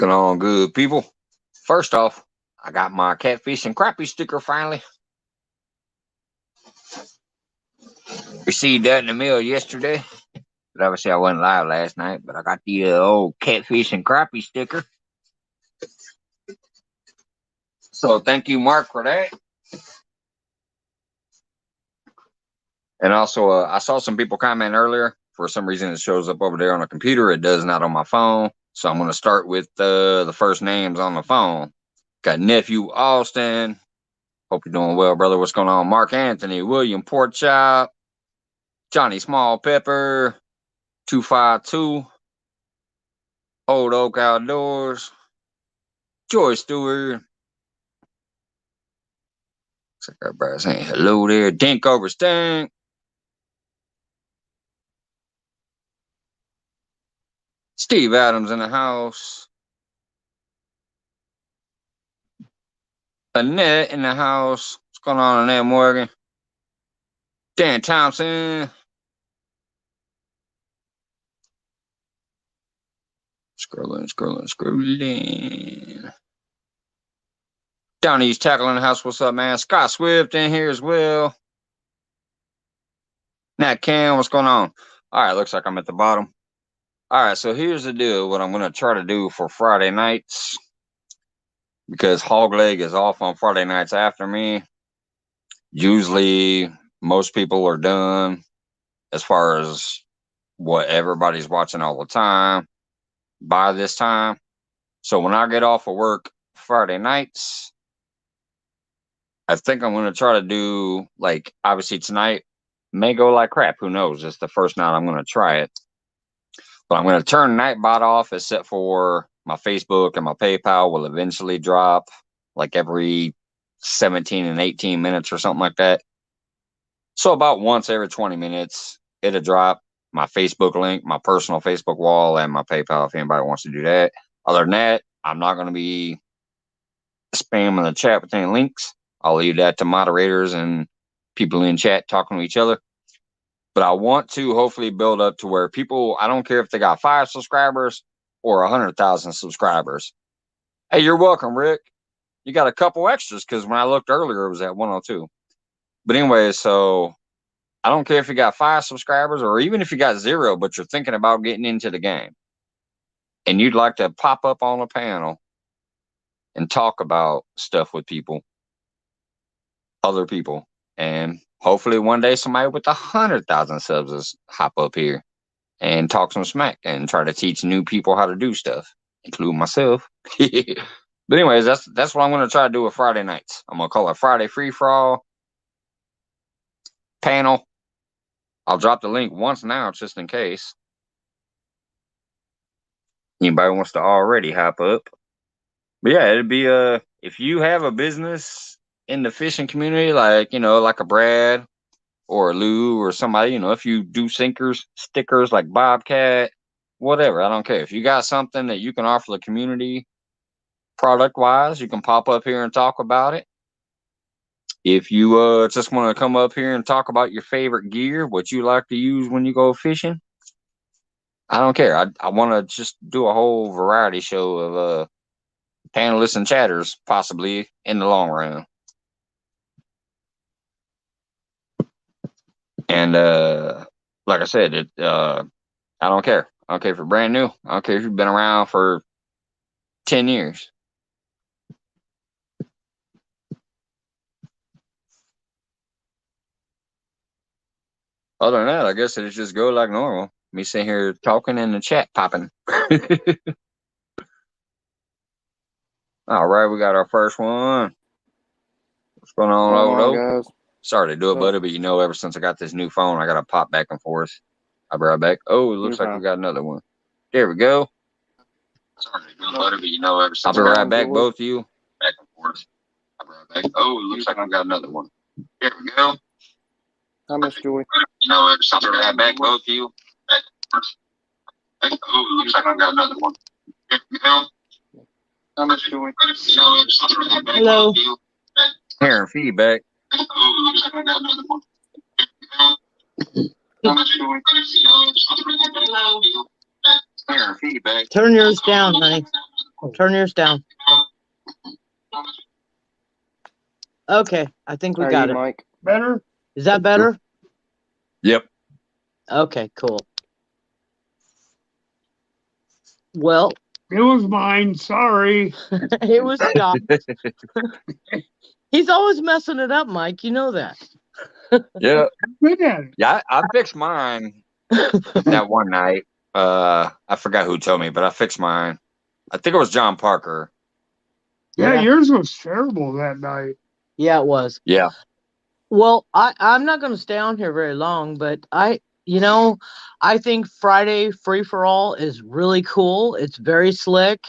Going on, good people? First off, I got my catfish and crappie sticker finally. Received that in the mail yesterday. But obviously, I wasn't live last night, but I got the old catfish and crappie sticker. So thank you, Mark, for that. And also, I saw some people comment earlier. For some reason, it shows up over there on the computer. It does not on my phone. So I'm going to start with the first names on the phone. Got Nephew Austin. Hope you're doing well, brother. What's going on? Mark Anthony, William Porkchop, Johnny Small Pepper, 252, Old Oak Outdoors, Joy Stewart. Looks like everybody's saying hello there. Dink over Stank. Steve Adams in the house. Annette in the house. What's going on, Annette Morgan? Dan Thompson. Scrolling. Down East Tackle in the house. What's up, man? Scott Swift in here as well. Nat Cam, what's going on? All right, looks like I'm at the bottom. All right, so here's the deal. What I'm going to try to do for Friday nights, because Hog Leg is off on Friday nights after me. Usually, most people are done as far as what everybody's watching all the time by this time. So when I get off of work Friday nights, I think I'm going to try to do, like, obviously tonight may go like crap. Who knows? It's the first night I'm going to try it. But I'm going to turn Nightbot off, except for my Facebook and my PayPal will eventually drop like every 17 and 18 minutes or something like that. So about once every 20 minutes, it'll drop my Facebook link, my personal Facebook wall, and my PayPal if anybody wants to do that. Other than that, I'm not going to be spamming the chat with any links. I'll leave that to moderators and people in chat talking to each other. But I want to hopefully build up to where people, I don't care if they got 5 subscribers or 100,000 subscribers. Hey, you're welcome, Rick. You got a couple extras because when I looked earlier, it was at 102. But anyway, so I don't care if you got 5 subscribers or even if you got 0, but you're thinking about getting into the game and you'd like to pop up on a panel and talk about stuff with people, other people, and hopefully one day somebody with 100,000 subs will hop up here and talk some smack and try to teach new people how to do stuff, including myself. But anyways, that's what I'm going to try to do with Friday nights. I'm going to call it Friday Free For All panel. I'll drop the link once now just in case anybody wants to already hop up. But yeah, it'd be if you have a business in the fishing community, like, like a Brad or a Lou or somebody, if you do stickers like Bobcat, whatever, I don't care. If you got something that you can offer the community product wise, you can pop up here and talk about it. If you just want to come up here and talk about your favorite gear, what you like to use when you go fishing, I don't care. I want to just do a whole variety show of panelists and chatters, possibly in the long run. And like I said, I don't care. I don't care if you're brand new. I don't care if you've been around for 10 years. Other than that, I guess it'll just go like normal. Me sitting here talking and the chat popping. All right, we got our first one. What's going on, Odo? Sorry to do it, buddy, but ever since I got this new phone, I got to pop back and forth. I'll be right back. Oh, it looks like we got another one. There we go. Sorry to do it, buddy, but ever since I'll be right back, both of you. Back and forth. I'll be right back. Oh, it looks like I've got another one. There we go. How much, Joey? Ever since I got back, both of you. Back and forth. Oh, it looks like I've got another one. There we go. How much, Joey? Hello. Hearing feedback. Turn yours down, honey. Turn yours down. Okay, I think we got it. Mike. Better? Is that better? Yep. Okay, cool. Well, It was mine. Sorry. it was Scott. He's always messing it up, Mike. You know that. Yeah. Good at it. Yeah. I fixed mine that one night. I forgot who told me, but I fixed mine. I think it was John Parker. Yeah, Yeah. yours was terrible that night. Yeah, it was. Yeah. Well, I'm not going to stay on here very long, but I think Friday Free for All is really cool. It's very slick,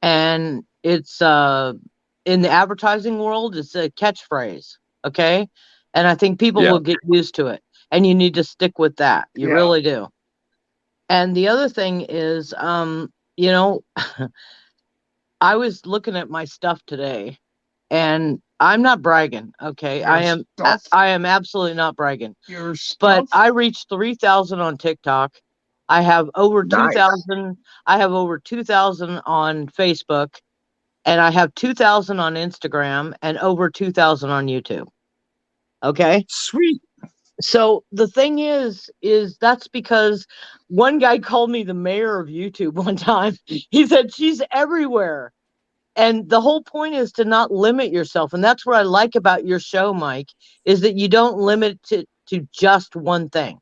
and it's in the advertising world, it's a catchphrase. Okay, and I think people Yeah. will get used to it, and you need to stick with that. You Yeah. really do. And the other thing is, I was looking at my stuff today, and I'm not bragging. Okay, Your I am. stuff? I am absolutely not bragging. Your stuff. But I reached 3,000 on TikTok. I have over Nice. 2,000. I have over 2,000 on Facebook, and I have 2,000 on Instagram, and over 2,000 on YouTube. Okay. Sweet. So the thing is that's because one guy called me the mayor of YouTube one time. He said she's everywhere. And the whole point is to not limit yourself. And that's what I like about your show, Mike, is that you don't limit it to just one thing.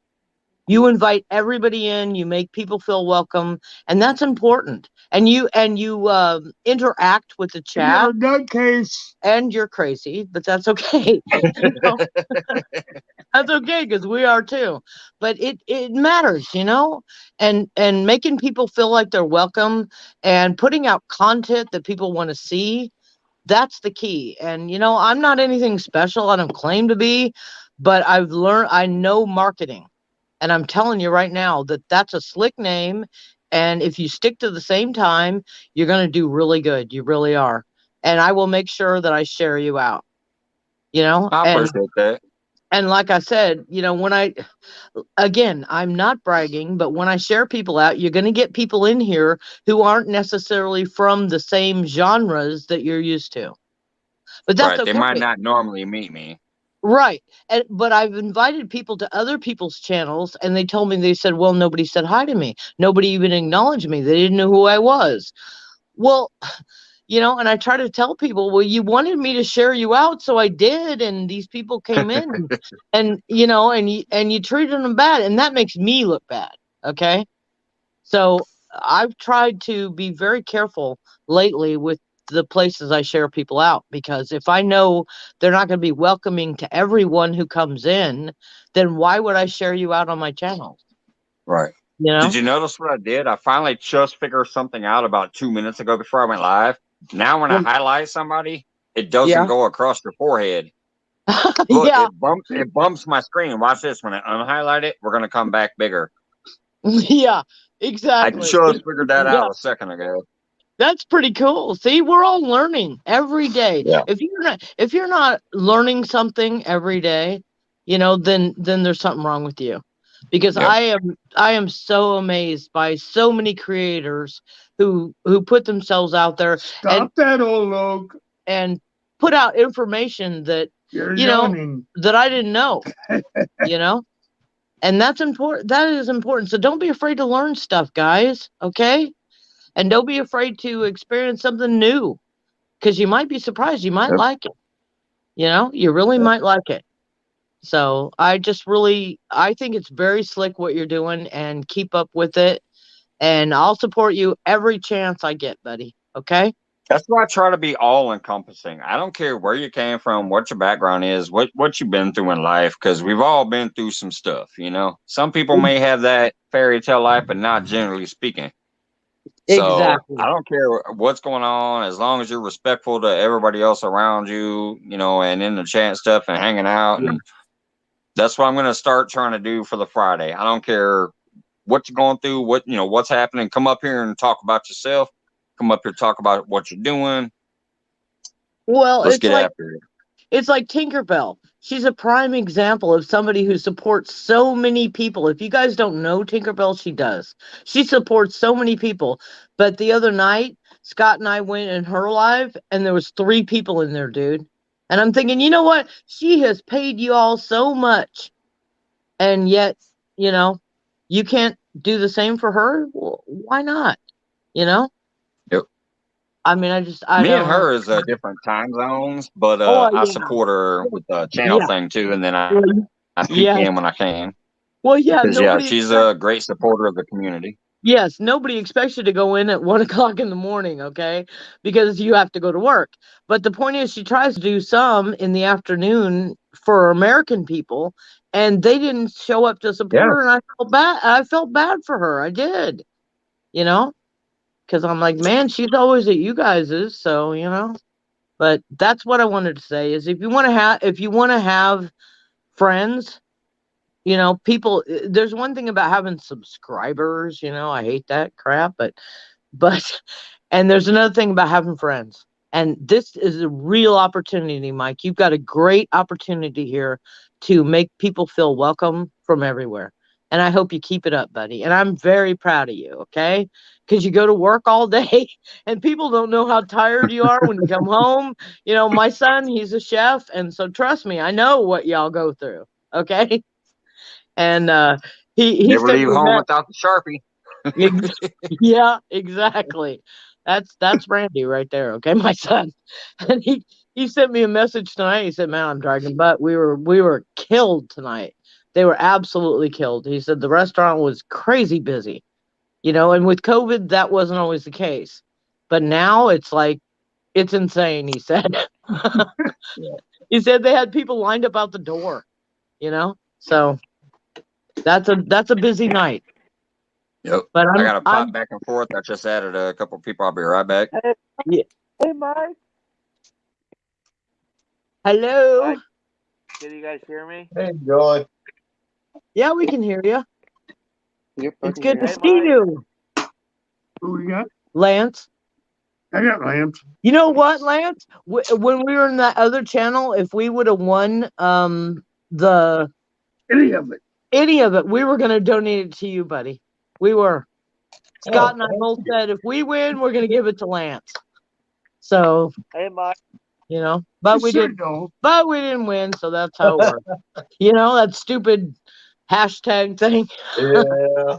You invite everybody in, you make people feel welcome, and that's important. And you interact with the chat. You're a nutcase. And you're crazy, but that's okay. You know? That's okay, because we are too. But it matters, and making people feel like they're welcome and putting out content that people want to see. That's the key. And I'm not anything special. I don't claim to be, but I know marketing. And I'm telling you right now that that's a slick name. And if you stick to the same time, you're going to do really good. You really are. And I will make sure that I share you out, I appreciate that. And like I said, I'm not bragging, but when I share people out, you're going to get people in here who aren't necessarily from the same genres that you're used to. But that's Right. okay. They might not normally meet me. Right. But I've invited people to other people's channels, and they said, well, nobody said hi to me. Nobody even acknowledged me. They didn't know who I was. Well, and I try to tell people, well, you wanted me to share you out, so I did, and these people came in, and you treated them bad, and that makes me look bad. Okay, so I've tried to be very careful lately with the places I share people out, because if I know they're not going to be welcoming to everyone who comes in, then why would I share you out on my channel? Right. Did you notice what I did? I finally just figured something out about 2 minutes ago before I went live. Now when I highlight somebody, it doesn't go across their forehead. Look, Yeah. it bumps my screen. Watch this. When I unhighlight it, we're gonna come back bigger. Yeah, exactly. I just figured that out a second ago. That's pretty cool. See, we're all learning every day. Yeah. If you're not learning something every day, then there's something wrong with you. Because Yep. I am so amazed by so many creators who put themselves out there Stop that, old oak. and put out information that You're yawning. that I didn't know. And that's important. That is important. So don't be afraid to learn stuff, guys. Okay? And don't be afraid to experience something new, because you might be surprised. You might like it. You really might like it. So I think it's very slick what you're doing, and keep up with it. And I'll support you every chance I get, buddy. Okay? That's why I try to be all encompassing. I don't care where you came from, what your background is, what you've been through in life, because we've all been through some stuff, Some people may have that fairy tale life, but not generally speaking. So Exactly. I don't care what's going on, as long as you're respectful to everybody else around you, and in the chat and stuff and hanging out. And that's what I'm going to start trying to do for the Friday. I don't care what you're going through, what's happening. Come up here and talk about yourself. Come up here, talk about what you're doing. Well, Let's get after it. It's like Tinkerbell. She's a prime example of somebody who supports so many people. If you guys don't know Tinkerbell, she does. She supports so many people. But the other night, Scott and I went in her live, and there was 3 people in there, dude. And I'm thinking, you know what? She has paid you all so much, and yet, you know, you can't do the same for her. Well, why not? You know? Yep. I mean, I Me and don't know. her is different time zones, but Oh, I yeah. support her with the channel Yeah. thing too, and then I peek Yeah. in when I can. Well, yeah. Because yeah, Nobody. she's a great supporter of the community. Yes, nobody expects you to go in at 1 o'clock in the morning, okay? Because you have to go to work. But the point is, she tries to do some in the afternoon for American people, and they didn't show up to support Yeah. her, and I felt bad. I felt bad for her. I did, you know, because I'm like, man, she's always at you guys's, so you know. But that's what I wanted to say is if you want to have friends, you know, people, there's one thing about having subscribers, you know, I hate that crap, but and there's another thing about having friends. And this is a real opportunity, Mike. You've got a great opportunity here to make people feel welcome from everywhere. And I hope you keep it up, buddy. And I'm very proud of you, okay? Because you go to work all day and people don't know how tired you are when you come home. You know, my son, he's a chef. And so trust me, I know what y'all go through, okay? And he Never sent leave me home that. without the Sharpie. Yeah, exactly. That's Randy right there. Okay, my son, and he sent me a message tonight. He said, "Man, I'm dragging butt. We were killed tonight. They were absolutely killed." He said the restaurant was crazy busy, you know, and with COVID, that wasn't always the case, but now it's like it's insane. He said. He said they had people lined up out the door, you know. So that's a busy night. Yep. But I gotta pop I'm back and forth. I just added a couple people. I'll be right back. yeah. Hey, Mike. Hello. Mike, can you guys hear me? Hey, Joy. Yeah, we can hear you. Yep, I It's can good hear to Hey, see Mike. you, Who we got? Lance. I got lamps. You know what, Lance? When we were in that other channel, if we would have won the Any of it. any of it, we were going to donate it to you, buddy. We were. Scott and I thank both you. said if we win, we're going to give it to Lance. So, Hey, Mike. you know, but Just we so you didn't. know. But we didn't win, so that's how it worked. You know, that stupid hashtag thing. Yeah,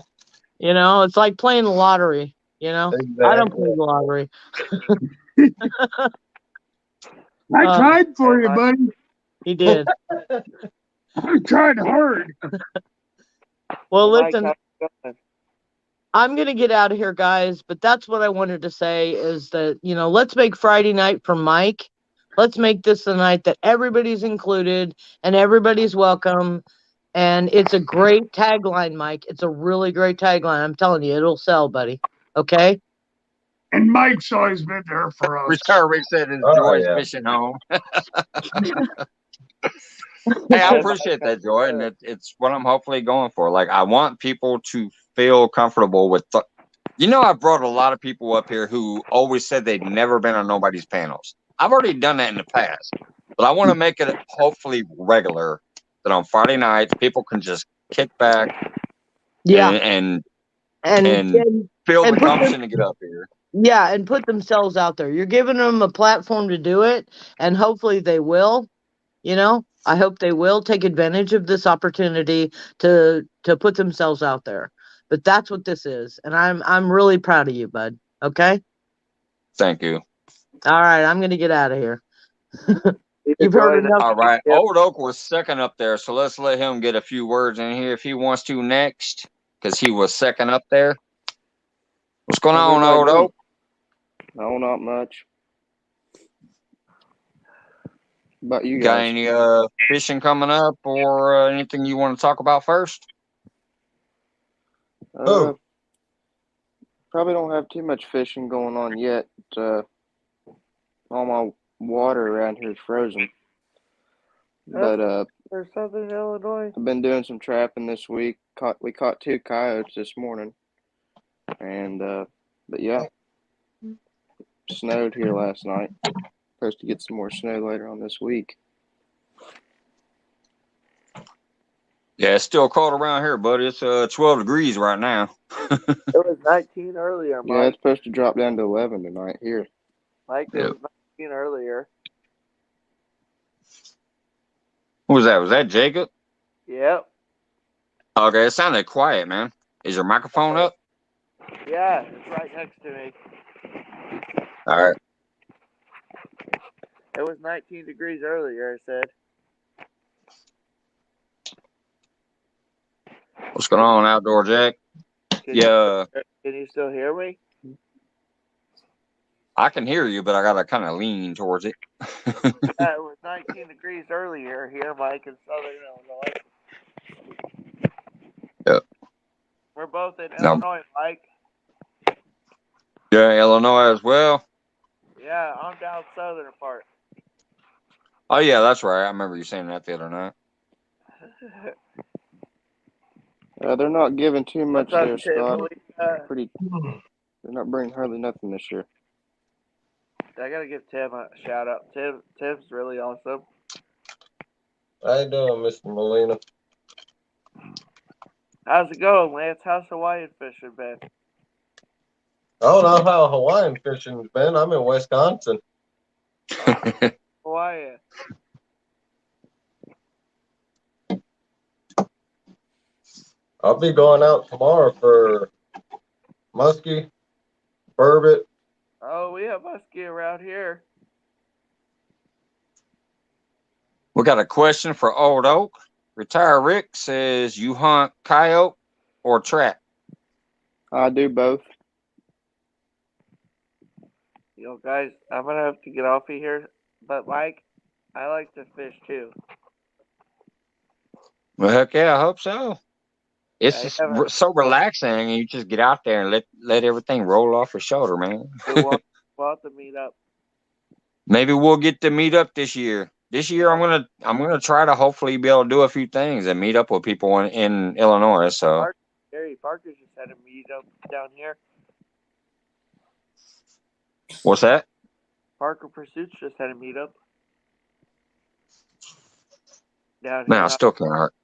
You know, it's like playing the lottery. You know, I don't play exactly. the lottery. I tried for Hey, you, Mike. buddy. He did. I tried hard. Well, Hey, Mike, listen, how's it going? I'm going to get out of here, guys, but that's what I wanted to say is that, you know, let's make Friday night for Mike. Let's make this the night that everybody's included and everybody's welcome. And it's a great tagline, Mike. It's a really great tagline. I'm telling you, it'll sell, buddy. Okay? And Mike's always been there for us. Rich said his Oh, Joy's yeah. fishing home. Hey, I appreciate that, Joy, and it's what I'm hopefully going for. Like, I want people to feel comfortable with. I've brought a lot of people up here who always said they'd never been on nobody's panels. I've already done that in the past, but I want to make it hopefully regular that on Friday nights people can just kick back Yeah. and And feel the and put them- gumption to get up here. yeah, and put themselves out there. You're giving them a platform to do it, and hopefully they will. You know, I hope they will take advantage of this opportunity to put themselves out there. But that's what this is, and I'm really proud of you, bud. Okay? Thank you. All right, I'm gonna get out of here. You've Enjoy heard the- enough. All right. Yep. Old Oak was second up there, so let's let him get a few words in here if he wants to next, because he was second up there. What's going How's on, everybody Old doing? Oak? No, not much. About you Got guys. any fishing coming up or anything you want to talk about first? Probably don't have too much fishing going on yet. All my water around here is frozen. But Or Southern Illinois. I've been doing some trapping this week. We caught 2 coyotes this morning. And but yeah. Snowed here last night. Supposed to get some more snow later on this week. Yeah, it's still cold around here, buddy. It's 12 degrees right now. It was 19 earlier, Yeah, Mike. it's supposed to drop down to 11 tonight here. Mike, it Yep. was 19 earlier. Who was that? Was that Jacob? Yep. Okay, it sounded quiet, man. Is your microphone up? Yeah, it's right next to me. All right. It was 19 degrees earlier, I said. What's going on, Outdoor Jack? Can Yeah, you still hear me? I can hear you, but I gotta kind of lean towards it. Yeah, it was 19 degrees earlier here, Mike, in Southern Illinois. Yep. We're both in No. Illinois, Mike. Yeah, Illinois as well. Yeah, I'm down southern part. Oh yeah, that's right. I remember you saying that the other night. They're not giving too much What's up, there, Tim? Scott. They're not bringing hardly nothing this year. I gotta give Tim a shout out. Tim's really awesome. How you doing, Mr. Molina? How's it going, Lance? How's Hawaiian fishing been? I don't know how Hawaiian fishing's been. I'm in Wisconsin. Hawaii. I'll be going out tomorrow for muskie, burbot. Oh, we have muskie around here. We got a question for Old Oak. Retire Rick says, you hunt coyote or trap? I do both. You know, guys, I'm gonna have to get off of here. But Mike, I like to fish too. Well, heck yeah, I hope so. It's I just haven't- so relaxing, and you just get out there and let everything roll off your shoulder, man. We'll have to meet up. Maybe we'll get to meet up this year. This year, I'm gonna try to hopefully be able to do a few things and meet up with people in Illinois. So Gary Parker just had a meet up down here. what's that? Parker Pursuits just had a meetup down Man, I here. still can't hurt.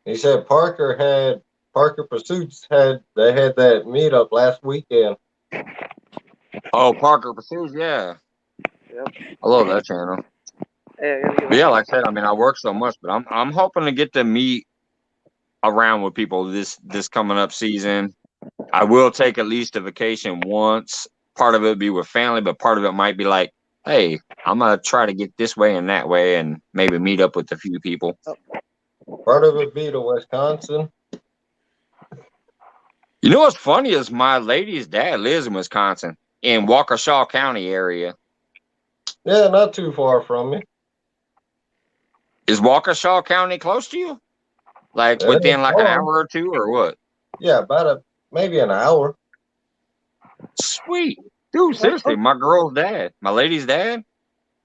He said Parker Pursuits had that meetup last weekend. Oh, Parker Pursues, yeah. Yep. I love that channel. Hey, I gotta get But yeah, like I said, I mean, I work so much, but I'm hoping to get to meet around with people this coming up season. I will take at least a vacation once. Part of it be with family, but part of it might be like, hey, I'm gonna try to get this way and that way, and maybe meet up with a few people. Part of it be to Wisconsin. You know what's funny is my lady's dad lives in Wisconsin, in Waukesha County area. Yeah, not too far from me. Is Waukesha County close to you? Like Yeah, within like an far. hour or two, or what? Yeah, maybe an hour. Sweet. Dude, seriously, my girl's dad, my lady's dad,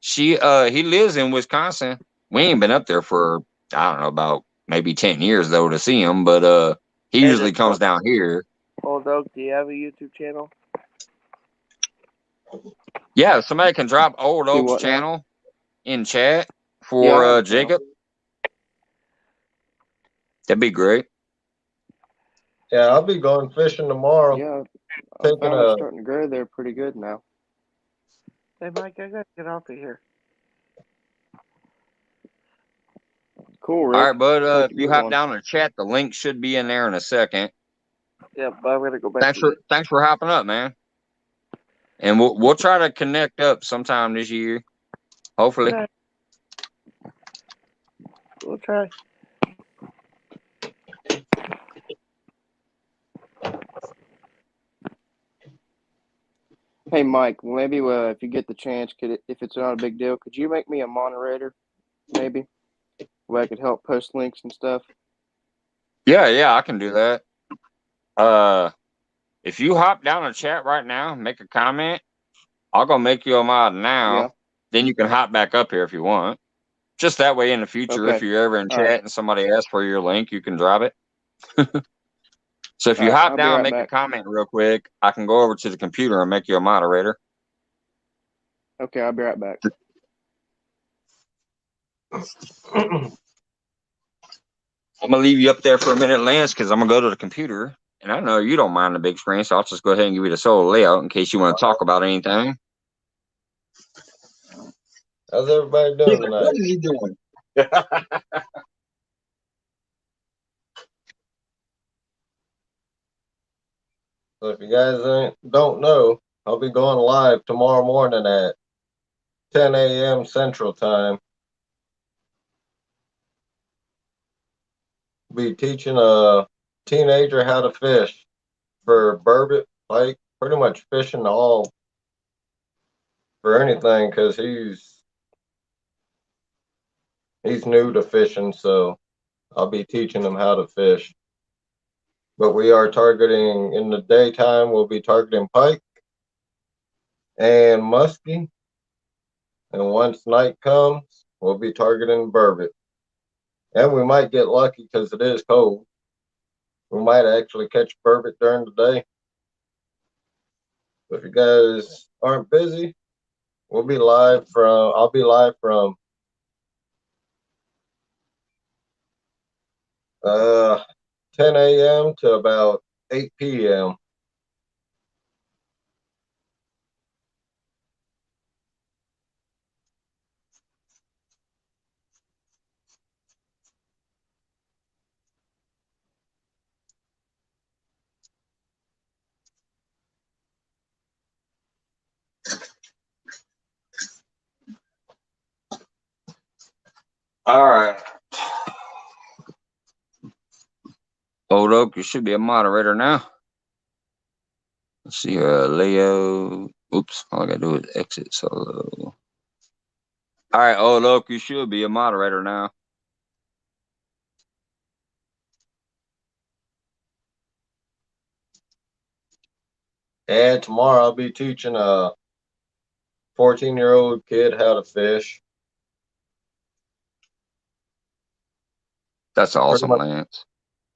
he lives in Wisconsin. We ain't been up there for, I don't know, about maybe 10 years though to see him, but he Hey, usually comes down here. Old Oak, do you have a YouTube channel? Yeah, if somebody can drop Old Do Oak's what now? channel in chat for Yeah, I have a Jacob. That'd be great. Yeah, I'll be going fishing tomorrow. Yeah, I Taking found a- it's starting to grow there pretty good now. Hey, Mike, I gotta get off of here. Cool, Rick. All right, bud. Take If a you good hop one. down in the chat, the link should be in there in a second. Yeah, but I'm gonna go back. Thanks for hopping up, man. And we'll try to connect up sometime this year, hopefully. Okay. We'll try. Hey, Mike, maybe if you get the chance, if it's not a big deal, could you make me a moderator, maybe, where I could help post links and stuff? Yeah, I can do that. If you hop down the chat right now, make a comment, I'll go make you a mod now. Yeah. Then you can hop back up here if you want. Just that way in the future, Okay. if you're ever in All chat right. and somebody asks for your link, you can drop it. So if you All right, hop I'll be down, right make a back. comment real quick, I can go over to the computer and make you a moderator. Okay, I'll be right back. I'm gonna leave you up there for a minute, Lance, because I'm gonna go to the computer. And I know you don't mind the big screen, so I'll just go ahead and give you the solo layout in case you want to talk about anything. How's everybody doing What tonight? are you doing? So if you guys don't know, I'll be going live tomorrow morning at 10 a.m. Central Time. Be teaching a teenager how to fish for burbot, pike, pretty much fishing all for anything because he's new to fishing, so I'll be teaching him how to fish. But we are targeting in the daytime. We'll be targeting pike and muskie, and once night comes, we'll be targeting burbot. And we might get lucky because it is cold. We might actually catch burbot during the day. But if you guys aren't busy, I'll be live from 10 a.m. to about 8 p.m. All right. Old Oak, you should be a moderator now. Let's see Leo. Oops, all I gotta do is exit solo. All right, Old Oak, you should be a moderator now. And tomorrow I'll be teaching a 14-year-old kid how to fish. That's awesome, much. Lance.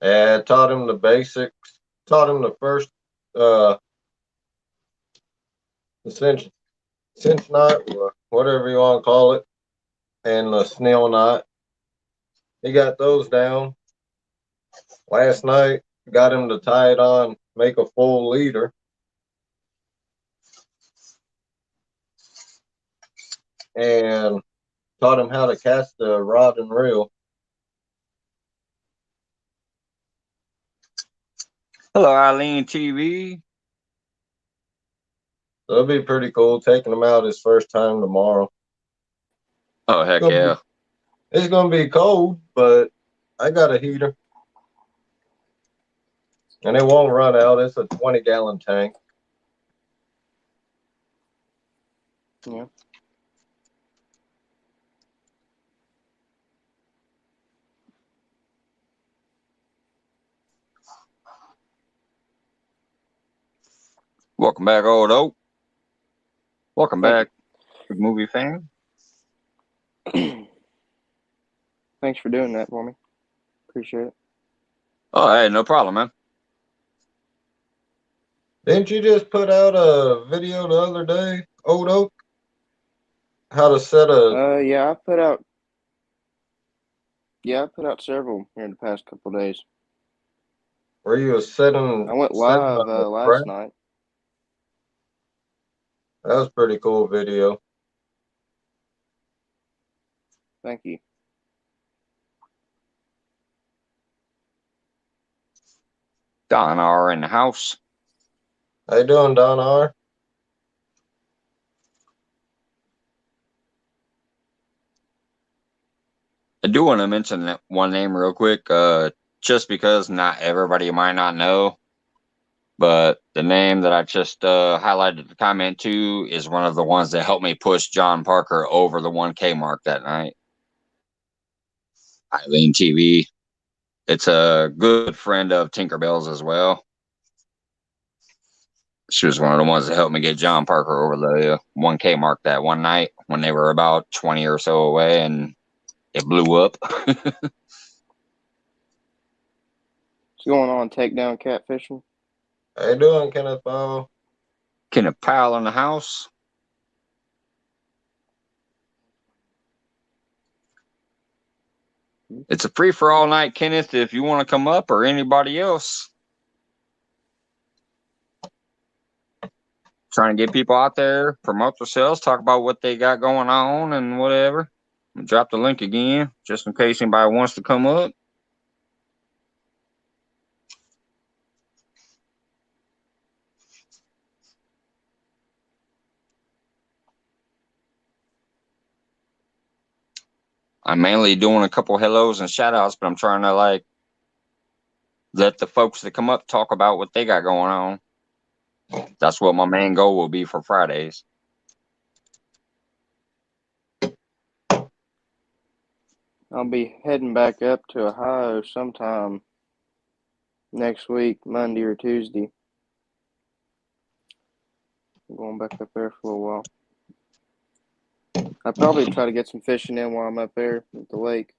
And taught him the basics, taught him the first the cinch knot, or whatever you want to call it, and the snail knot. He got those down. Last night, got him to tie it on, make a full leader. And taught him how to cast the rod and reel. Hello, Eileen TV. So it'll be pretty cool taking him out his first time tomorrow. Oh, heck yeah. It's going to be cold, but I got a heater. And it won't run out. It's a 20-gallon tank. Yeah. Welcome back, Old Oak. Welcome Thank back, big movie fan. Thanks for doing that for me. Appreciate it. Oh, hey, no problem, man. Didn't you just put out a video the other day, Old Oak? How to set a... Yeah, I put out several here in the past couple of days. Where you was setting... I went setting live a last trap? night. That was a pretty cool video. Thank you. Don R in the house. How you doing, Don R? I do want to mention that one name real quick, just because not everybody might not know, but the name that I just highlighted the comment to is one of the ones that helped me push John Parker over the 1K mark that night. Eileen TV. It's a good friend of Tinkerbell's as well. She was one of the ones that helped me get John Parker over the 1K mark that one night when they were about 20 or so away, and it blew up. What's going on, takedown catfishing? How you doing, Kenneth Powell? Kenneth Powell in the house. It's a free for all night, Kenneth. If you want to come up or anybody else, trying to get people out there, promote themselves, talk about what they got going on and whatever. Drop the link again, just in case anybody wants to come up. I'm mainly doing a couple hellos and shout outs, but I'm trying to like let the folks that come up talk about what they got going on. That's what my main goal will be for Fridays. I'll be heading back up to Ohio sometime next week, Monday or Tuesday. I'm going back up there for a little while. I'll probably try to get some fishing in while I'm up there at the lake.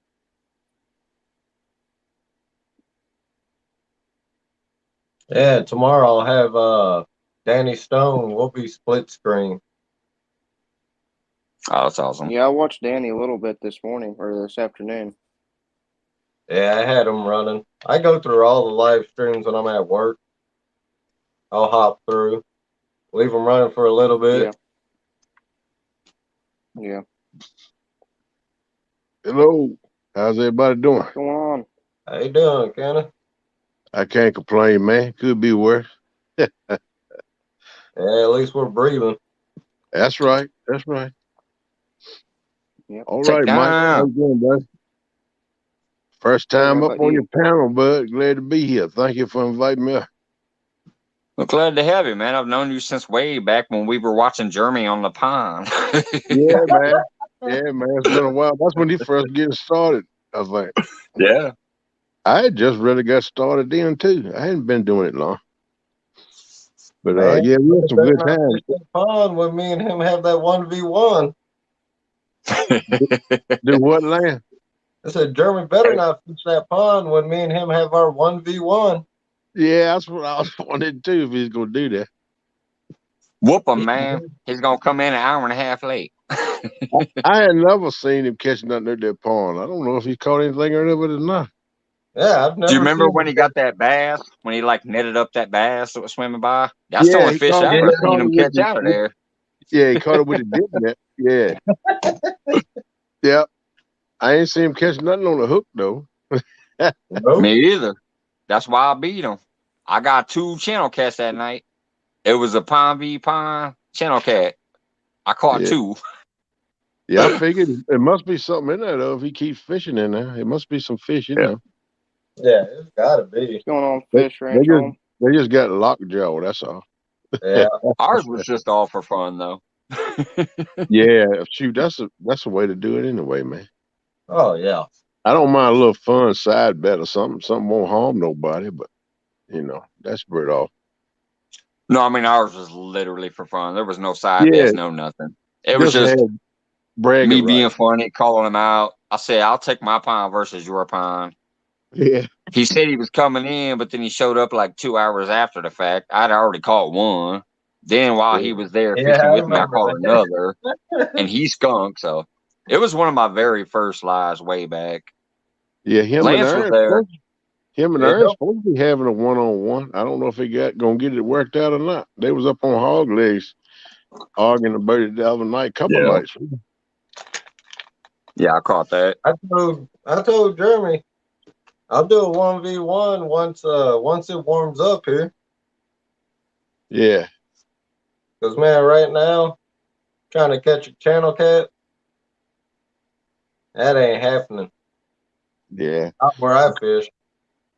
Yeah, tomorrow I'll have Danny Stone. We'll be split screen. Oh, that's awesome. Yeah, I watched Danny a little bit this morning or this afternoon. Yeah, I had him running. I go through all the live streams when I'm at work. I'll hop through, leave them running for a little bit. Yeah. Hello. How's everybody doing? What's going on? How you doing, Kenny? I can't complain, man. Could be worse. Yeah, at least we're breathing. That's right. That's right. Yep. All Check right, Mike. down. How you doing, bud? First Good, time how up about on you? your panel, bud. Glad to be here. Thank you for inviting me up. I'm glad to have you, man. I've known you since way back when we were watching Jeremy on the pond. Yeah, man. Yeah, man. It's been a while. That's when he first getting started, I think. Yeah. I had just really got started then, too. I hadn't been doing it long. But, Man, yeah, we had some better good not times. fish that pond when me and him have that 1v1. Do what, Land? I said, Jeremy better not fish that pond when me and him have our 1v1. Yeah, that's what I was wanting to do if he's going to do that. Whoop him, man. He's going to come in an hour and a half late. I had never seen him catch nothing at that pond. I don't know if he caught anything out of it or not. Yeah, I've never Do you remember seen when he got that bass? When he like netted up that bass that was swimming by? That's the Yeah, only he fish caught I it- ever he seen caught him it with catch the- out of there. Yeah, he caught it with the dip net. Yeah. Yeah. I ain't seen him catch nothing on the hook, though. Nope. Me either. That's why I beat him. I got 2 channel cats that night. It was a pond v pond channel cat. I caught Yeah. 2. Yeah, I figured it must be something in there, though, if he keeps fishing in there. It must be some fish in Yeah. there. Yeah, it's gotta be. What's going on, They- Fish Ranch they just- home? They just got lockjaw, that's all. Yeah. Ours was just all for fun though. Yeah, shoot, that's a way to do it anyway, man. Oh, yeah. I don't mind a little fun side bet or something. Something won't harm nobody, but, that's bird off. No, I mean ours was literally for fun. There was no side Yeah. bets, no nothing. It was just had bragging me being rights. funny, calling him out. I said, I'll take my pond versus your pond. Yeah. He said he was coming in, but then he showed up like 2 hours after the fact. I'd already caught one. Then while he was there Yeah, fishing I with me, I remember caught another, and he skunked. So it was one of my very first lives way back. Yeah, him Lance and was Aaron. there. Him and Yeah. Aaron's supposed to be having a one-on-one. I don't know if he gonna get it worked out or not. They was up on hog legs arguing about it the other night, couple Yeah. nights. Yeah, I caught that. I told Jeremy I'll do a 1v1 once it warms up here. Yeah. Because man, right now, trying to catch a channel cat, that ain't happening. Yeah. Not where I fish.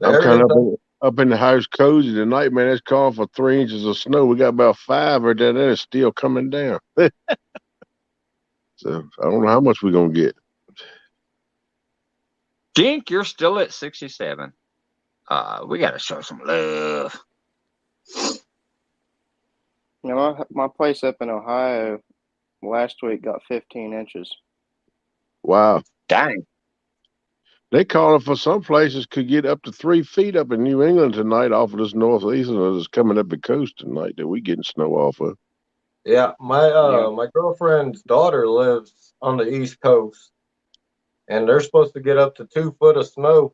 I'm There kind is of up in the house cozy tonight, man. It's calling for 3 inches of snow. We got about 5 or that, and it's still coming down. So I don't know how much we're gonna get. Dink, you're still at 67. We got to show some love. You know, my place up in Ohio last week got 15 inches. Wow. Dang. They calling for some places could get up to 3 feet up in New England tonight off of this northeastern that's coming up the coast tonight that we getting snow off of. Yeah, my girlfriend's daughter lives on the East Coast, and they're supposed to get up to 2 foot of snow.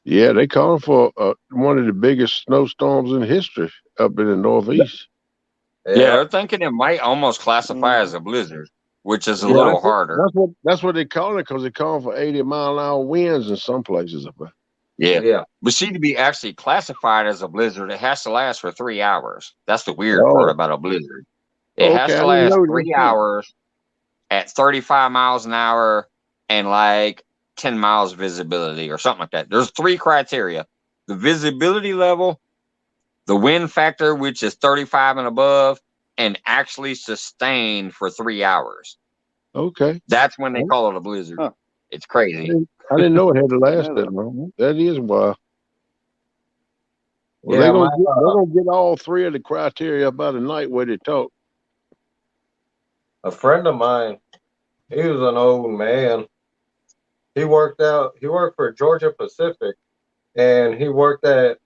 Yeah, they calling for one of the biggest snowstorms in history up in the Northeast. Yeah, they're thinking it might almost classify as a blizzard, which is a Yeah, little harder. That's what they call it, because they calling for 80-mile-an-hour winds in some places up there. Yeah. But see, to be actually classified as a blizzard, it has to last for 3 hours. That's the weird Oh. part about a blizzard. It has to I didn't last know 3 that. hours at 35 miles an hour and like 10 miles visibility or something like that. There's 3 criteria: the visibility level, the wind factor, which is 35 and above, and actually sustained for 3 hours. Okay. That's when they call it a blizzard. Huh. It's crazy. I didn't know it had to last Yeah, that long. That is wild. Well, Yeah, they're gonna get all 3 of the criteria by the night where they talk. a friend of mine, he was an old man. He worked for Georgia Pacific, and he worked at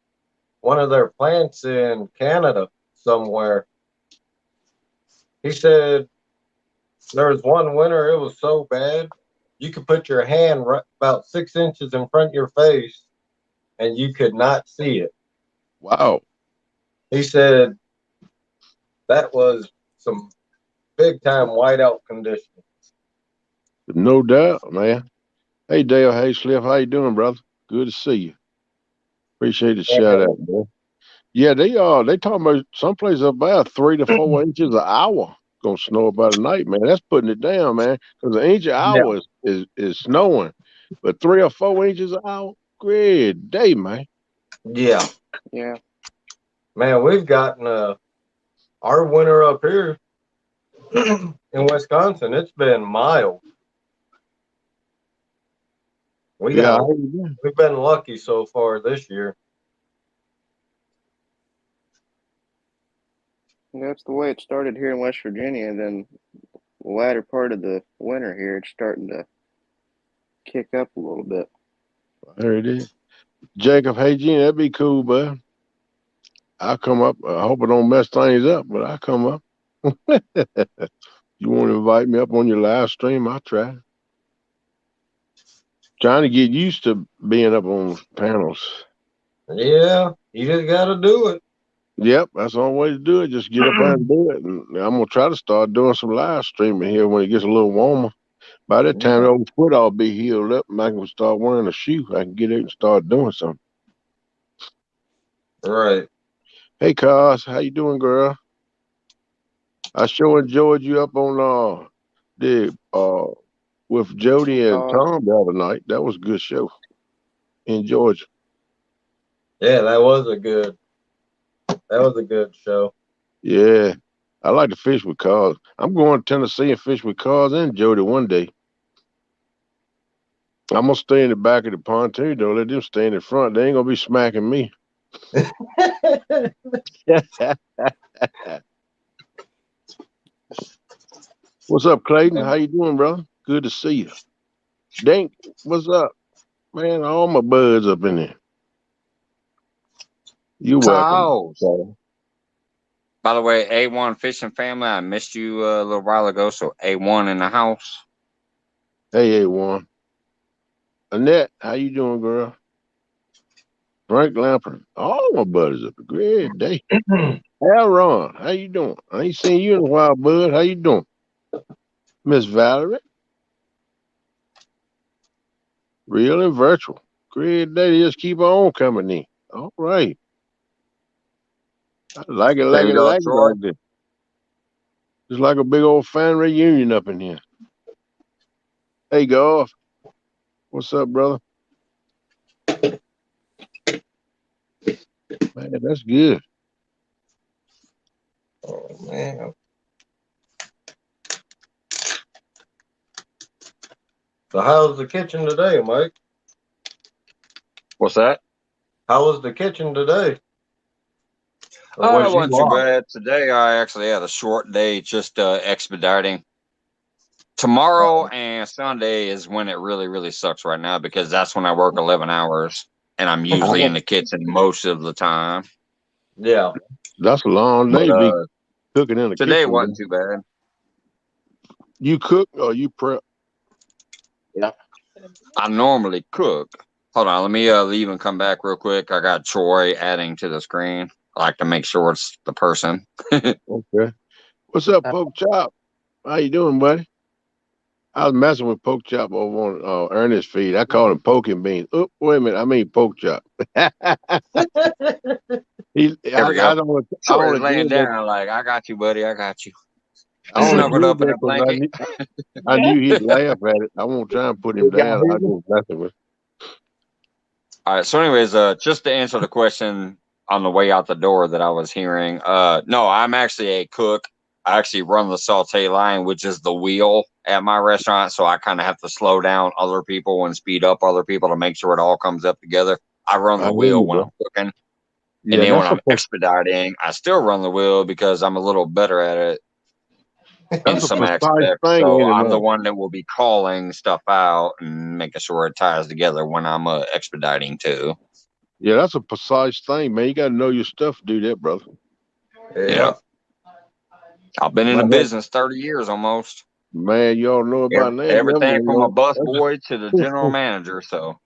one of their plants in Canada somewhere. He said there was one winter, it was so bad, you could put your hand right about 6 inches in front of your face and you could not see it. Wow. He said that was some big time whiteout conditions. No doubt, man. Hey, Dale Hayslip, how you doing, brother? Good to see you. Appreciate the shout out, man. Yeah, they talking about someplace about 3 to 4 inches an hour gonna snow about a night, man. That's putting it down, man. Because an inch an hour is snowing, but 3 or 4 inches an hour, great day, man. Yeah. Yeah. Man, we've gotten our winter up here in Wisconsin, it's been mild. We've been lucky so far this year. That's the way it started here in West Virginia. And then the latter part of the winter here, it's starting to kick up a little bit. There it is. Jacob, hey, Gene, that'd be cool, bud. I'll come up. I hope I don't mess things up, but I'll come up. You want to invite me up on your live stream? I'll try. Trying to get used to being up on panels. Yeah, you just got to do it. Yep, that's the only way to do it. Just get up there and do it. And I'm going to try to start doing some live streaming here when it gets a little warmer. By that time, the old foot will be healed up and I can start wearing a shoe. I can get it and start doing something. Right. Hey, Cos, how you doing, girl? I sure enjoyed you up on with Jody and Tom the other night. That was a good show in Georgia. Yeah, that was a good show. Yeah, I like to fish with Cos. I'm going to Tennessee and fish with Cos and Jody one day. I'm gonna stay in the back of the pontoon. Don't let them stay in the front. They ain't gonna be smacking me. What's up, Clayton? How you doing, brother? Good to see you. Dink, what's up? Man, all my buds up in there. You welcome. By the way, A1 Fishing Family, I missed you a little while ago, so A1 in the house. Hey, A1. Annette, how you doing, girl? Frank Lampert. All my buddies up. A great day. Aaron, how you doing? I ain't seen you in a while, bud. How you doing? Miss Valerie? Real and virtual. Great day. Just keep on coming in. All right. I like it. It's like a big old fan reunion up in here. Hey, Golf. What's up, brother? Man, that's good. Oh, man. So how's the kitchen today, Mike? What's that? How was the kitchen today? Oh, it wasn't too bad. Today I actually had a short day, just expediting. Tomorrow and Sunday is when it really, really sucks right now because that's when I work 11 hours and I'm usually in the kitchen most of the time. Yeah. That's a long day to be cooking in the kitchen. Today wasn't too bad. You cook or you prep? Yeah. I normally cook. Hold on, let me leave and come back real quick. I got Troy adding to the screen. I like to make sure it's the person. Okay. What's up, Poke Chop? How you doing, buddy? I was messing with Poke Chop over on Ernest feed. I called him Poking Beans. Oh, wait a minute. I mean Poke Chop. There we I go. don't want. I Troy's only laying did that. down like, I got you, buddy. I got you. I only Snuggled did up in that a 'cause blanket. I knew he'd laugh at it. I won't try and put him Y'all down. hear I me? just messing with. All right. So, anyways, just to answer the question on the way out the door that I was hearing, no, I'm actually a cook. I actually run the saute line, which is the wheel at my restaurant. So I kind of have to slow down other people and speed up other people to make sure it all comes up together. I run I the hear wheel you, when bro. I'm cooking. Yeah, And then when that's I'm expediting, I still run the wheel because I'm a little better at it in that's a some precise aspects. thing, So ain't it, I'm the man? one that will be calling stuff out and making sure it ties together when I'm expediting too. Yeah, that's a precise thing, man. You got to know your stuff to do that, brother. Yeah. I've been in the Man, business 30 years almost. man, you all know about that. Everything Never from a know. bus boy to the general manager. So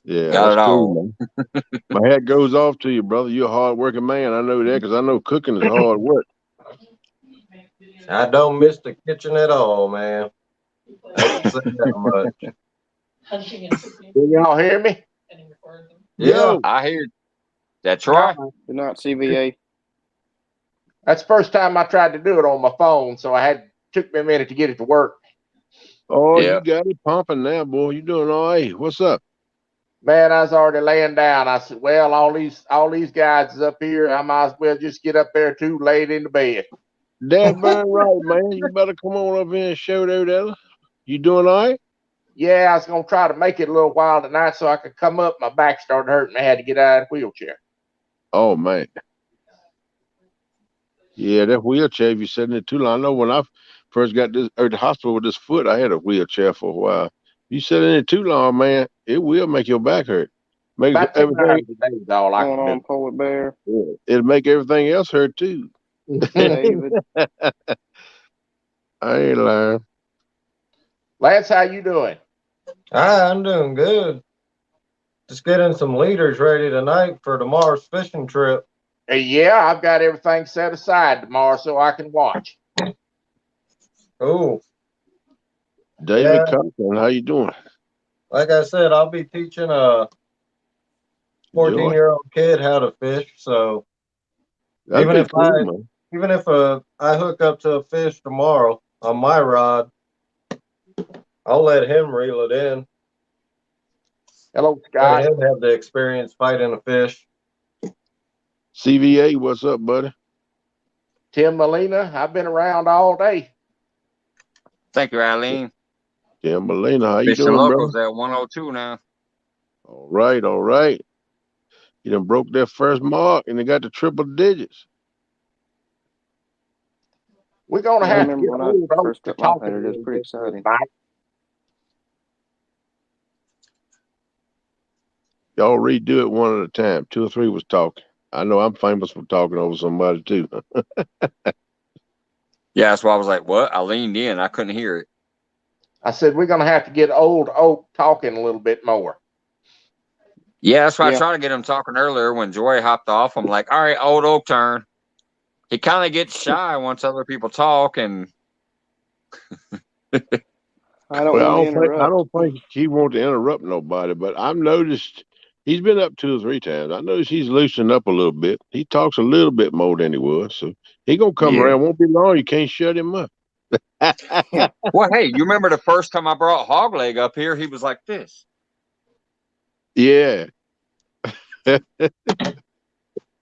Yeah, got that's it all. cool, man. My hat goes off to you, brother. You're a hard working man. I know that because I know cooking is hard work. I don't miss the kitchen at all, man. I can say that much. Can y'all hear me? Yeah. I hear that, All Troy. right. Good night, CVA. That's the first time I tried to do it on my phone, so took me a minute to get it to work. Oh, Yeah. you got it pumping now, boy. You doing all right? What's up? Man, I was already laying down. I said, well, all these guys is up here. I might as well just get up there too, late in the bed. Dad burn right, man. You better come on up here and show that. You doing all right? Yeah, I was gonna try to make it a little while tonight so I could come up. My back started hurting. I had to get out of the wheelchair. Oh, man. Yeah, that wheelchair, if you sit in it too long. I know when I first got this at the hospital with this foot, I had a wheelchair for a while. You sit in it too long, man, it will make your back hurt. Make About 2 everything. hours a day is all I Going can on, Polar Bear. Yeah, it'll make everything else hurt too. do. David. I ain't lying. Lance, how you doing? I'm doing good. Just getting some leaders ready tonight for tomorrow's fishing trip. Yeah, I've got everything set aside tomorrow so I can watch. Cool. David Yeah. Compton, how you doing? Like I said, I'll be teaching a 14-year-old kid how to fish. So That'd even be if cool, man. even if I hook up to a fish tomorrow on my rod, I'll let him reel it in. Hello, Let Scott. him have the experience fighting a fish. CVA, what's up, buddy? Tim Molina, I've been around all day. Thank you, Eileen. Tim Molina, how you Fishing doing, brother? locals at 102 now. All right, all right. You done broke that first mark and they got the triple digits. We're gonna Yeah, I have to remember get when I old Oak first to cut my talk a hundred. It was little pretty bit exciting. tonight. Y'all redo it one at a time. 2 or 3 was talking. I know I'm famous for talking over somebody too. Yeah, that's why I was like, what? I leaned in. I couldn't hear it. I said we're gonna have to get old Oak talking a little bit more. Yeah, that's why I Yeah. tried to get him talking earlier when Joy hopped off. I'm like, all right, old Oak turn. He kind of gets shy once other people talk, and I don't Well, want to I interrupt. don't think he wants to interrupt nobody, but I've noticed he's been up 2 or 3 times. I noticed he's loosened up a little bit. He talks a little bit more than he was, so he gonna come Yeah. around. Won't be long. You can't shut him up. well, hey, you remember the first time I brought Hogleg up here? He was like this. Yeah, It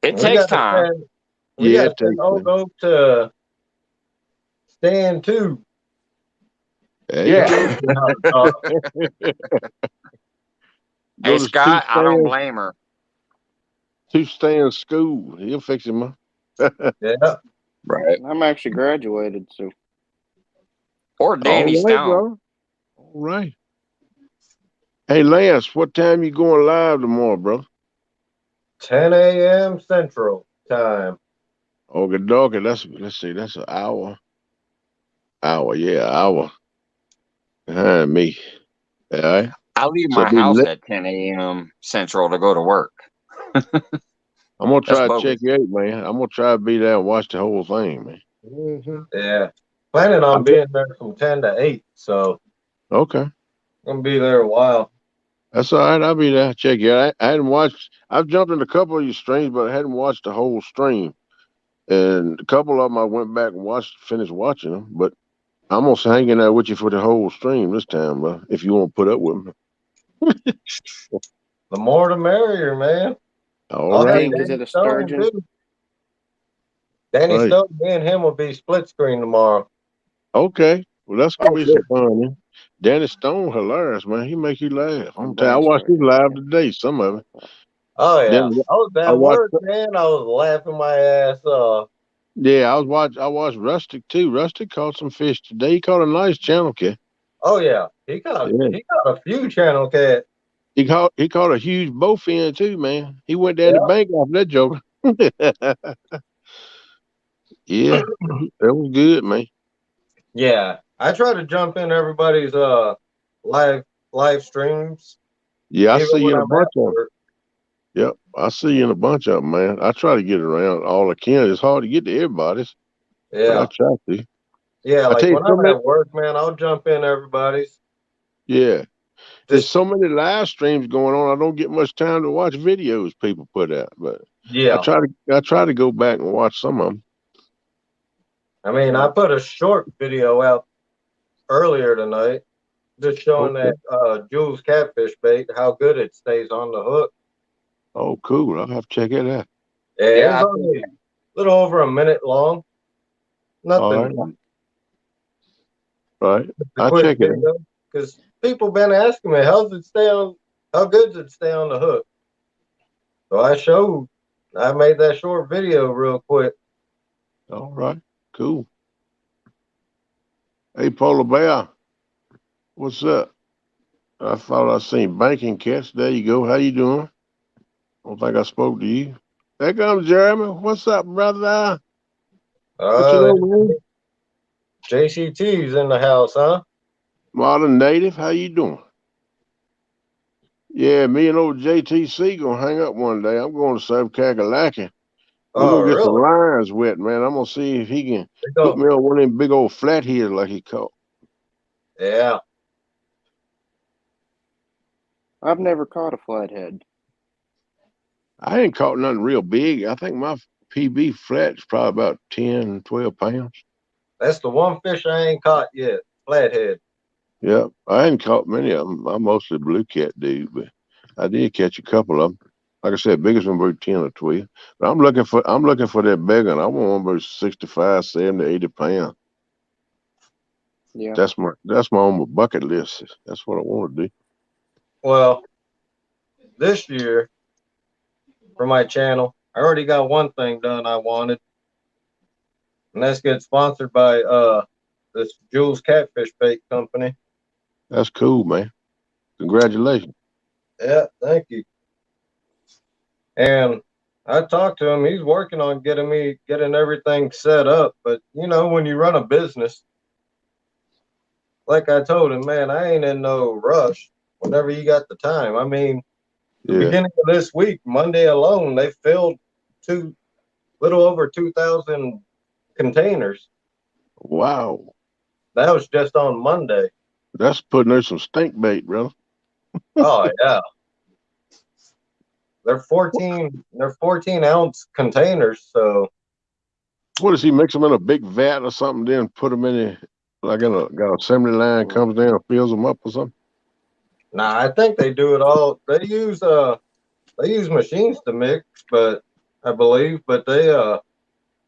We takes gotta time. send- We yeah. got to send Old Oak to stand 2. There Yeah. you go. Hey, Go to Scott, I don't blame her. 2 stand school. He'll fix him up. Yeah. Right. I'm actually graduated, so Or Danny All right, Stone. bro. All right. Hey, Lance, what time you going live tomorrow, bro? 10 a.m. Central Time. Okay, dog. Let's see. That's an hour. Hour, yeah, hour behind me. Yeah. I leave So my be house lit. at 10 a.m. Central to go to work. I'm gonna That's try to bogus. check you out, man. I'm gonna try to be there and watch the whole thing, man. Yeah. Planning on I'm being there from 10 to 8, so okay. I'm gonna be there a while. That's all right. I'll be there. Check you out. I hadn't watched. I've jumped in a couple of your streams, but I hadn't watched the whole stream. And a couple of them I went back and finished watching them. But I'm gonna hang in there with you for the whole stream this time, bro. If you want to put up with me. The more the merrier, man. All I'll have right. Hey, was it Danny a Stone sturgeon? too. Danny Right. Stone, me and him will be split screen tomorrow. Okay. Well, that's gonna be Okay. some fun, man. Danny Stone, hilarious, man. He make you laugh. I'm telling you, I Brain watched his sturgeon. live Okay. today. Some of it. Oh yeah. Then I was I at watched. work, man. I was laughing my ass off. Yeah, I watched Rustic too. Rustic caught some fish today. He caught a nice channel cat. Oh yeah. He got a few channel cat. He caught a huge bowfin too, man. He went down Yeah. the bank off that joker. Yeah, that was good, man. Yeah. I try to jump in everybody's live streams. Yeah, I Even see you when in a I'm bunch at of them. work. Yep, I see you in a bunch of them, man. I try to get around all I can. It's hard to get to everybody's, but I Yeah. try to. Yeah, I like tell you, when so I'm many. at work, man, I'll jump in everybody's. Yeah, there's Just so many live streams going on. I don't get much time to watch videos people put out, but yeah. I try to go back and watch some of them. I mean, I put a short video out earlier tonight, just showing Okay. that Jules catfish bait, how good it stays on the hook. Oh, cool. I'll have to check it out. Yeah, it Yeah, was only a little over a minute long. All Nothing, right. Right. just a I'll quick check it out. video. Because people been asking me, how good does it stay on the hook? So I made that short video real quick. All right. Cool. Hey, Polar Bear. What's up? I thought I seen banking cats. There you go. How you doing? Don't think I spoke to you. There comes Jeremy. What's up, brother? What you know, man? JCT's in the house, huh? Modern Native. How you doing? Yeah, me and old JTC gonna hang up one day. I'm going to South Kakalaki. We're Oh, gonna get some really? lines wet, man. I'm gonna see if he can They hook go, me on one of them big old flatheads like he caught. yeah. I've never caught a flathead. I ain't caught nothing real big. I think my PB flat's probably about 10, 12 pounds. That's the one fish I ain't caught yet. Flathead. Yeah, I ain't caught many of them. I'm mostly a blue cat dude, but I did catch a couple of them. Like I said, biggest one about 10 or 12. But I'm looking for that big one. I want one about 65, 70, 80 pounds. Yeah. That's my on my bucket list. That's what I want to do. Well, this year for my channel, I already got one thing done I wanted. And that's get sponsored by this Jules Catfish Bait Company. That's cool, man. Congratulations. Yeah, thank you. And I talked to him. He's working on getting everything set up. But you know, when you run a business, like I told him, man, I ain't in no rush. Whenever you got the time. I mean, the beginning of this week, Monday alone, they filled little over 2,000 containers. Wow. That was just on Monday. That's putting there some stink bait, brother. Oh yeah. They're 14 ounce containers, so What does he mix them in a big vat or something, then put them in got an assembly line comes down and fills them up or something? nah, I think they do it all. They use machines to mix, but I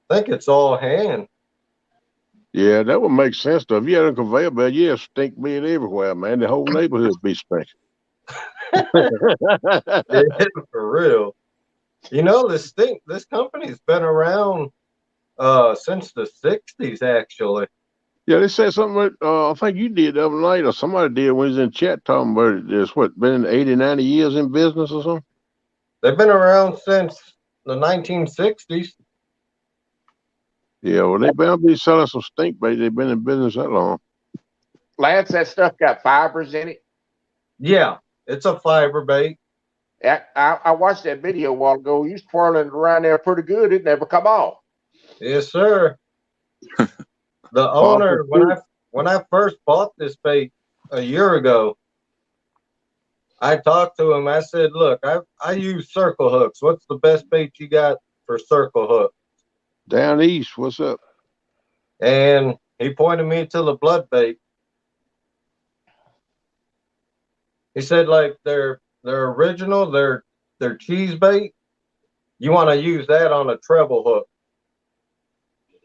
think it's all hand. Yeah, that would make sense though. If you had a conveyor belt, yeah, stink bait everywhere, man. The whole neighborhood would be stinking. Yeah, for real. You know, this company's been around since the 60s, actually. Yeah, they said something. I think you did the other night, or somebody did when he was in chat talking about it. It's been 80, 90 years in business or something? They've been around since the 1960s. Yeah, well, they bound to be selling some stink bait. They've been in business that long. Lance, that stuff got fibers in it. Yeah, it's a fiber bait. I watched that video a while ago. You twirling it around there pretty good. It never come off. Yes, sir. The owner, when I first bought this bait a year ago, I talked to him. I said, "Look, I use circle hooks. What's the best bait you got for circle hook?" Down east, what's up? And he pointed me to the blood bait. He said, like their original, their cheese bait, you want to use that on a treble hook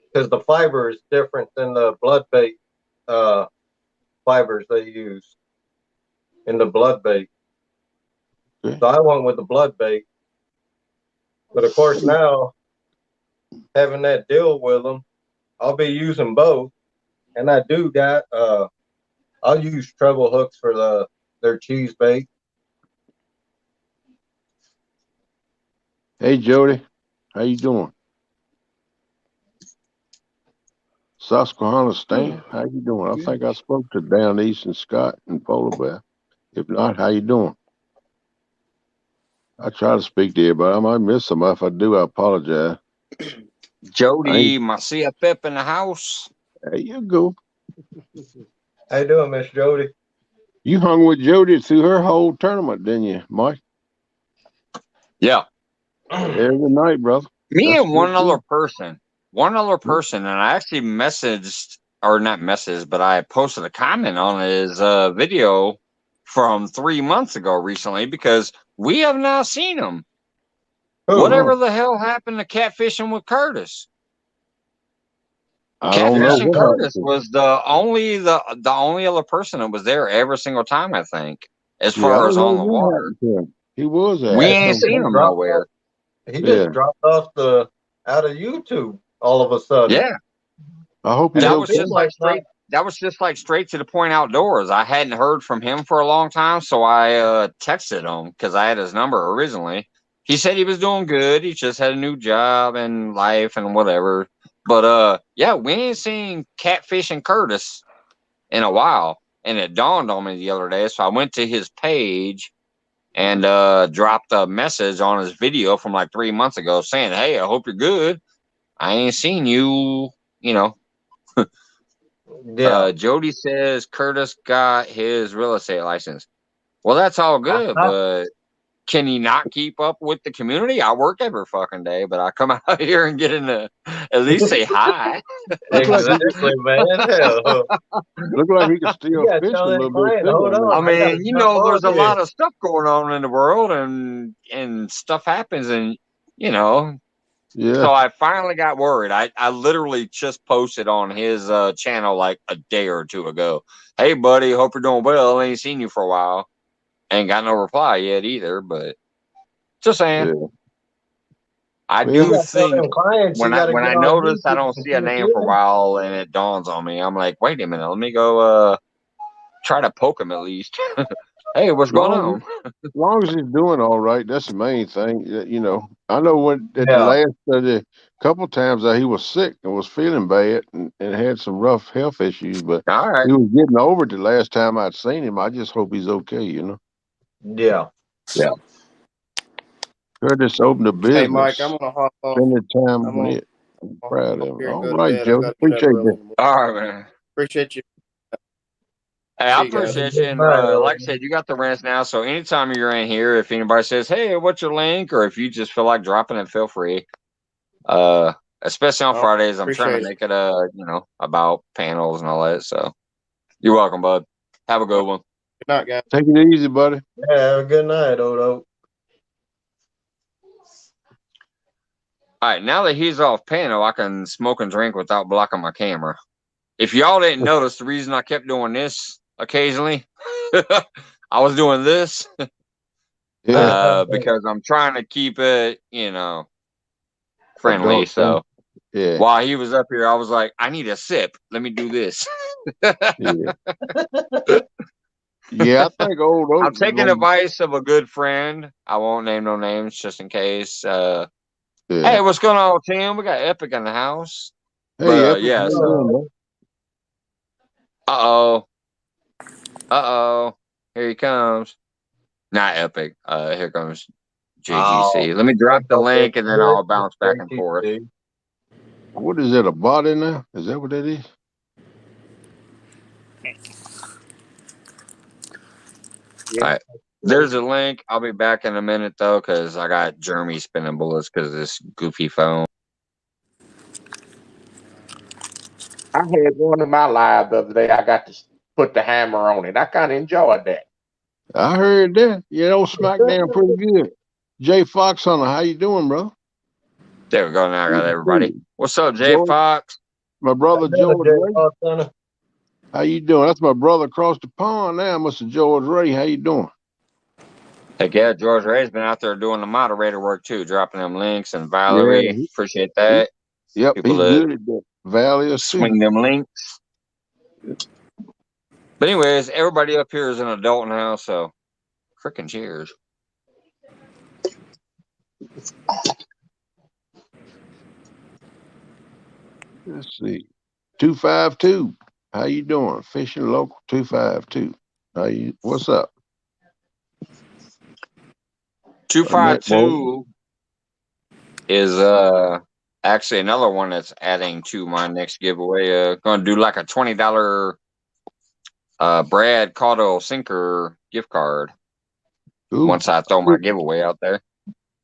because the fiber is different than the blood bait fibers they use in the blood bait. Okay. So I went with the blood bait. But of course now, having that deal with them, I'll be using both. And I do got I'll use treble hooks for their cheese bait. Hey, Jody, how you doing? Susquehanna Stan, how you doing? I think I spoke to Down East and Scott and Polar Bear. If not, how you doing? I try to speak to you, but I might miss somebody. If I do, I apologize. Jody, my CFF in the house. There you go. How you doing, Miss Jody? You hung with Jody through her whole tournament, didn't you, Mike? Yeah. Every night, brother. Me That's and one good, other person. And I actually messaged, or not messaged, but I posted a comment on his video from 3 months ago recently because we have not seen him. Oh, Whatever the hell happened to catfishing with Curtis? I don't know. Catfishing Curtis was the only other person that was there every single time, I think, as far as on the water. He was there. We ain't seen him nowhere. He just dropped off out of YouTube all of a sudden. Yeah. I hope that was just like straight. That was just like straight to the point outdoors. I hadn't heard from him for a long time, so I texted him because I had his number originally. He said he was doing good. He just had a new job and life and whatever. But yeah, we ain't seen Catfishing Curtis in a while, and it dawned on me the other day. So I went to his page and dropped a message on his video from like 3 months ago saying, "Hey, I hope you're good. I ain't seen you, you know." Yeah. Jody says Curtis got his real estate license. Well, that's all good, but can he not keep up with the community? I work every fucking day, but I come out here and get in the at least say hi. Exactly, man. Look like he can still fish a little bit. I mean, you know, there's a lot of stuff going on in the world, and stuff happens, and you know. Yeah. So I finally got worried. I literally just posted on his channel like a day or two ago. Hey, buddy, hope you're doing well. Ain't seen you for a while. Ain't got no reply yet either, but just saying. Yeah. I do think when I notice I don't see a name for a while and it dawns on me, I'm like, wait a minute, let me go try to poke him at least. Hey, what's going on? As long as he's doing all right, that's the main thing. You know, I know when at the last the couple times that he was sick and was feeling bad and had some rough health issues, but he was getting over it the last time I'd seen him. I just hope he's okay, you know. Yeah. Yeah. Curtis opened a business. Hey, Mike, I'm gonna hop on. Spend the time on it. I'm proud of him. All right, Joe. Appreciate that. All right, man. Appreciate you. Hey, I appreciate you. And like I said, you got the rents now. So anytime you're in here, if anybody says, "Hey, what's your link?" or if you just feel like dropping it, feel free. Especially on Fridays, I'm trying to make it you know, about panels and all that. So you're welcome, bud. Have a good one. Good night, guys. Take it easy, buddy. Yeah, have a good night, Odo. All right, now that he's off panel, I can smoke and drink without blocking my camera. If y'all didn't notice, the reason I kept doing this occasionally, I was doing this because I'm trying to keep it, you know, friendly. So while he was up here, I was like, I need a sip. Let me do this. Yeah, I think old I'm taking advice of a good friend. I won't name no names just in case. Hey, what's going on, Tim? We got Epic in the house. Hey, but, yeah. So, uh-oh. Here he comes. Not Epic. Here comes JGC. Let me drop the link and then I'll bounce back and forth. What is it? A bot in there? Is that what that is? All right. There's a link. I'll be back in a minute though, because I got Jeremy spinning bullets because of this goofy phone. I had one in my live the other day. I got to put the hammer on it. I kind of enjoyed that. I heard that. Yeah, old SmackDown pretty good. Jay Fox Hunter, how you doing, bro? There we go. Now I got everybody. What's up, Jay George? Fox? My brother George Ray. How you doing? That's my brother across the pond now, Mr. George Ray. How you doing? Heck yeah, George Ray's been out there doing the moderator work too, dropping them links. And Valerie, Yeah, appreciate that. Yep, People he's that good at that. Valley of swing them links. But anyways, everybody up here is an adult now, so freaking cheers. Let's see. 252. How you doing? Fishing Local 252. What's up? 252 is actually another one that's adding to my next giveaway. Gonna do like a $20 Brad Caudill Sinker gift card. Ooh. Once I throw my giveaway out there.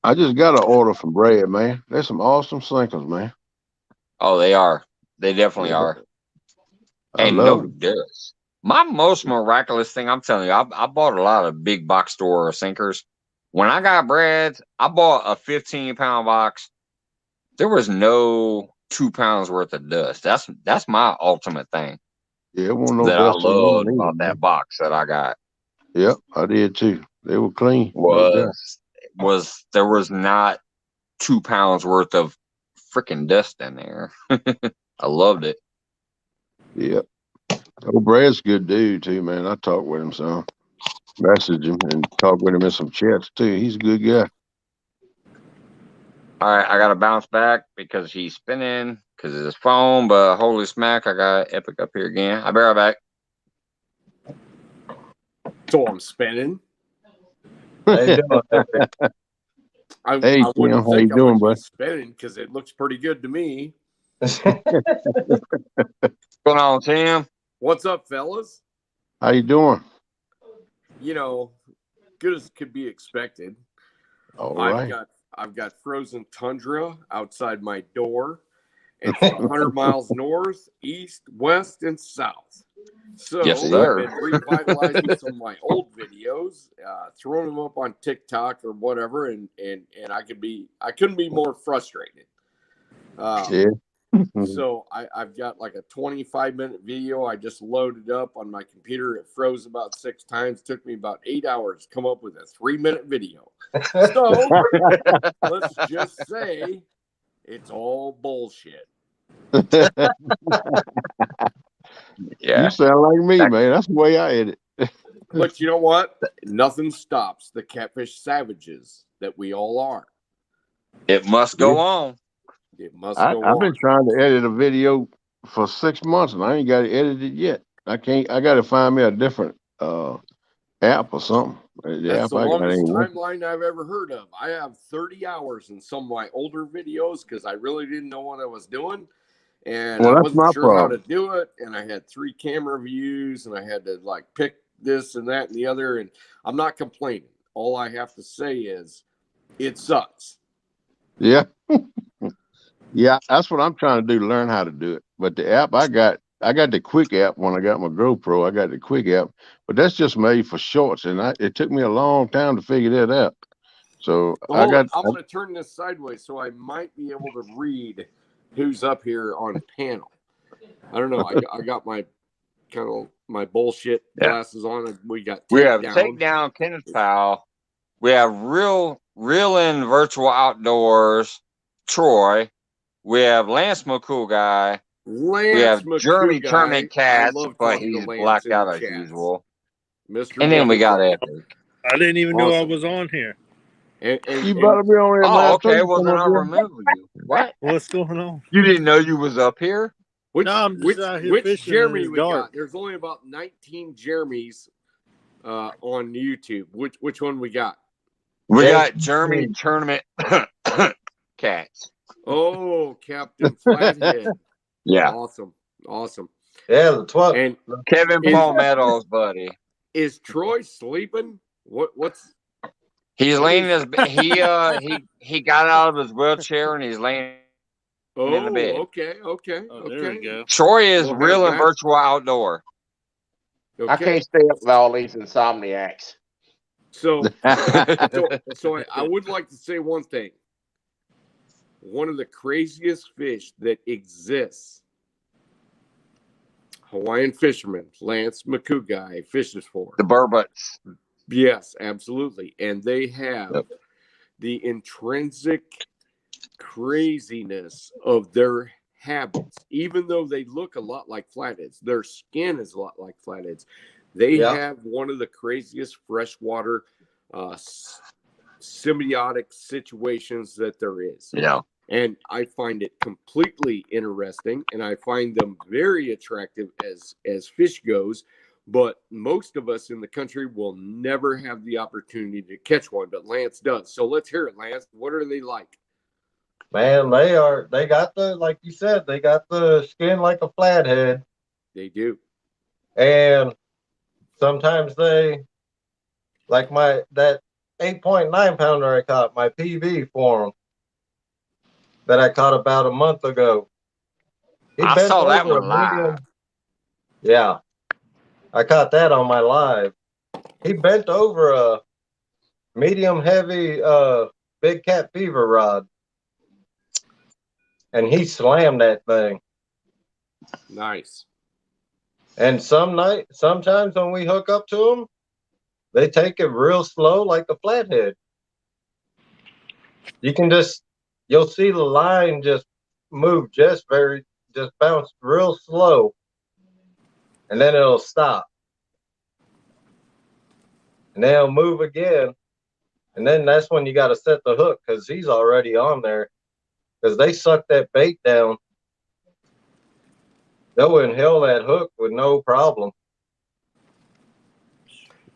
I just got an order from Brad, man. There's some awesome sinkers, man. Oh, they are. They definitely are. And no dust. My most miraculous thing, I'm telling you, I bought a lot of big box store sinkers. When I got Brad's, I bought a 15-pound box. There was no 2 pounds worth of dust. That's my ultimate thing. Yeah, it wasn't no that I dust loved about that box that I got. Yep, I did too. They were clean. There was not 2 pounds worth of freaking dust in there. I loved it. Yep. Oh, Brad's a good dude too, man. I talked with him some. Message him and talk with him in some chats too. He's a good guy. All right, I gotta bounce back because he's spinning because of his phone. But holy smack, I got Epic up here again. I'll be right back. So I'm spinning. How you doing, Epic? I Tim, wouldn't how think you I doing, would be bud? spinning because it looks pretty good to me. What's going on, Tim? What's up, fellas? How you doing? You know, good as could be expected. All right. I've got frozen tundra outside my door. It's 100 miles north, east, west, and south. So Yes, sir. I've been revitalizing some of my old videos, throwing them up on TikTok or whatever, and I couldn't be more frustrated. Yeah. So I've got like a 25-minute video I just loaded up on my computer. It froze about 6 times. Took me about 8 hours to come up with a 3-minute video. So let's just say it's all bullshit. Yeah. You sound like me, man. That's the way I edit. But you know what? Nothing stops the catfish savages that we all are. It must go on. It must go on. I've been trying to edit a video for 6 months and I ain't got it edited yet. I got to find me a different app or something. That's the longest timeline I've ever heard of. I have 30 hours in some of my older videos because I really didn't know what I was doing. And I wasn't sure how to do it. And I had 3 camera views and I had to like pick this and that and the other. And I'm not complaining. All I have to say is it sucks. Yeah. Yeah, that's what I'm trying to do, learn how to do it. But the app I got the Quick app when I got my GoPro. I got the Quick app, but that's just made for shorts, and it took me a long time to figure that out. So I'm going to turn this sideways so I might be able to read who's up here on panel. I don't know. I got my kind of my bullshit glasses on. We have Takedown Kenneth Powell. We have Real in Virtual Outdoors Troy. We have Lance McCool guy. We have Jeremy Tournament Cats, but he's blacked out as usual. And then we got Epic. I didn't even know I was on here. You better be on here. Oh, okay. Well, then I'll remove you. What? What's going on? You didn't know you was up here? No, I'm just out here fishing Jeremy in the we dark. got? There's only about 19 Jeremys on YouTube. Which one we got? We got Germany tournament cats. Oh, Captain Flathead. Yeah. Awesome. Yeah, the 12th. And Kevin Palmetto's buddy. Is Troy sleeping? What's he's laying in his he got out of his wheelchair and he's laying in the bed. Okay. Oh, there we go. Troy is We'll real have and that. virtual outdoor. Okay. I can't stay up with all these insomniacs. So I would like to say one thing. One of the craziest fish that exists, Hawaiian fisherman Lance Makugai fishes for. The burbots. Yes, absolutely. And they have the intrinsic craziness of their habits. Even though they look a lot like flatheads, their skin is a lot like flatheads. They have one of the craziest freshwater symbiotic situations that there is. Yeah. And I find it completely interesting, and I find them very attractive as fish goes. But most of us in the country will never have the opportunity to catch one, but Lance does. So let's hear it, Lance. What are they like? Man, they got the, like you said, they got the skin like a flathead. They do. And sometimes they, like that 8.9 pounder I caught, my PV for him, that I caught about a month ago. I saw that one live. Yeah. I caught that on my live. He bent over a medium heavy big cat fever rod. And he slammed that thing. Nice. And sometimes when we hook up to them, they take it real slow like a flathead. You'll see the line just move just bounce real slow. And then it'll stop. And then it'll move again. And then that's when you got to set the hook because he's already on there. Because they suck that bait down. They'll inhale that hook with no problem.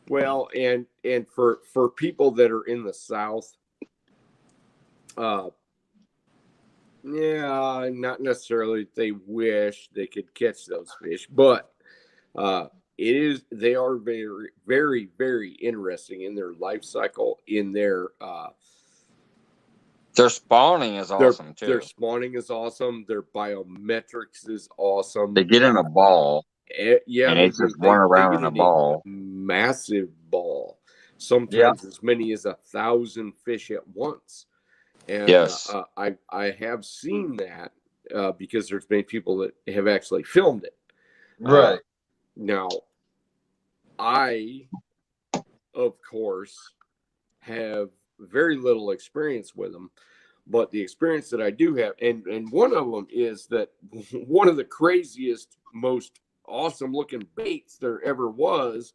Well, and for people that are in the South, not necessarily they wish they could catch those fish, but they are very, very, very interesting in their life cycle, in their spawning is awesome too. Their spawning is awesome. Their biometrics is awesome. They get in a ball. And they just run around in a ball. Massive ball. Sometimes as many as 1,000 fish at once. And yes, I have seen that because there's been people that have actually filmed it. Right. Now, I, of course, have very little experience with them, but the experience that I do have, and one of them is that one of the craziest, most awesome looking baits there ever was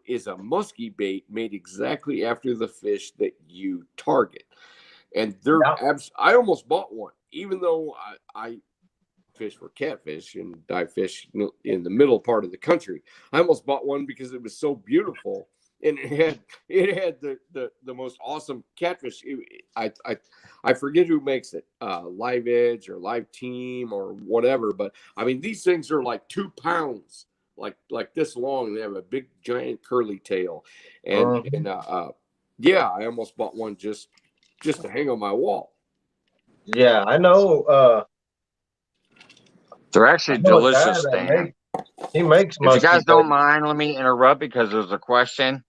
is a musky bait made exactly after the fish that you target. And they're I almost bought one, even though I fish for catfish and I fish in the middle part of the country. I almost bought one because it was so beautiful. And it had the most awesome catfish. I forget who makes it, Live Edge or Live Team or whatever. But I mean, these things are like 2 pounds, like this long. They have a big giant curly tail, and I almost bought one just to hang on my wall. Yeah, I know. They're actually delicious, Stan. He makes. If you guys don't mind, let me interrupt because there's a question.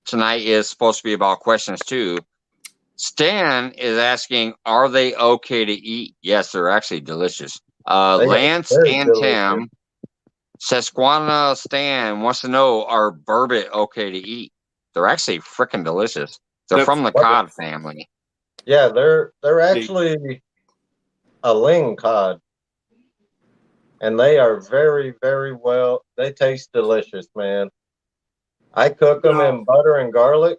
Tonight is supposed to be about questions too. Stan is asking, are they okay to eat? Yes, they're actually delicious. Lance and delicious. Tim, Susquehanna Stan wants to know, are burbot okay to eat? They're actually freaking delicious. They're from the cod family. Yeah, they're actually a ling cod. And they are very, very well. They taste delicious, man. I cook them in butter and garlic,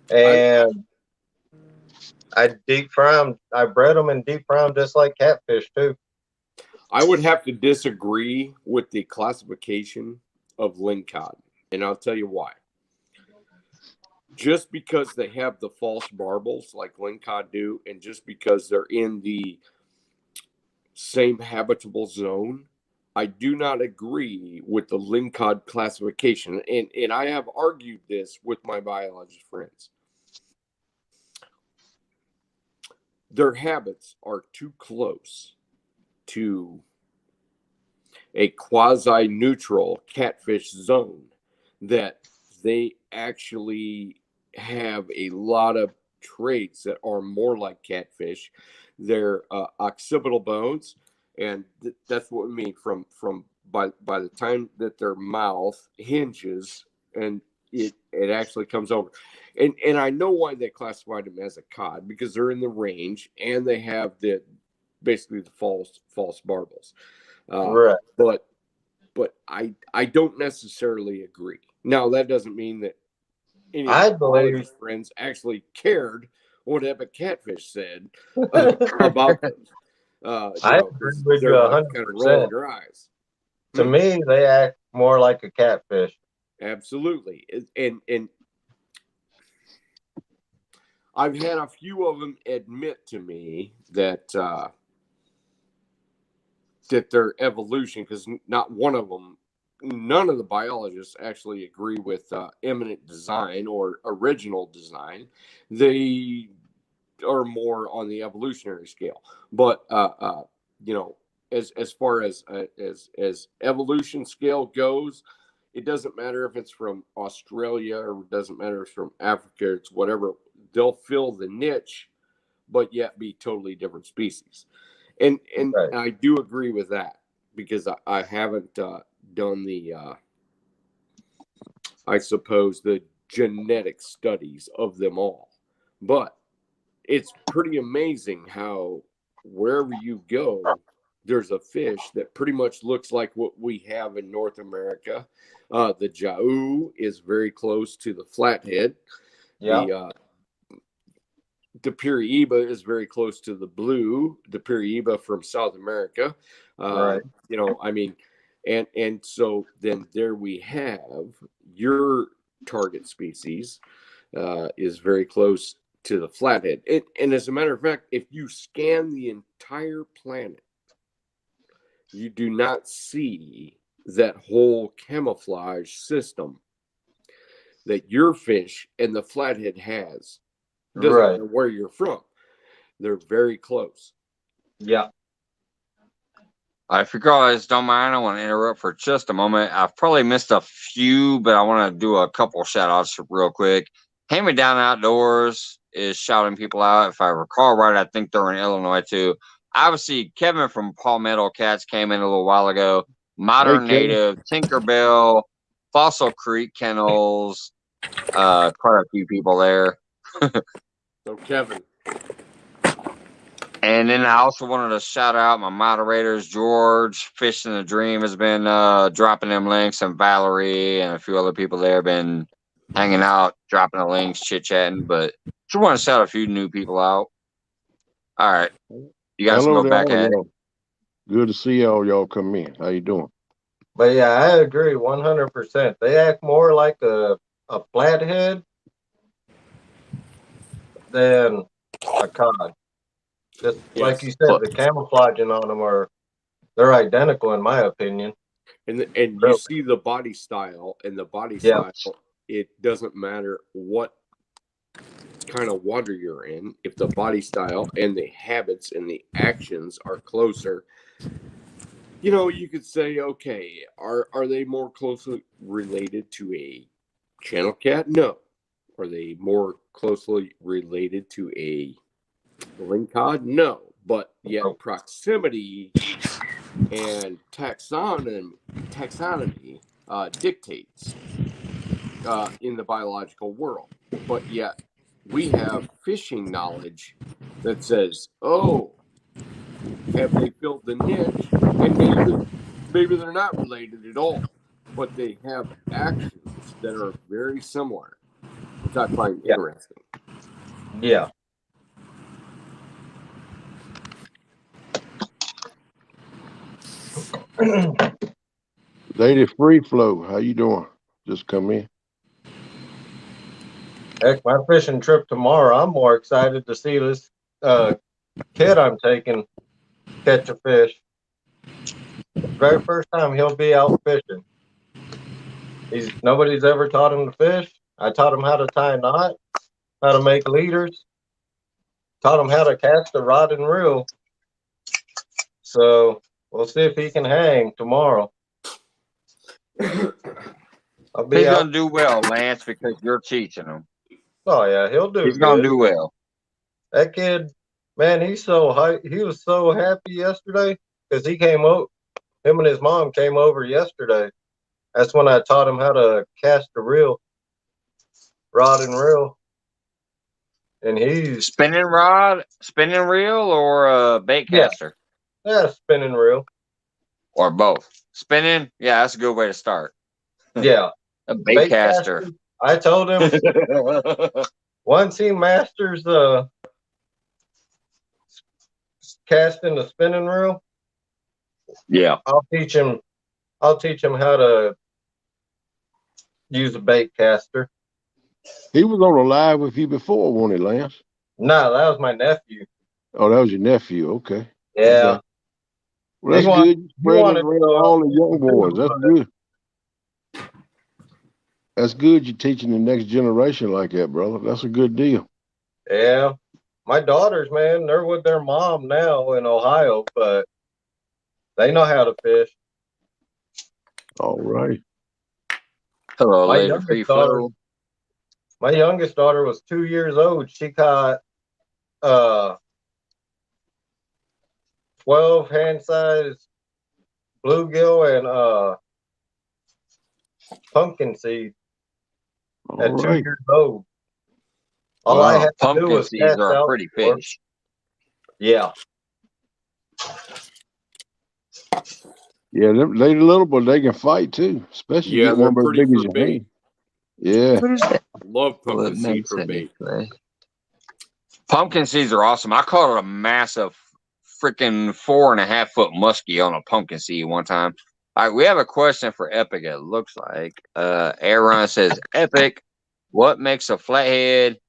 and I deep fry them. I bread them and deep fry them just like catfish too. I would have to disagree with the classification of ling cod. And I'll tell you why. Just because they have the false barbels like lingcod do, and just because they're in the same habitable zone, I do not agree with the lingcod classification. And I have argued this with my biologist friends. Their habits are too close to a quasi-neutral catfish zone that they actually have a lot of traits that are more like catfish. They're occipital bones, and that's what we mean from by the time that their mouth hinges and it actually comes over. And I know why they classified them as a cod, because they're in the range and they have basically the false barbels. Right. But I don't necessarily agree. Now, that doesn't mean that any of I my believe biologist friends actually cared what Epic Catfish said about them. I agree with you 100%. Kind of rolling their eyes. To me, they act more like a catfish. Absolutely. And I've had a few of them admit to me that their evolution, because not one of them, none of the biologists actually agree with imminent design or original design. They are more on the evolutionary scale. But you know, as far as evolution scale goes, it doesn't matter if it's from Australia or it doesn't matter if it's from Africa. It's whatever. They'll fill the niche, but yet be totally different species. And Right. I do agree with that, because I haven't done the, I suppose, the genetic studies of them all. But it's pretty amazing how wherever you go, there's a fish that pretty much looks like what we have in North America. The Jau is very close to the flathead. Yeah. The Piraiba is very close to the blue, the Piraiba from South America. Right. You know, I mean, and so then there we have your target species is very close to the flathead. And as a matter of fact, if you scan the entire planet, you do not see that whole camouflage system that your fish and the flathead has. Doesn't Right. matter where you're from. They're very close. Yeah. If you guys don't mind, I want to interrupt for just a moment. I've probably missed a few, but I want to do a couple shout outs real quick. Hand Me Down Outdoors is shouting people out. If I recall right, I think they're in Illinois too. Obviously, Kevin from Palmetto Cats came in a little while ago. Modern Hey, Kevin. Native, Tinkerbell, Fossil Creek Kennels, quite a few people there. So, Kevin. And then I also wanted to shout out my moderators, George, Fish in the Dream has been dropping them links, and Valerie and a few other people there have been hanging out, dropping the links, chit-chatting. But just want to shout a few new people out. All right. You guys can Hello go to back all at it. y'all. Good to see all y'all come in. How you doing? But yeah, I agree 100%. They act more like a flathead than a cod. Just like you said, the camouflaging on them they're identical in my opinion. And you see the body style, and the body style, it doesn't matter what kind of water you're in. If the body style and the habits and the actions are closer, you know, you could say, okay, are they more closely related to a channel cat? No. Are they more closely related to a lingcod? No. But yet proximity and taxonomy dictates in the biological world. But yet we have fishing knowledge that says, oh, have they filled the niche? And maybe they're not related at all, but they have actions that are very similar, which I find interesting. Yeah. Lady Free Flow, how you doing? just come in. Heck, my fishing trip tomorrow, I'm more excited to see this kid I'm taking catch a fish. Very first time he'll be out fishing. Nobody's ever taught him to fish. I taught him how to tie knots, how to make leaders, taught him how to cast a rod and reel. So we'll see if he can hang tomorrow. I'll be He's out. gonna do well, Lance, because you're teaching him. Oh yeah, he'll do. He's gonna good. do well. That kid, man, he's so hyped. He was so happy yesterday because he came out. Him and his mom came over yesterday. That's when I taught him how to cast a reel, rod and reel. And he's Spinning rod, spinning reel, or a bait caster, yeah, spinning reel. or both. Spinning, yeah, that's a good way to start. Yeah, A bait caster. I told him once he masters casting the spinning reel, Yeah, I'll teach him how to use a bait caster. He was on a live with you before, wasn't he, Lance? No, that was my nephew. Oh, that was your nephew. Okay. Yeah. Okay. Well, that's good. You spread it around all the young boys. That's good. That's good. You're teaching the next generation like that, brother. That's a good deal. Yeah. My daughters, man, they're with their mom now in Ohio, but they know how to fish. All right. hello, My later, free flow. My youngest daughter was 2 years old. She caught 12 hand-sized bluegill and pumpkin seed at All 2 right. years old. All I had to do Pumpkin was seeds cast are a out pretty for- fish. Yeah. Yeah, they little, but they can fight too. Especially Yeah, get one they're as pretty big as for your bait. hand. Yeah. What is that? Love Well, pumpkin it seed makes for any bait. play. Pumpkin seeds are awesome. I caught a massive freaking 4.5 foot muskie on a pumpkin seed one time. All right, we have a question for Epic. It looks like Aaron says, Epic, what makes a flathead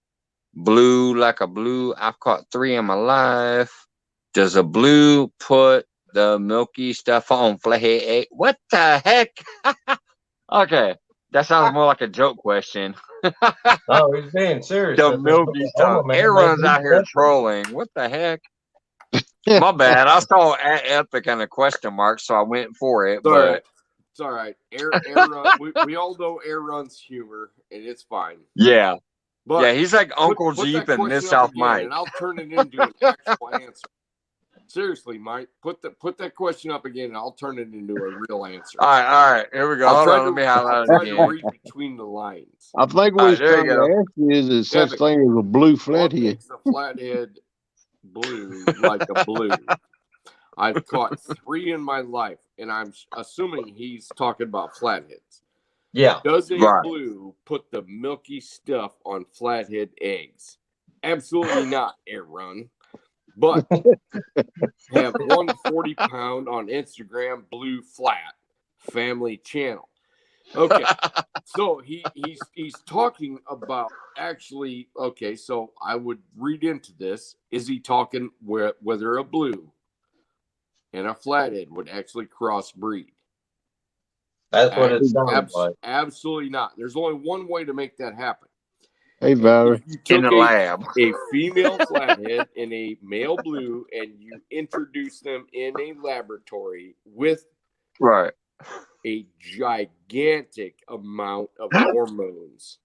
blue like a blue? I've caught 3 in my life. Does a blue put the milky stuff on flathead egg? What the heck? Okay, that sounds more like a joke question. No, he's being serious. The milky stuff. Aaron's out here trolling. What the heck? My bad. I saw Epic and a question mark, so I went for it. It's all But right. It's all right. We all know Air runs humor, and it's fine. yeah, But yeah, he's like Uncle put Jeep that and Miss question up South again, Mike. and I'll turn it into an actual answer. Seriously, Mike, put that question up again, and I'll turn it into a real answer. All right. Here we go. I'll Hold try on. Let me highlight to it again. read between the lines. I think All what right, he's there trying you to ask you is such Epic. thing as a blue What flathead. makes a flathead blue like a blue? I've caught 3 in my life, and I'm assuming he's talking about flatheads. Yeah. Does a Right. blue put the milky stuff on flathead eggs? Absolutely not, Aaron. But have 140 pound on Instagram, blue flat family channel. Okay, so he's talking about actually. Okay, so I would read into this: is he talking whether a blue and a flathead would actually crossbreed? That's what it sounds like. Absolutely not. There's only one way to make that happen. Hey, Valerie. If you In took the lab. a female flathead and a male blue, and you introduce them in a laboratory with Right. a gigantic amount of hormones,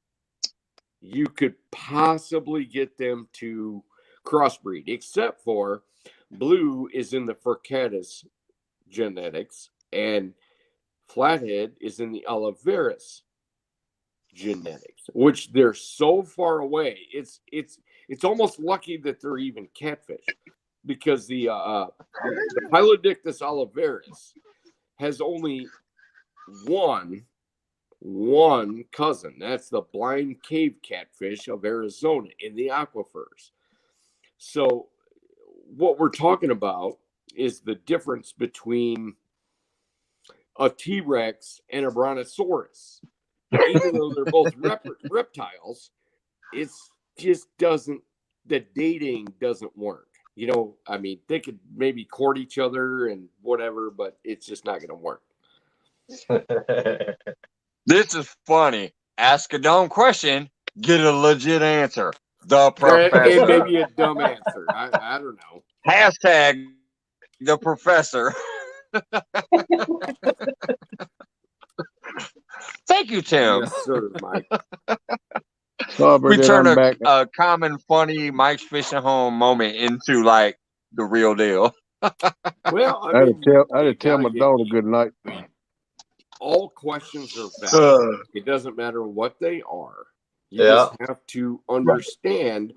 you could possibly get them to crossbreed, except for blue is in the Furcatus genetics and flathead is in the Oliveris genetics, which they're so far away. It's almost lucky that they're even catfish, because the Pylodictis oliveris has only one cousin. That's the blind cave catfish of Arizona in the aquifers. So what we're talking about is the difference between a T-Rex and a Brontosaurus. even though they're both reptiles, it's just doesn't. The dating doesn't work. You know, I mean, they could maybe court each other and whatever, but it's just not going to work. This is funny. Ask a dumb question, get a legit answer. The professor. And maybe a dumb answer. I don't know. Hashtag the professor. Thank you, Tim. Yes, sir, Mike. We turn a common, funny Mike's Fishing Home moment into like the real deal. Well, I had to tell my daughter good night. All questions are valid. It doesn't matter what they are. You just have to understand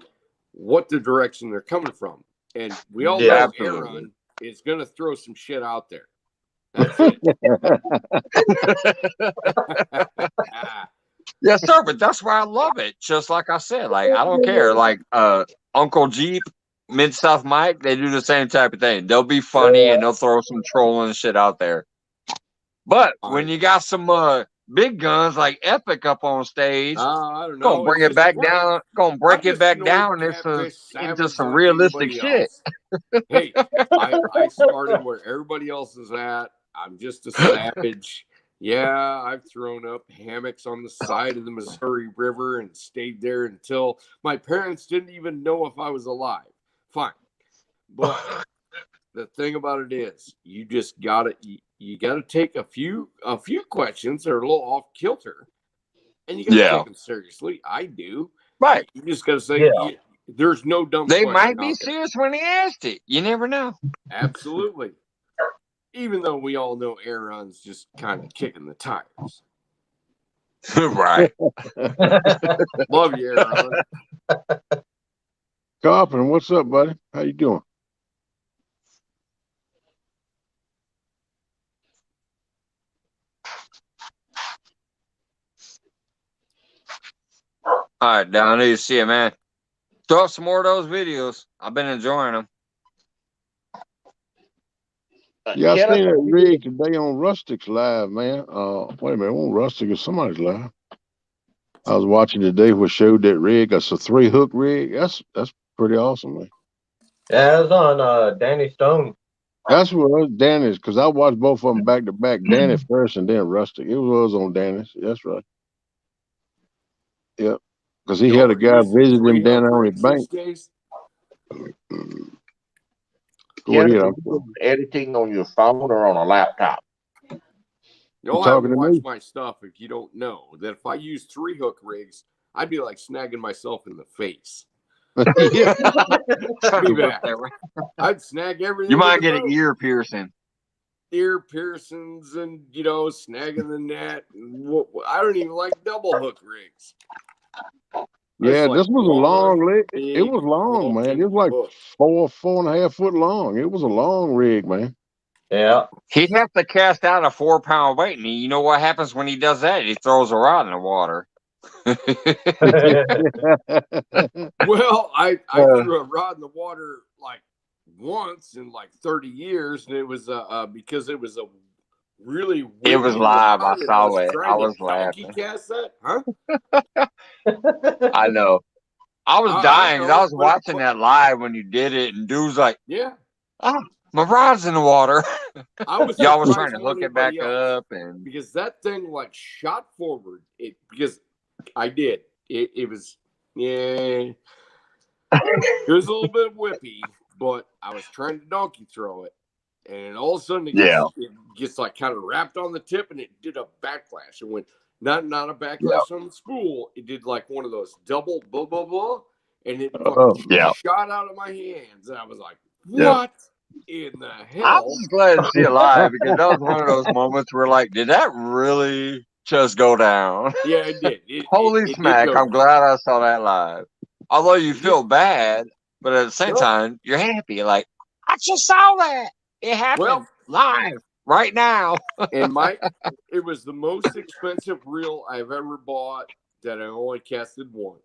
what the direction they're coming from. And we all know Aaron is going to throw some shit out there. That's it. Yes, sir. But that's why I love it. Just like I said, like I don't care. Like Uncle Jeep, Mid-South Mike, they do the same type of thing. They'll be funny and they'll throw some trolling shit out there. But when you got some big guns like Epic up on stage, I don't know. Gonna bring it back down. Gonna break it back down into some realistic shit. Hey, I started where everybody else is at. I'm just a savage. Yeah, I've thrown up hammocks on the side of the Missouri River and stayed there until my parents didn't even know if I was alive. Fine. But the thing about it is, you just gotta take a few questions that are a little off kilter, and you gotta take them seriously. I do. Right. You just gotta say there's no dumb. They might be serious when they asked it. You never know. Absolutely. Even though we all know Aaron's just kind of kicking the tires. Right. Love you, Aaron. Carpenter, what's up, buddy? How you doing? All right, down there you see it, man. Throw up some more of those videos. I've been enjoying them. Yeah, I seen that rig today on Rustic's live, man. Wait a minute, on Rustic or somebody's live. I was watching today what showed that rig. That's a 3-hook rig. That's pretty awesome, man. Yeah, it was on Danny Stone. That's what it was, Danny's, because I watched both of them back to back. Danny first and then Rustic. It was on Danny's. That's right. Yep. Because he had a guy visit him down on his bank. Go ahead. Editing on your phone or on a laptop? You'll have to watch my stuff if you don't know that if I use 3-hook rigs, I'd be like snagging myself in the face. I'd snag everything. You might get an ear piercing. Ear piercings and, snagging the net. I don't even like double hook rigs. Yeah, this was a long rig. It was long, man. It was like 4.5 foot long. It was a long rig, man. Yeah. He'd have to cast out a 4-pound weight, and you know what happens when he does that? He throws a rod in the water. Well, I threw a rod in the water like once in like 30 years, and it was because it was a really it was live. I saw it. I was laughing. Cast that, huh? I know. I was dying because I was watching that live when you did it, and dude's like, "Yeah, my rod's in the water." Y'all was trying to hook it back up, and because that thing like shot forward, because I did. It was it was a little bit whippy, but I was trying to donkey throw it. And all of a sudden, it gets like kind of wrapped on the tip, and it did a backlash. It went not a backlash on the spool. It did like one of those double blah blah blah, and it shot out of my hands. And I was like, "What in the hell?" I was glad to see it live because that was one of those moments where, like, did that really just go down? Yeah, it did. Holy smack! I'm glad I saw that live. Although you feel bad, but at the same time, you're happy. Like, I just saw that. It happened live right now. And Mike, it was the most expensive reel I've ever bought that I only casted once.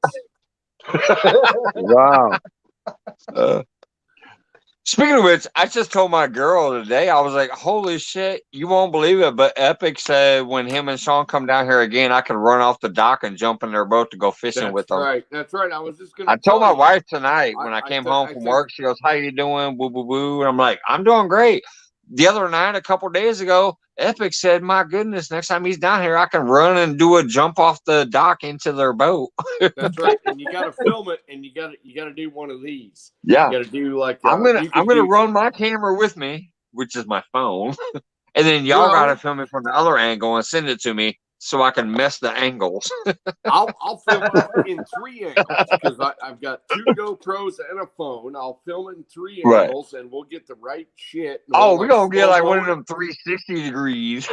Wow. Speaking of which, I just told my girl today, I was like, holy shit, you won't believe it, but Epic said when him and Sean come down here again, I can run off the dock and jump in their boat to go fishing with them. That's right. I was just going to I told my wife tonight when I came home from work, she goes, how you doing? Boo, boo, boo. And I'm like, I'm doing great. The other night, a couple days ago, Epic said, my goodness, next time he's down here, I can run and do a jump off the dock into their boat. That's right. And you got to film it, and you got to do one of these. Yeah. You got to do like I'm gonna run my camera with me, which is my phone, and then y'all gotta film it from the other angle and send it to me so I can mess the angles. I'll film it in 3 angles because I've got 2 GoPros and a phone. I'll film it in 3 angles, and we'll get the right shit. Oh, we're gonna get like one of them 360 degrees.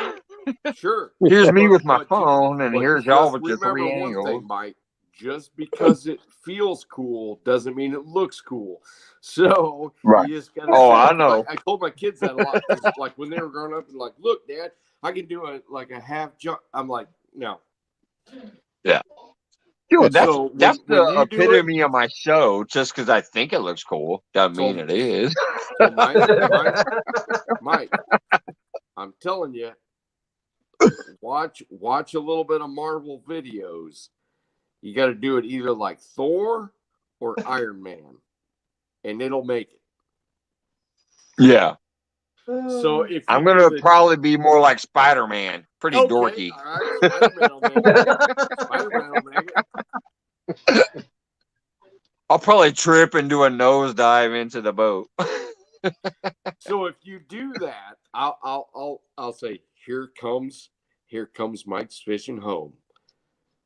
Sure. Here's me with my phone, and here's y'all with your 3 angles. Thing, Mike, just because it feels cool doesn't mean it looks cool. So you just gotta. I know. I told my kids that a lot. Like when they were growing up, and like, look, Dad, I can do a half jump. I'm like, no. Yeah. Dude, that's the epitome of my show. Just because I think it looks cool doesn't mean it is. So Mike, I'm telling you, watch a little bit of Marvel videos. You got to do it either like Thor or Iron Man, and it'll make it. Yeah. So if I'm gonna probably be more like Spider-Man, pretty dorky. All right. Spider-Man will make it. I'll probably trip and do a nosedive into the boat. So if you do that, I'll say, here comes Mike's Fishing Home.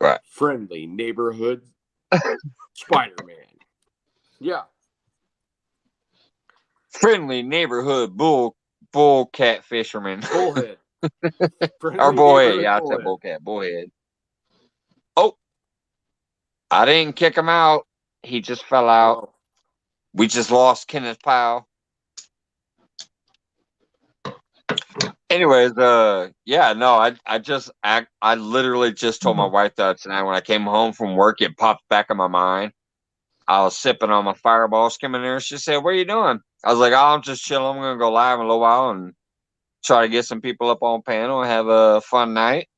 Right. Friendly neighborhood Spider-Man. Yeah. Friendly neighborhood bull cat fisherman. Bullhead. Or bullhead. Yeah, I said bullhead. Oh, I didn't kick him out. He just fell out. Oh. We just lost Kenneth Powell. Anyways, yeah, no, I literally just told my wife that tonight when I came home from work, it popped back in my mind. I was sipping on my Fireball skimming there. She said, what are you doing? I was like, oh, I'm just chilling. I'm going to go live in a little while and try to get some people up on panel and have a fun night.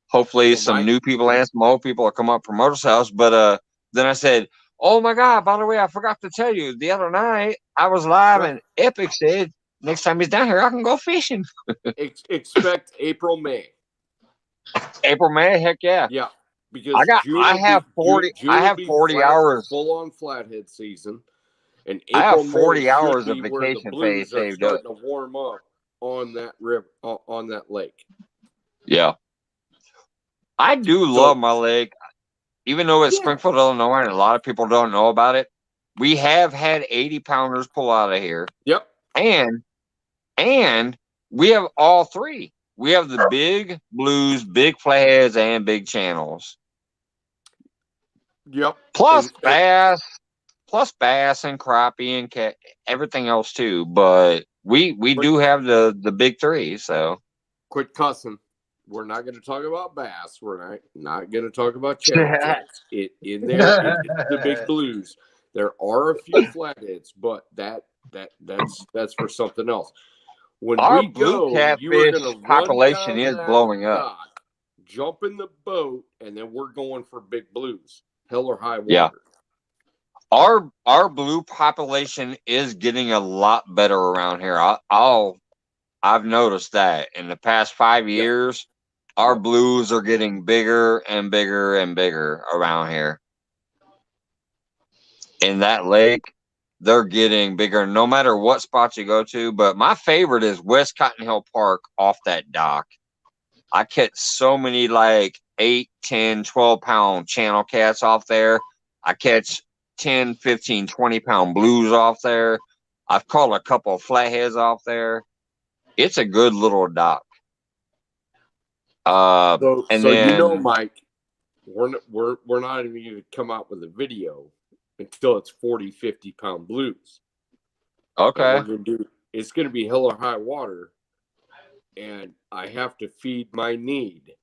Hopefully some new people and some old people will come up from Motor's House. But then I said, oh my God, by the way, I forgot to tell you, the other night I was live and Epic said, next time he's down here, I can go fishing. Expect April, May. April, May, heck yeah. Yeah. Because I have 40 hours full on flathead season. And I April, have 40 May hours of be where the vacation pay blues are saved up. starting to warm up on that river, on that lake. Yeah. I do love my lake. Even though it's Springfield, Illinois, and a lot of people don't know about it, we have had 80-pounders pull out of here. Yep. And we have all 3. We have the big blues, big flatheads, and big channels. Yep. Plus bass and crappie and everything else too. But we do have the big 3. So quit cussing. We're not going to talk about bass. We're not going to talk about channel. In there, it's the big blues. There are a few flatheads, but that's for something else. When our we blue go, catfish population is blowing up. Jump in the boat, and then we're going for big blues, hell or high water. Yeah. Our blue population is getting a lot better around here. I've noticed that in the past 5 years, our blues are getting bigger and bigger and bigger around here. In that lake, they're getting bigger no matter what spot you go to. But my favorite is West Cotton Hill Park off that dock. I catch so many like 8, 10, 12-pound channel cats off there. I catch 10, 15, 20-pound blues off there. I've caught a couple of flatheads off there. It's a good little dock. So you know, Mike, we're not even going to come out with a video until it's 40, 50-pound blues. Okay. It's going to be hell or high water, and I have to feed my need.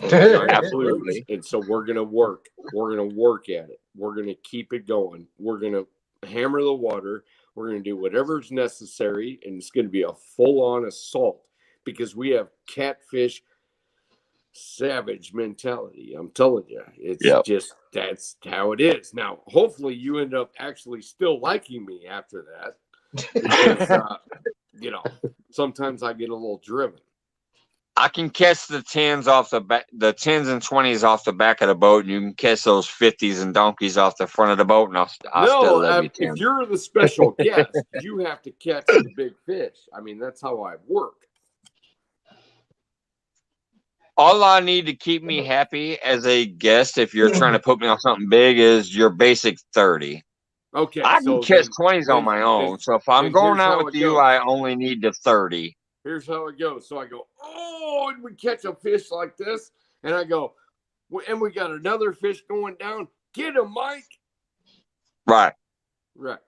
Absolutely. And so we're going to work. We're going to work at it. We're going to keep it going. We're going to hammer the water. We're going to do whatever's necessary, and it's going to be a full-on assault because we have catfish savage mentality. I'm telling you, it's just that's how it is. Now, hopefully, you end up actually still liking me after that because sometimes I get a little driven. I can catch the 10s off the back, the 10s and 20s off the back of the boat, and you can catch those 50s and donkeys off the front of the boat, and I'll still love you, Tim. If you're the special guest, you have to catch the big fish. I mean, that's how I work. All I need to keep me happy as a guest, if you're trying to put me on something big, is your basic 30. Okay. I can catch 20s on my own. So if I'm going out with you, I only need the 30. Here's how it goes. So I go, and we catch a fish like this. And I go, and we got another fish going down. Get him, Mike. Right. Right.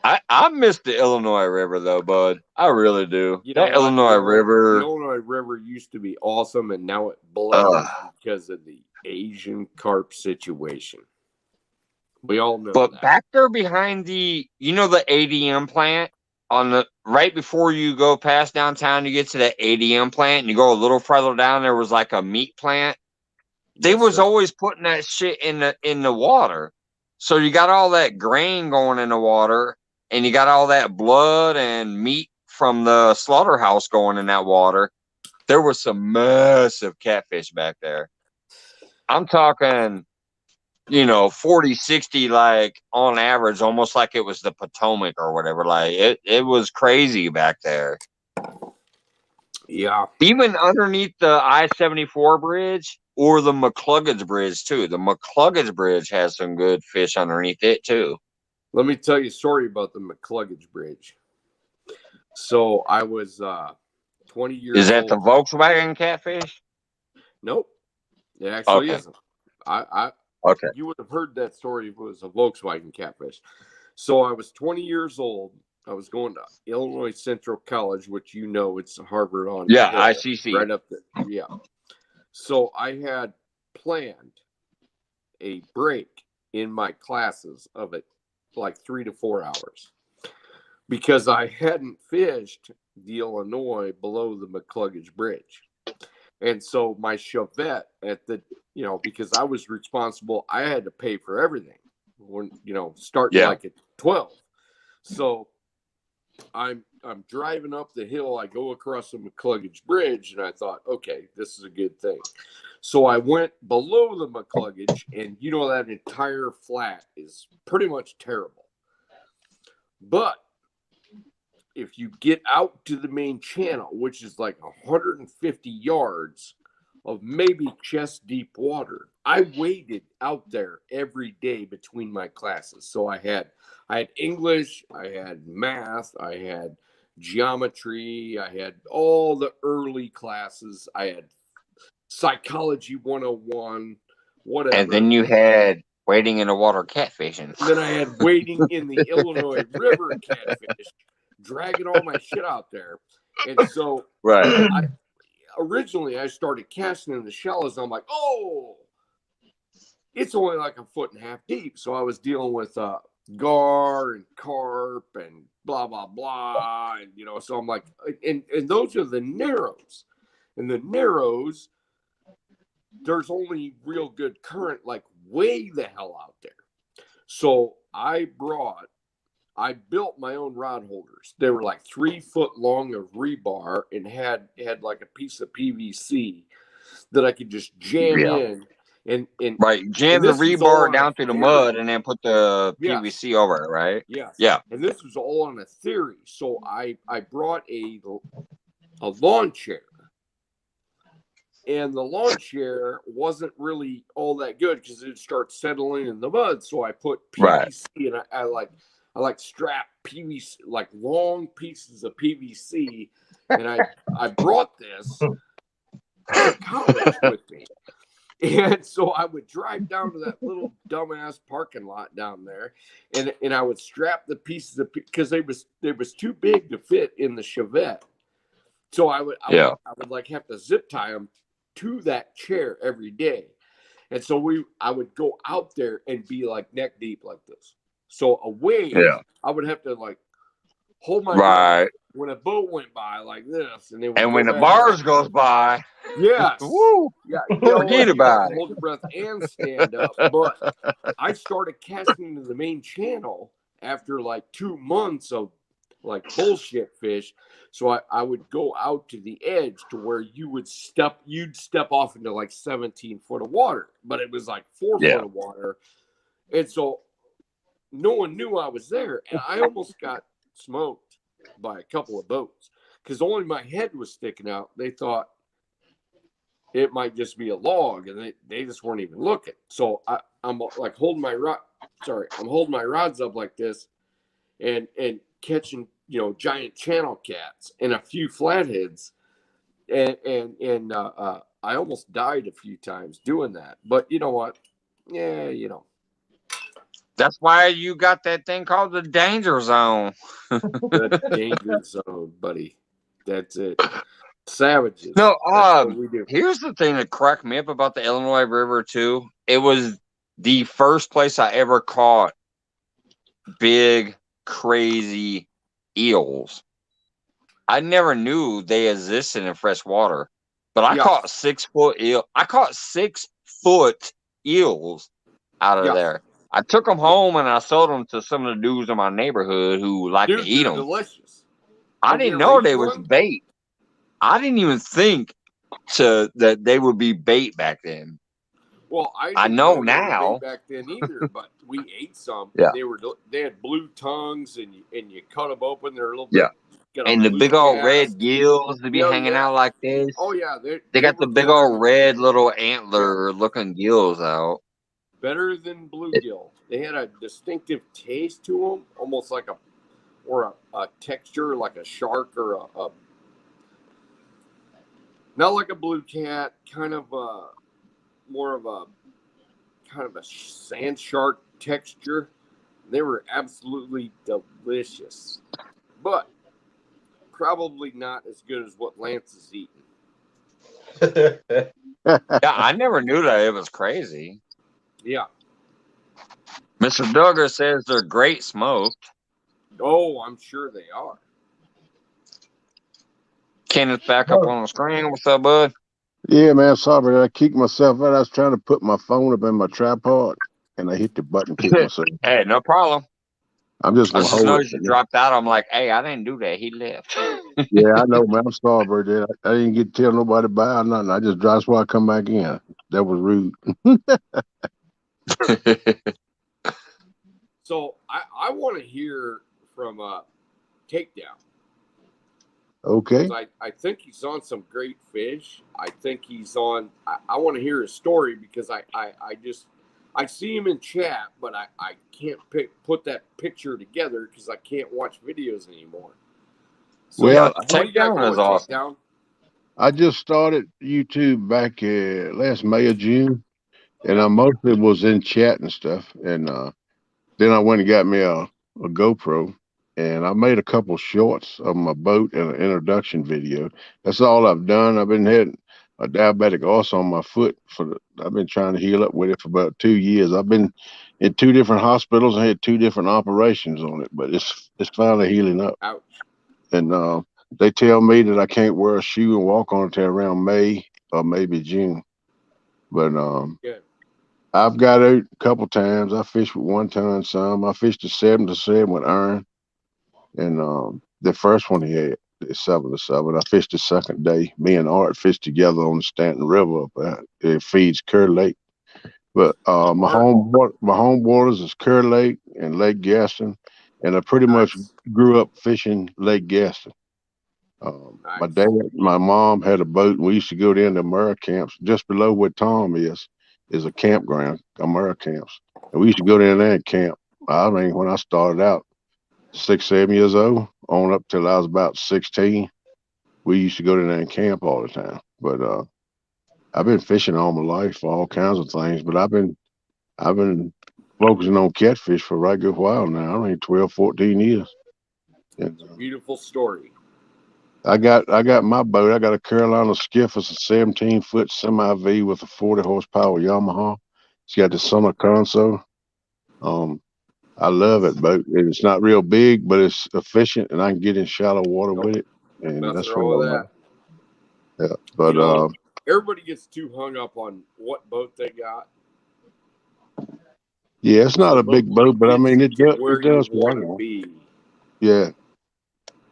I miss the Illinois River, though, bud. I really do. That Illinois River. The Illinois River used to be awesome, and now it blows because of the Asian carp situation. We all know but that. Back there behind the ADM plant, right before you go past downtown, you get to the ADM plant, and you go a little further down, there was like a meat plant. They was always putting that shit in the water. So you got all that grain going in the water, and you got all that blood and meat from the slaughterhouse going in that water. There was some massive catfish back there. I'm talking, 40, 60, like on average, almost like it was the Potomac or whatever. Like it was crazy back there. Yeah. Even underneath the I-74 bridge or the McCluggage Bridge too. The McCluggage Bridge has some good fish underneath it too. Let me tell you a story about the McCluggage Bridge. So I was 20 years old. Is that the Volkswagen catfish? Nope. It actually isn't. Okay. You would have heard that story if it was a Volkswagen catfish. So I was 20 years old. I was going to Illinois Central College, which it's Harvard on. Yeah, ICC. Right up there. Yeah. So I had planned a break in my classes of it like 3 to 4 hours because I hadn't fished the Illinois below the McCluggage Bridge. And so my Chevette because I was responsible, I had to pay for everything when, starting like at 12. So I'm driving up the hill. I go across the McCluggage Bridge, and I thought, okay, this is a good thing. So I went below the McCluggage, and that entire flat is pretty much terrible. But if you get out to the main channel, which is like 150 yards of maybe chest deep water, I waded out there every day between my classes. So I had English, I had math, I had geometry, I had all the early classes, I had psychology 101, whatever. And then you had wading in the water catfishing. Then I had wading in the Illinois River catfish, dragging all my shit out there. And so originally I started casting in the shallows. I'm like, it's only like 1.5 foot deep. So I was dealing with gar and carp and blah, blah, blah. And, so I'm like, and those are the narrows. And the narrows, there's only real good current, like way the hell out there. So I built my own rod holders. They were like 3 foot long of rebar and had like a piece of PVC that I could just jam in and jam the rebar down through the mud and then put the PVC over it, right? Yes. Yeah. And this was all on a theory. So I brought a lawn chair. And the lawn chair wasn't really all that good because it would start settling in the mud. So I put PVC and I like strap PVC, like long pieces of PVC. And I brought this to college with me. And so I would drive down to that little dumbass parking lot down there, and I would strap the pieces of because they was too big to fit in the Chevette. So I would like have to zip tie them to that chair every day. And so I would go out there and be like neck deep like this. So a wave, I would have to like hold my breath when a boat went by like this, and when the bars goes by, yes, woo, forget about it. Hold your breath and stand up. But I started casting to the main channel after like 2 months of like bullshit fish. So I would go out to the edge to where you'd step off into like 17 foot of water, but it was like 4 foot of water. And so no one knew I was there. And I almost got smoked by a couple of boats because only my head was sticking out. They thought it might just be a log, and they just weren't even looking. So I'm like holding my rods up like this and catching, giant channel cats and a few flatheads. And I almost died a few times doing that. But you know what? Yeah, That's why you got that thing called the danger zone. The danger zone, buddy. That's it. Savages. No, That's what we do. Here's the thing that cracked me up about the Illinois River too. It was the first place I ever caught big, crazy eels. I never knew they existed in fresh water, but I caught 6 foot eel. I caught 6 foot eels out of there. I took them home and I sold them to some of the dudes in my neighborhood who like to eat them. Delicious. I didn't know they was bait. I didn't even think that they would be bait back then. Well, I know now back then either, but we ate some. Yeah. They had blue tongues, and you cut them open. They're a little bit. And the big old red gills to be hanging out like this. Oh yeah, they got the big old red little antler looking gills out. Better than bluegill. They had a distinctive taste to them, almost like a texture like a shark or a not like a blue cat, kind of more of a kind of a sand shark texture. They were absolutely delicious, but probably not as good as what Lance is eating. I never knew that. It was crazy. Yeah. Mr. Duggar says they're great smoked. Oh, I'm sure they are. Kenneth back up on the screen. What's up, bud? Yeah, man. Sorry, I kicked myself out. I was trying to put my phone up in my trapod, and I hit the button. Kicked myself. Hey, no problem. I'm just gonna hold noticed you dropped out. I'm like, hey, I didn't do that. He left. Yeah, I know, man. I'm sorry, bro. I didn't get to tell nobody bye or nothing. I just dropped why I come back in. That was rude. So I want to hear from Takedown. Okay. I think he's on some great fish. I think he's on. I want to hear his story because I see him in chat, but I can't put that picture together because I can't watch videos anymore. So, well, Takedown is awesome. Takedown? I just started YouTube back last May or June, and I mostly was in chat and stuff. And then I went and got me a GoPro, and I made a couple shorts of my boat and an introduction video. That's all I've done. I've been having a diabetic ulcer on my foot I've been trying to heal up with it for about 2 years. I've been in 2 different hospitals and had 2 different operations on it, but it's finally healing up. Ouch. And they tell me that I can't wear a shoe and walk on it till around May or maybe June. But I've got out a couple times. I fished with 1 ton some. I fished a 7 to 7 with Aaron. And the first one he had, 7 to 7. I fished the second day. Me and Art fished together on the Stanton River up there. It feeds Kerr Lake. But my home waters is Kerr Lake and Lake Gaston. And I pretty much grew up fishing Lake Gaston. My dad, my mom had a boat. And we used to go down to Amera camps just below where Tom is a campground, Amera camps. And we used to go down there and camp. I mean, when I started out, 6, 7 years old, on up till I was about 16, we used to go down there and camp all the time. But I've been fishing all my life for all kinds of things. But I've been focusing on catfish for a right good while now. I mean, 12, 14 years. And, beautiful story. I got my boat. I got a Carolina Skiff. It's a 17-foot semi-V with a 40 horsepower Yamaha. It's got the center console. I love it, boat. And it's not real big, but it's efficient, and I can get in shallow water with it, and Nothing that's wrong what I with like. that. Yeah, but You know, everybody gets too hung up on what boat they got. yeah, it's not a big boat, but I mean it does where it does you what I want to want. be. Yeah,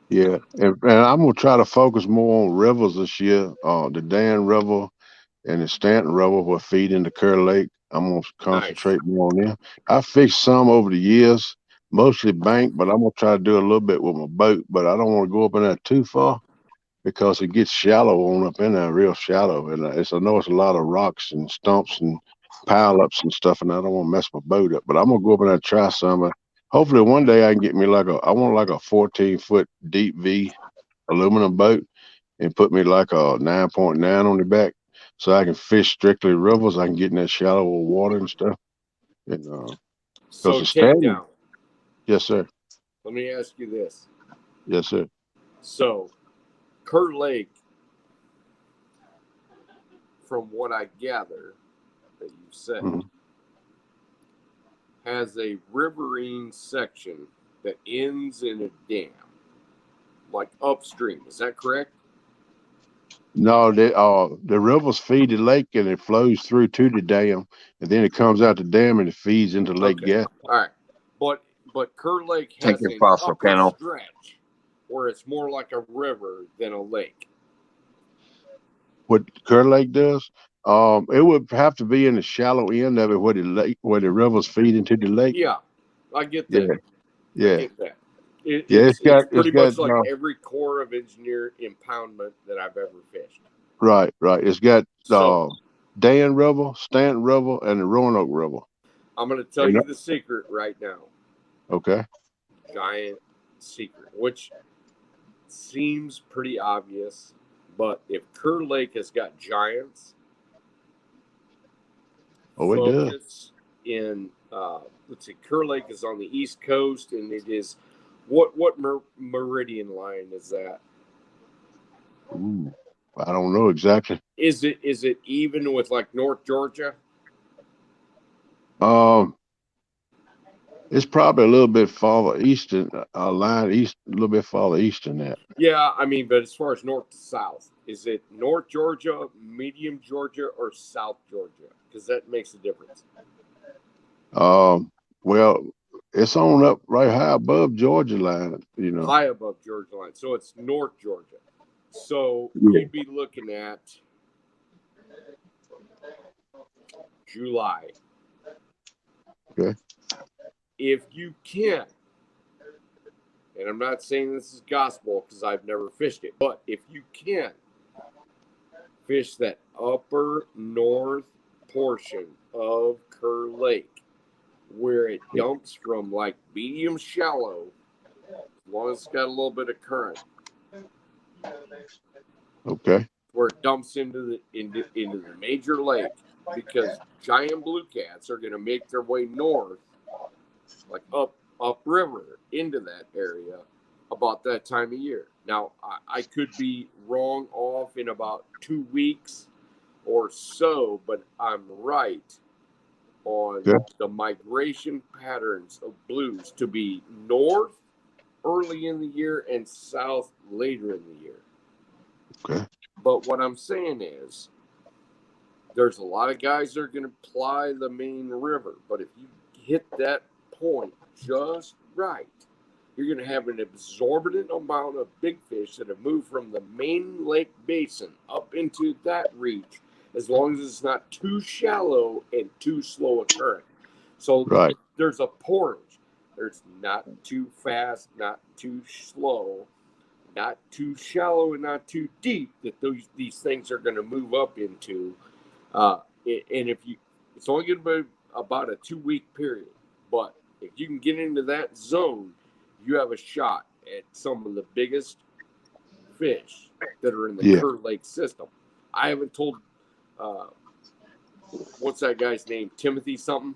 yeah, and I'm gonna try to focus more on rivers this year. The Dan River and the Stanton River will feed into Kerr Lake. I'm gonna concentrate more on them. I fished some over the years, mostly bank, but I'm gonna try to do a little bit with my boat. But I don't want to go up in there too far because it gets shallow on up in there, real shallow. And I know it's a lot of rocks and stumps and pile ups and stuff, and I don't want to mess my boat up. But I'm gonna go up in there and try some. Hopefully one day I can get me I want like a 14-foot deep V aluminum boat and put me like a 9.9 on the back so I can fish strictly rivers. I can get in that shallow water and stuff. And so takedown. Yes, sir. Let me ask you this. Yes, sir. So Kerr Lake, from what I gather that you said, has a riverine section that ends in a dam, like upstream. Is that correct? No, the rivers feed the lake and it flows through to the dam, and then it comes out the dam and it feeds into Lake Gas. All right, but Kerr Lake has an upper stretch where it's more like a river than a lake. What Kerr Lake does, it would have to be in the shallow end of it where the rivers feed into the lake. Yeah, I get that. Yeah. I get that. It's pretty much got, like every Corps of Engineer impoundment that I've ever fished. Right. It's got Dan River, Stanton River, and the Roanoke River. I'm going to tell you the secret right now. Okay. Giant secret, which seems pretty obvious, but if Kerr Lake has got giants, it does. In let's see, Kerr Lake is on the East Coast, and it is what meridian line is that? Ooh, I don't know exactly. Is it even with like North Georgia? It's probably a little bit farther eastern, a little bit farther east than that. Yeah, I mean, but as far as north to south, is it North Georgia, medium Georgia, or South Georgia? Because that makes a difference. Well, it's on up right high above Georgia line, High above Georgia line. So it's North Georgia. So you'd be looking at July. Okay. If you can, and I'm not saying this is gospel because I've never fished it, but if you can fish that upper north portion of Kerr Lake, where it dumps from like medium shallow, as long as it's got a little bit of current. Okay. Where it dumps into the major lake, because giant blue cats are going to make their way north, like up river into that area about that time of year. Now, I could be wrong off in about 2 weeks or so, but I'm right on the migration patterns of blues to be north early in the year and south later in the year. Okay. But what I'm saying is there's a lot of guys that are going to ply the main river, but if you hit that point just right, you're going to have an exorbitant amount of big fish that have moved from the main lake basin up into that reach, as long as it's not too shallow and too slow a current. So there's a portage. There's not too fast, not too slow, not too shallow, and not too deep that these things are going to move up into. And it's only going to be about a 2-week period, but if you can get into that zone, you have a shot at some of the biggest fish that are in the Kerr Lake system. I haven't told, what's that guy's name? Timothy something?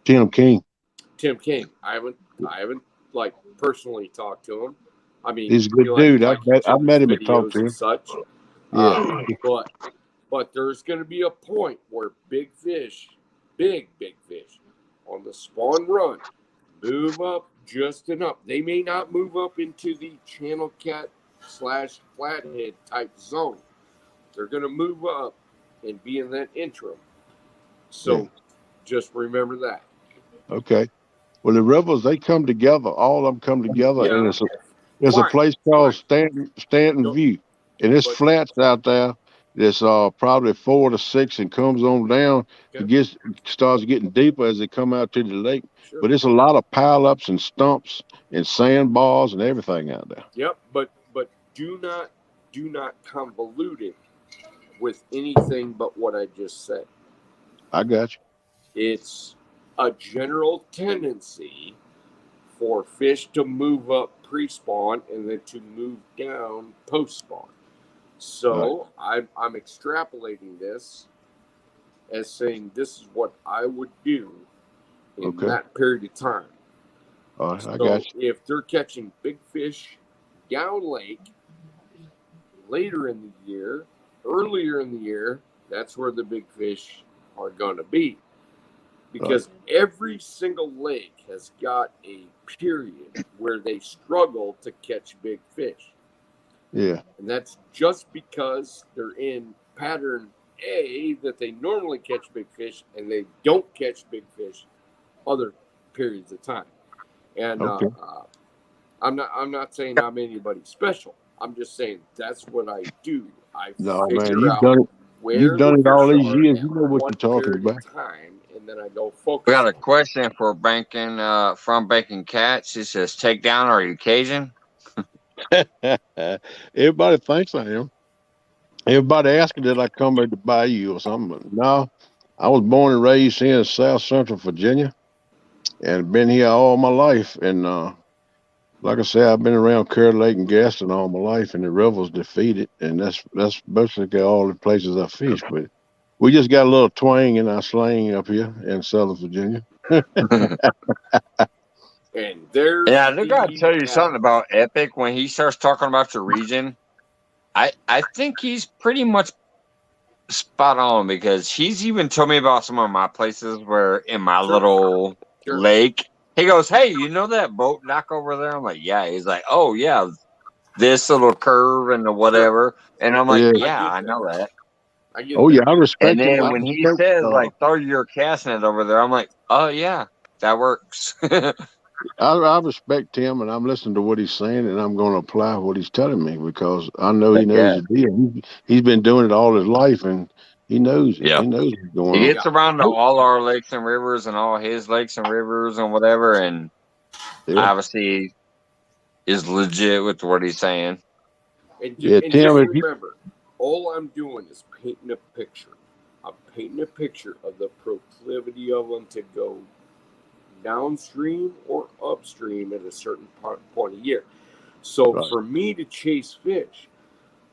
Tim King. Tim King. I haven't like personally talked to him. I mean, he's a good dude. I've met him and talked to him. And such. Yeah. But there's going to be a point where big fish on the spawn run, move up just enough. They may not move up into the channel cat / flathead type zone. They're going to move up and be in that interim. So just remember that. Okay. Well, the rivers, they come together. All of them come together, Yeah. and there's a place called Stanton Nope. View, and it's But- flats out there. It's probably 4 to 6 and comes on down. Okay. It starts getting deeper as they come out to the lake. Sure. But it's a lot of pileups and stumps and sandbars and everything out there. Yep, but do not convolute it with anything but what I just said. I got you. It's a general tendency for fish to move up pre-spawn and then to move down post-spawn. So I'm extrapolating this as saying this is what I would do in that period of time. All right, So I got you. if they're catching big fish down lake later in the year, earlier in the year, that's where the big fish are going to be. Because every single lake has got a period where they struggle to catch big fish. Yeah. And that's just because they're in pattern A that they normally catch big fish and they don't catch big fish other periods of time. And I'm not saying I'm anybody special. I'm just saying that's what I do. I figure out where you've done it all these years. at You know what you're talking period about. of time, and then I go focus. We got a question for banking from Banking Cats. It says, "Take down, are you Cajun?" Everybody thinks I am. Everybody asking did I come here to buy you or something. But no, I was born and raised here in South Central Virginia and been here all my life. And like I said, I've been around Curry Lake and Gaston all my life, and the river's defeated. And that's basically all the places I fish. But we just got a little twang in our slang up here in Southern Virginia. And there's I got to tell you something about Epic. When he starts talking about your region, I think he's pretty much spot on, because he's even told me about some of my places where in my little lake, he goes, "Hey, you know that boat dock over there?" I'm like, "Yeah." He's like, "Oh yeah, this little curve and the whatever," and I'm like, "Yeah, I know that." I respect it. And then him. when he says like, "Throw your cast net over there," I'm like, "Oh yeah, that works." I respect him, and I'm listening to what he's saying, and I'm going to apply what he's telling me, because I know he knows the deal. He's been doing it all his life, and he knows it. Yeah. He knows what's going on. He gets around to all our lakes and rivers and all his lakes and rivers and whatever, and obviously is legit with what he's saying. And just remember, all I'm doing is painting a picture. I'm painting a picture of the proclivity of them to go downstream or upstream at a certain point of year. So for me to chase fish,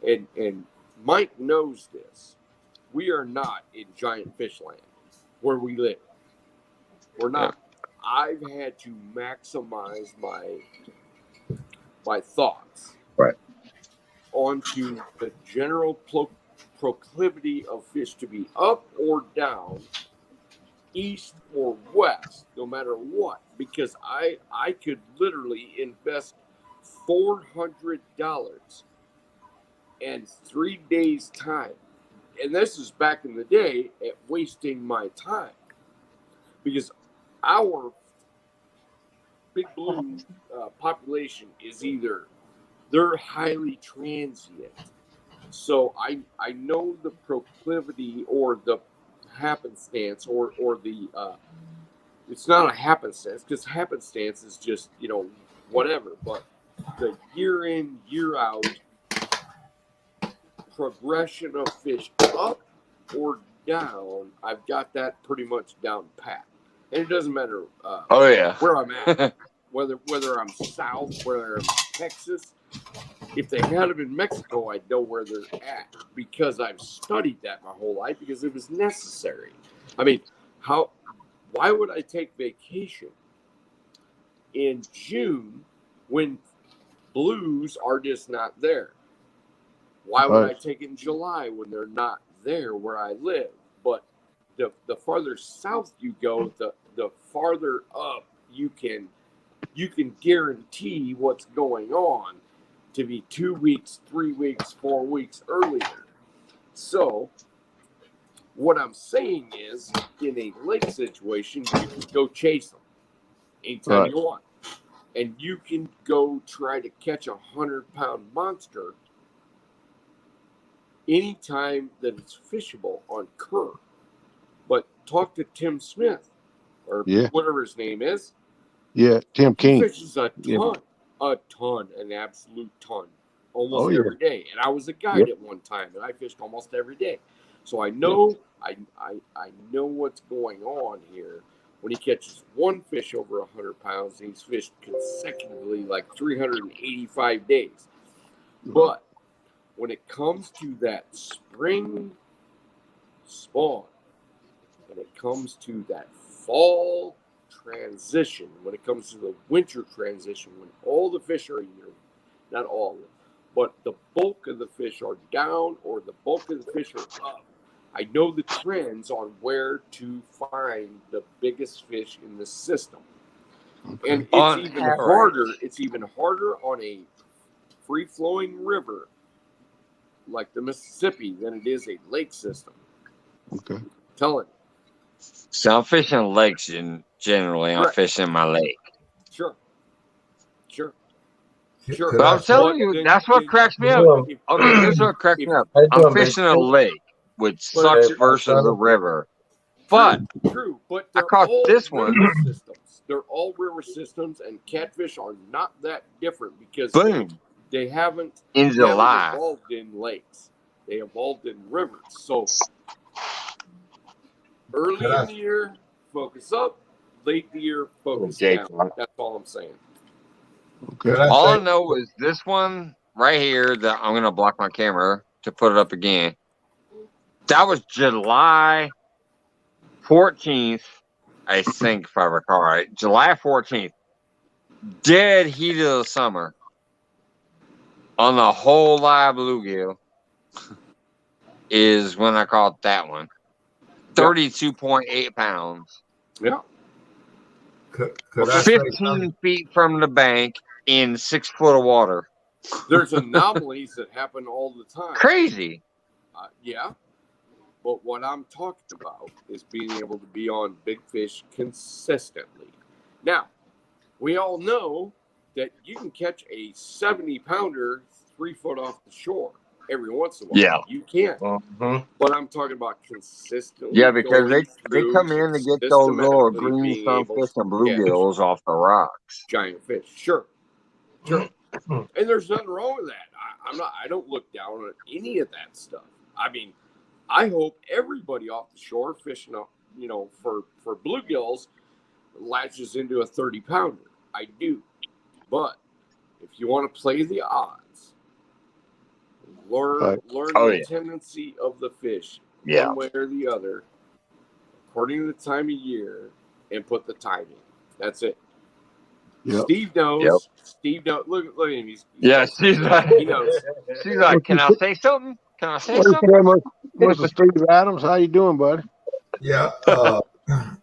and Mike knows this, we are not in giant fish land where we live. We're not. I've had to maximize my thoughts onto the general proclivity of fish to be up or down, east or west, no matter what, because I could literally invest $400 and 3 days time, and this is back in the day, at wasting my time, because our big blue population is either they're highly transient, so I know the proclivity or the happenstance or the it's not a happenstance, because happenstance is just whatever, but the year in year out progression of fish up or down, I've got that pretty much down pat, and it doesn't matter where I'm at, whether I'm south, whether I'm Texas. If they had them in Mexico, I'd know where they're at, because I've studied that my whole life, because it was necessary. I mean, why would I take vacation in June when blues are just not there? Why would I take it in July when they're not there where I live? But the farther south you go, the farther up you can guarantee what's going on to be 2 weeks, 3 weeks, 4 weeks earlier. So what I'm saying is, in a lake situation, you can go chase them anytime you want. And you can go try to catch a 100-pound monster anytime that it's fishable on curve. But talk to Tim Smith, or whatever his name is. Yeah, Tim King. He fishes a ton, an absolute ton, almost every day. And I was a guide at one time, and I fished almost every day. So I know, I know what's going on here. When he catches one fish over 100 pounds, he's fished consecutively like 385 days. But when it comes to that spring spawn, when it comes to that fall transition, when it comes to the winter transition, when all the fish are either, not all of them, but the bulk of the fish are down or the bulk of the fish are up, I know the trends on where to find the biggest fish in the system. And it's even harder. It's even harder on a free-flowing river like the Mississippi than it is a lake system. Okay. Tell it. So I'm fishing lakes generally. I'm fishing my lake. Sure. But I'm telling you, that's what cracks me up. Okay, here's what cracks me up. I'm fishing a lake, which sucks versus a river. But true, but I caught this one. They're all river systems, and catfish are not that different because they haven't evolved in lakes. They evolved in rivers. So early in the year, focus up. Late in the year, focus down. That's all I'm saying. Okay. All I know is this one right here that I'm going to block my camera to put it up again. That was July 14th, I think, if I recall right. July 14th. Dead heat of the summer. On the whole live bluegill is when I caught that one. 32.8 pounds. Yeah. Could 15 feet from the bank in 6 foot of water. There's anomalies that happen all the time. Crazy. Yeah. But what I'm talking about is being able to be on big fish consistently. Now, we all know that you can catch a 70-pounder 3 foot off the shore every once in a while. Yeah. You can. But I'm talking about consistently. Yeah, because they come in to get those little green sunfish and bluegills off the rocks. Giant fish. Sure. And there's nothing wrong with that. I don't look down on any of that stuff. I mean, I hope everybody off the shore fishing up, for bluegills latches into a 30-pounder. I do. But if you want to play the odds, learn the tendency of the fish one way or the other, according to the time of year, and put the time in. That's it. Yep. Steve knows. Yep. Steve knows. Look at him. She's like, he knows. She's like, can I say something? Can I say something? Mr. Steve Adams, how you doing, buddy? Yeah,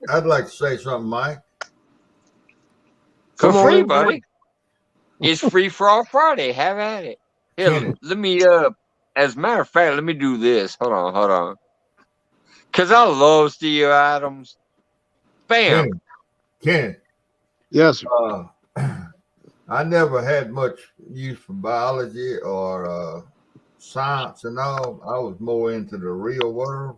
I'd like to say something, Mike. For free, buddy. It's free for all Friday. Have at it. Here, let me. As a matter of fact, let me do this. Hold on. Because I love Steve Adams. Bam. Kenny. Yes. I never had much use for biology or science and all. I was more into the real world.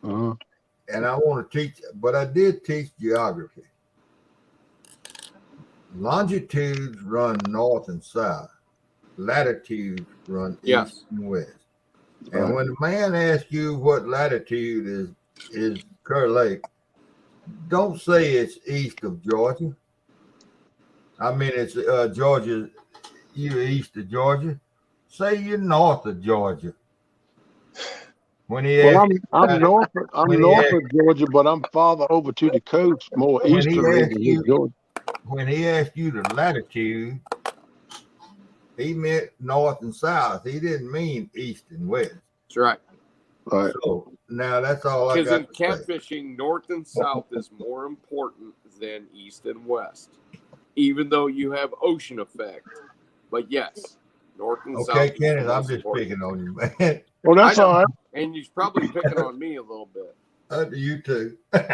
And I want to teach, but I did teach geography. Longitudes run north and south. Latitudes run east and west. And when the man asks you what latitude is Kerr Lake, don't say it's east of Georgia. I mean, it's Georgia, you're east of Georgia. Say you're north of Georgia. When he I'm north of Georgia, but I'm farther over to the coast, more easterly than Georgia. When he asked you the latitude, he meant north and south. He didn't mean east and west. That's right. Right. So now that's all I Because in got to say. catfishing, north and south is more important than east and west, even though you have ocean effect. But yes, north and south. Okay, is Kenneth, the I'm most just important. picking on you, man. Well, that's I know, all right. and he's probably picking on me a little bit. You too. If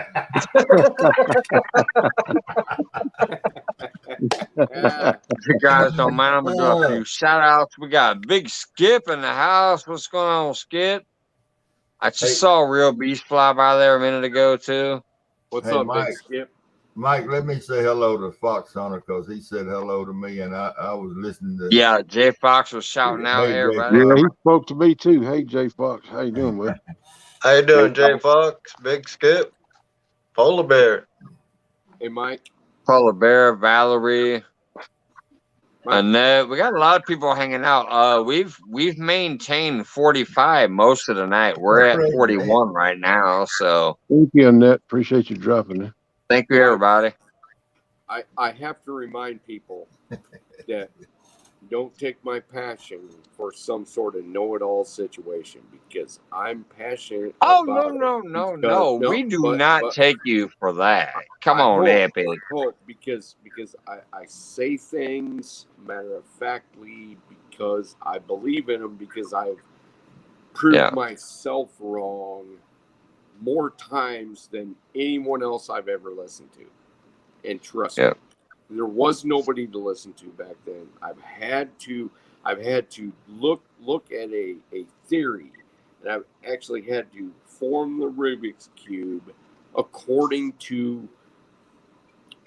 you guys don't mind, I'm gonna do a few shout outs. We got Big Skip in the house. What's going on, Skip? I just saw Real Beast fly by there a minute ago too. What's Hey, up, Mike? Big Skip? Mike, let me say hello to Fox Hunter because he said hello to me, and I was listening to. Yeah, Jay Fox was shouting out Hey, everybody. Yeah, he spoke to me too. Hey, Jay Fox, how you doing, man? How you doing, Jay Fox? Big Skip, Polar Bear. Hey, Mike. Polar Bear, Valerie, Annette. We got a lot of people hanging out. We've maintained 45 most of the night. We're at 41 right now. So Thank you, Annette. Appreciate you dropping it. thank you, everybody. I have to remind people that don't take my passion for some sort of know-it-all situation because I'm passionate Oh about no. We do not take you for that. Come on, Epic. I hope because I say things matter of factly because I believe in them because I've proved myself wrong more times than anyone else I've ever listened to. And trust me, there was nobody to listen to back then. I've had to look at a theory, and I've actually had to form the Rubik's Cube according to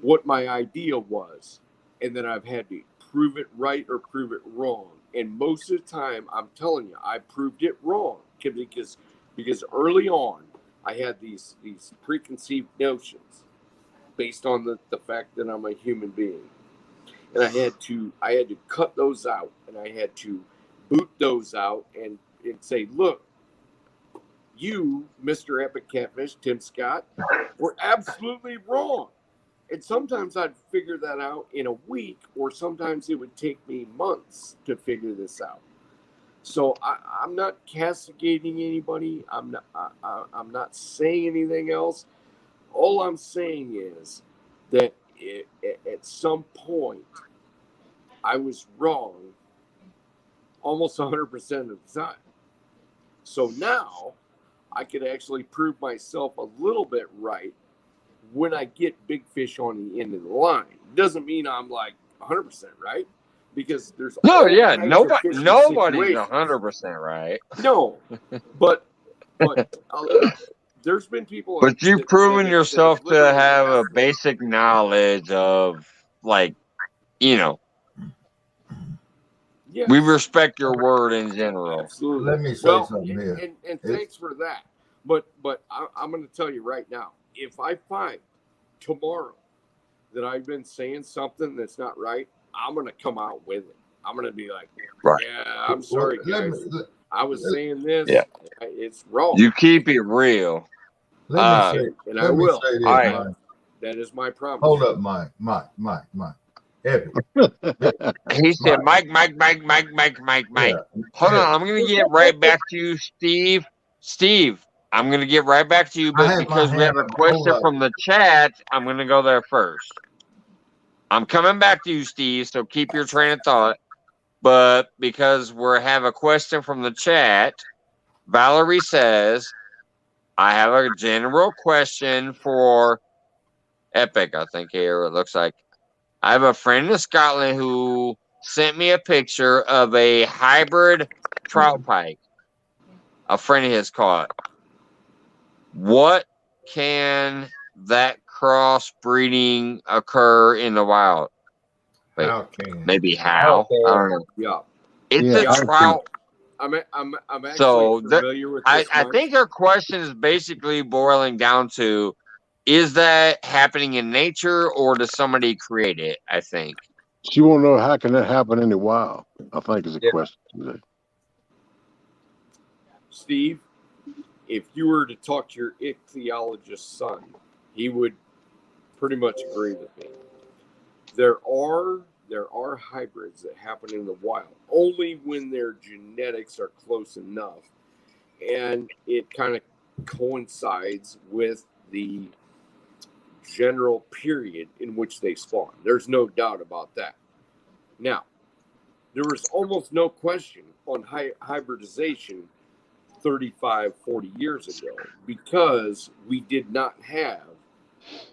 what my idea was, and then I've had to prove it right or prove it wrong. And most of the time, I'm telling you, I proved it wrong because early on I had these preconceived notions based on the fact that I'm a human being. And I had to cut those out, and I had to boot those out and say, look, you, Mr. Epic Catfish, Tim Scott, were absolutely wrong. And sometimes I'd figure that out in a week, or sometimes it would take me months to figure this out. So I'm not castigating anybody. I'm not saying anything else. All I'm saying is that at some point I was wrong almost 100% of the time. So now I could actually prove myself a little bit right when I get big fish on the end of the line. Doesn't mean I'm like 100% right because there's nobody's situations. 100% right. No, but there's been people. But you've proven yourself to have a basic knowledge of, like, you know. Yes. We respect your word in general. Absolutely. Let me say something here. And thanks for that. But I'm going to tell you right now, if I find tomorrow that I've been saying something that's not right, I'm going to come out with it. I'm going to be like, yeah, I'm sorry, guys. I was saying this. Yeah. It's wrong. You keep it real. Let me say this, Mike. That is my promise. Hold up, Mike. Epic. He said, Mike. Yeah. Hold on. I'm going to get right back to you, Steve. Steve, I'm going to get right back to you, but because we have a question from the chat, I'm going to go there first. I'm coming back to you, Steve, so keep your train of thought. But because we have a question from the chat, Valerie says, I have a general question for Epic, I think here it looks like. I have a friend in Scotland who sent me a picture of a hybrid trout pike a friend of his caught. What can that crossbreeding occur in the wild? Wait, maybe how? I don't know. Yeah. It's a trout. I'm actually familiar with this. I think her question is basically boiling down to, is that happening in nature or does somebody create it? I think. She won't know how can that happen in the wild. I think is a question today. Steve, if you were to talk to your ichthyologist son, he would pretty much agree with me. There are hybrids that happen in the wild only when their genetics are close enough. and it kind of coincides with the general period in which they spawn. There's no doubt about that. Now, there was almost no question on hybridization 35, 40 years ago because we did not have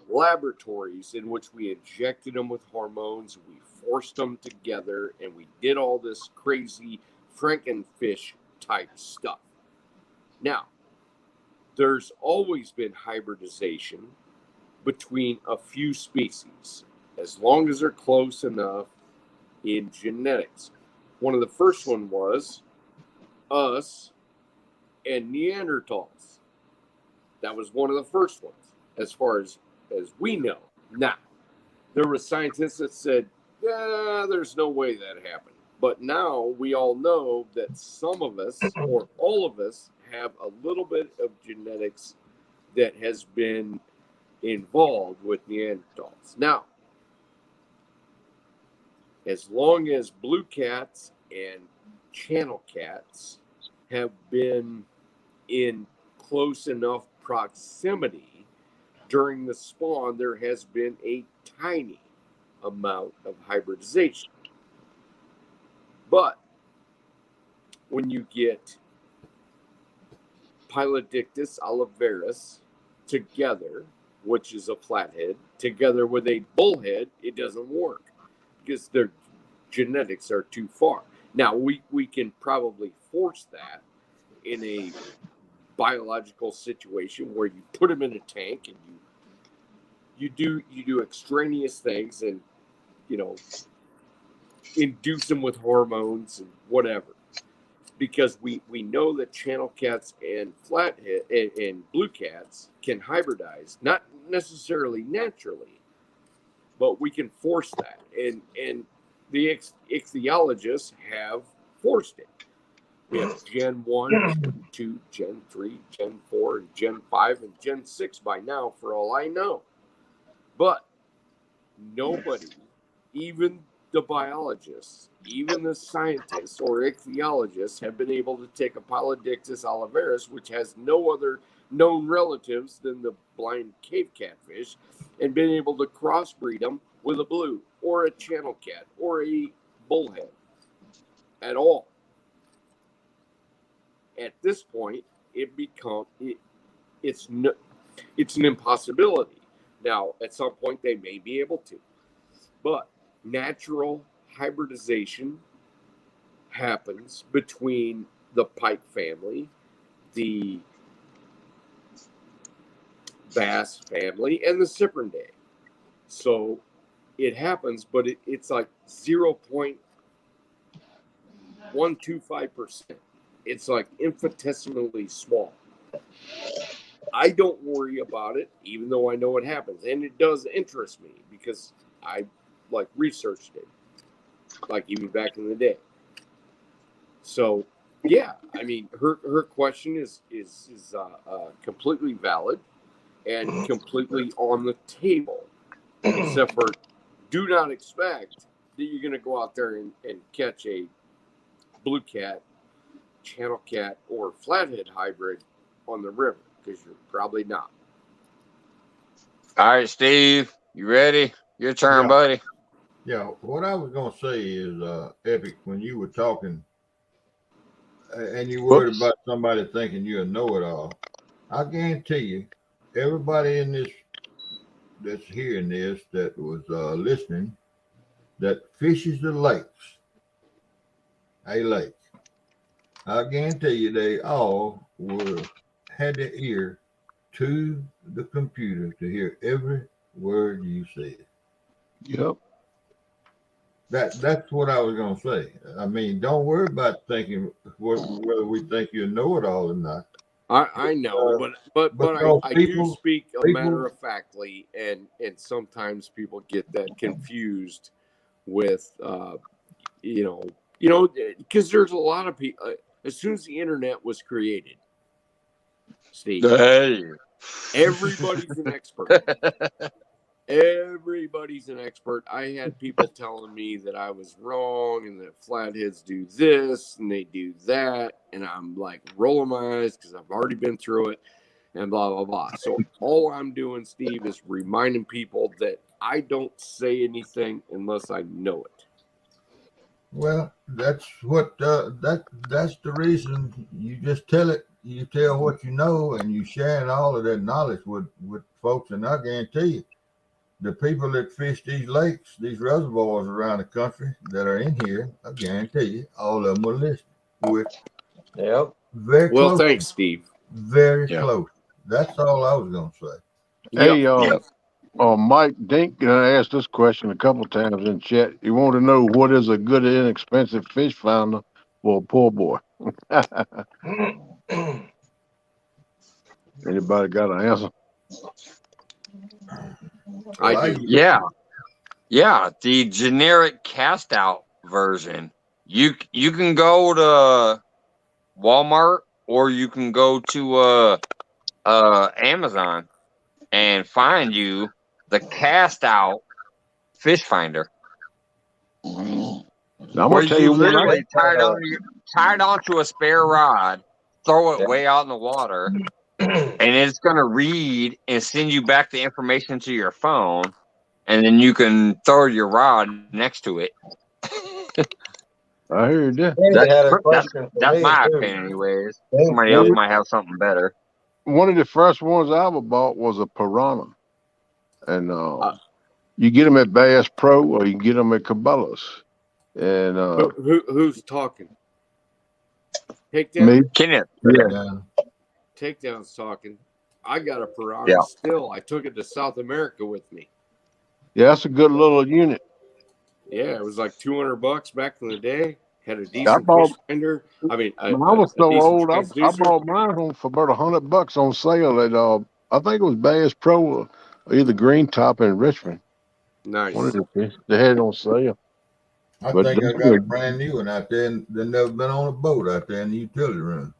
laboratories in which we injected them with hormones, we forced them together, and we did all this crazy Frankenfish type stuff. Now, there's always been hybridization between a few species, as long as they're close enough in genetics. One of the first one was us and Neanderthals. That was one of the first ones, as far as we know. Now, there were scientists that said, yeah, there's no way that happened. But now we all know that some of us, or all of us, have a little bit of genetics that has been involved with Neanderthals. Now, as long as blue cats and channel cats have been in close enough proximity during the spawn, there has been a tiny amount of hybridization. But when you get Pylodictis olivaris together, which is a flathead, together with a bullhead, it doesn't work because their genetics are too far. Now, we can probably force that in a biological situation where you put them in a tank and you do extraneous things and, you know, induce them with hormones and whatever. Because we know that channel cats and flathead and blue cats can hybridize, not necessarily naturally, but we can force that. And the ichthyologists have forced it. We have Gen 1, Gen 2, Gen 3, Gen 4, and Gen 5, and Gen 6 by now, for all I know. But nobody, even the biologists, even the scientists or ichthyologists, have been able to take a Pylodictis olivaris, which has no other known relatives than the blind cave catfish, and been able to crossbreed them with a blue or a channel cat or a bullhead at all. At this point, it's an impossibility. Now, at some point, they may be able to, but natural hybridization happens between the pike family, the bass family, and the cyprindae. So it happens, but it's like 0.125%. It's like infinitesimally small. I don't worry about it, even though I know it happens. And it does interest me because I researched it, like even back in the day. So, yeah, I mean, her question is completely valid and completely on the table, except for do not expect that you're going to go out there and catch a blue cat, channel cat, or flathead hybrid on the river, because you're probably not. All right, Steve, you ready? Your turn, buddy. Yeah, what I was going to say is, Epic, when you were talking and you worried about somebody thinking you're a know-it-all, I guarantee you, everybody in this that's hearing this, that was listening, that fishes the lakes, a lake, I guarantee you they all had their ear to the computer to hear every word you said. Yep. That's what I was going to say. I mean, don't worry about thinking whether we think you know it all or not. I know, but I do speak matter of factly, and sometimes people get that confused with, because there's a lot of people. As soon as the internet was created, Steve, hey, everybody's an expert. everybody's an expert. I had people telling me that I was wrong and that flatheads do this and they do that. And I'm like rolling my eyes because I've already been through it and blah, blah, blah. So all I'm doing, Steve, is reminding people that I don't say anything unless I know it. Well, that's what that's the reason you just tell it. You tell what you know, and you sharing all of that knowledge with folks. And I guarantee you, the people that fish these lakes, these reservoirs around the country that are in here, I guarantee you, all of them will listen. With very close. Well, thanks, Steve. Very close. That's all I was gonna say. Hey, Mike Dink asked this question a couple times in chat. He wanted to know what is a good inexpensive fish finder for a poor boy. Anybody got an answer? I do. Yeah. The generic cast out version. You can go to Walmart or you can go to Amazon and find you the cast out fish finder. I'm gonna tell you you literally tie it onto a spare rod, throw it way out in the water, and it's gonna read and send you back the information to your phone, and then you can throw your rod next to it. I heard that. That's my opinion, anyways. Somebody else might have something better. One of the first ones I ever bought was a piranha, and you get them at Bass Pro or you can get them at Cabela's. And who's talking? Takedown. Me, Kenneth. Yeah. Takedown's talking. I got a piranha still. I took it to South America with me. Yeah, that's a good little unit. Yeah, it was like $200 back in the day. Had a decent fish finder. I mean, I was so old. I bought mine for about $100 on sale at I think it was Bass Pro or either Green Top in Richmond. Nice. They had it on sale. I think I got a brand new one out there, and they've never been on a boat out there in the utility room.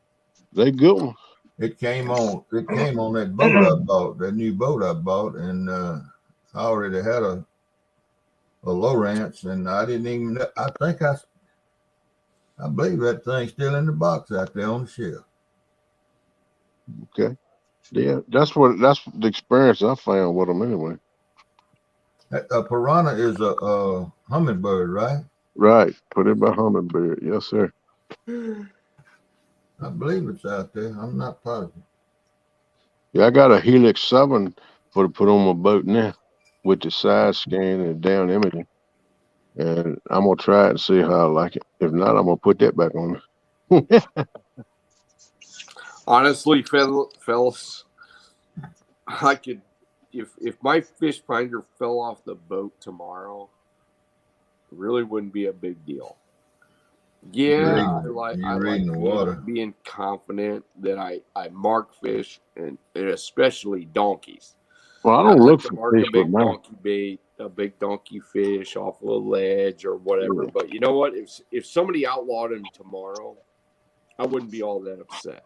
They good ones. It came on that boat I bought, that new boat I bought, and I already had a Lowrance, and I didn't even. I believe that thing's still in the box out there on the shelf. Okay. Yeah, that's the experience I found with them anyway. A piranha is a hummingbird, right? Right. Put it by hummingbird. Yes, sir. I believe it's out there. I'm not positive. Yeah, I got a Helix 7 to put on my boat now with the side scan and down imaging. And I'm going to try it and see how I like it. If not, I'm going to put that back on. Honestly, fellas, I could, if my fish finder fell off the boat tomorrow, it really wouldn't be a big deal. Yeah, I like being confident that I mark fish and especially donkeys. Well, I don't look for fish with mine. Donkey bait, a big donkey fish off of a ledge or whatever. But you know what? If somebody outlawed him tomorrow, I wouldn't be all that upset.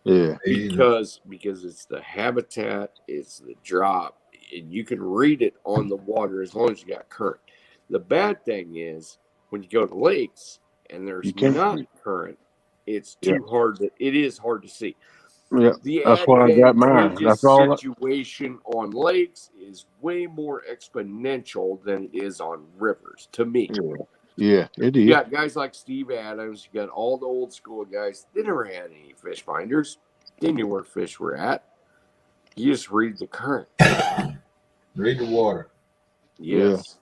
Yeah. Because it's the habitat, it's the drop, and you can read it on the water as long as you got current. The bad thing is when you go to lakes and there's not current, it's too hard it is hard to see. Yeah, that's why I got mine. That's all. Situation on lakes is way more exponential than it is on rivers, to me. Yeah, it is. You got guys like Steve Adams. You got all the old school guys. They never had any fish finders. They knew where fish were at. You just read the current. Read the water. Yes.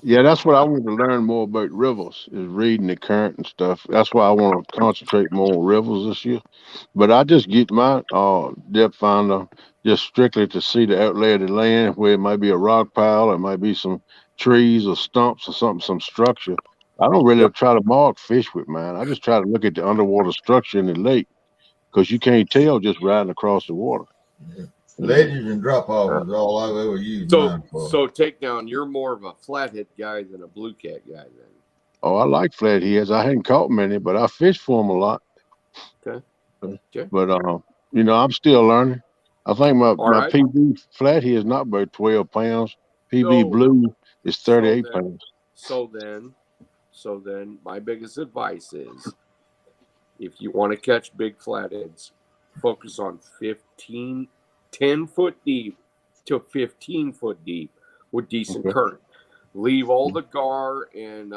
Yeah, that's what I want to learn more about rivers, is reading the current and stuff. That's why I want to concentrate more on rivers this year. But I just get my depth finder just strictly to see the outlay of the land, where it might be a rock pile, it might be some trees or stumps or something, some structure. I don't really try to mark fish with mine. I just try to look at the underwater structure in the lake, because you can't tell just riding across the water. Yeah. Ledges and drop-off is all I've ever used mine for. So Takedown, you're more of a flathead guy than a blue cat guy then. Oh, I like flatheads. I hadn't caught many, but I fish for them a lot. Okay. But, I'm still learning. I think my right. PB flathead is not about 12 pounds. PB No. blue is 38 pounds. So then, my biggest advice is, if you want to catch big flatheads, focus on 10 foot deep to 15 foot deep with decent current. Leave all the gar and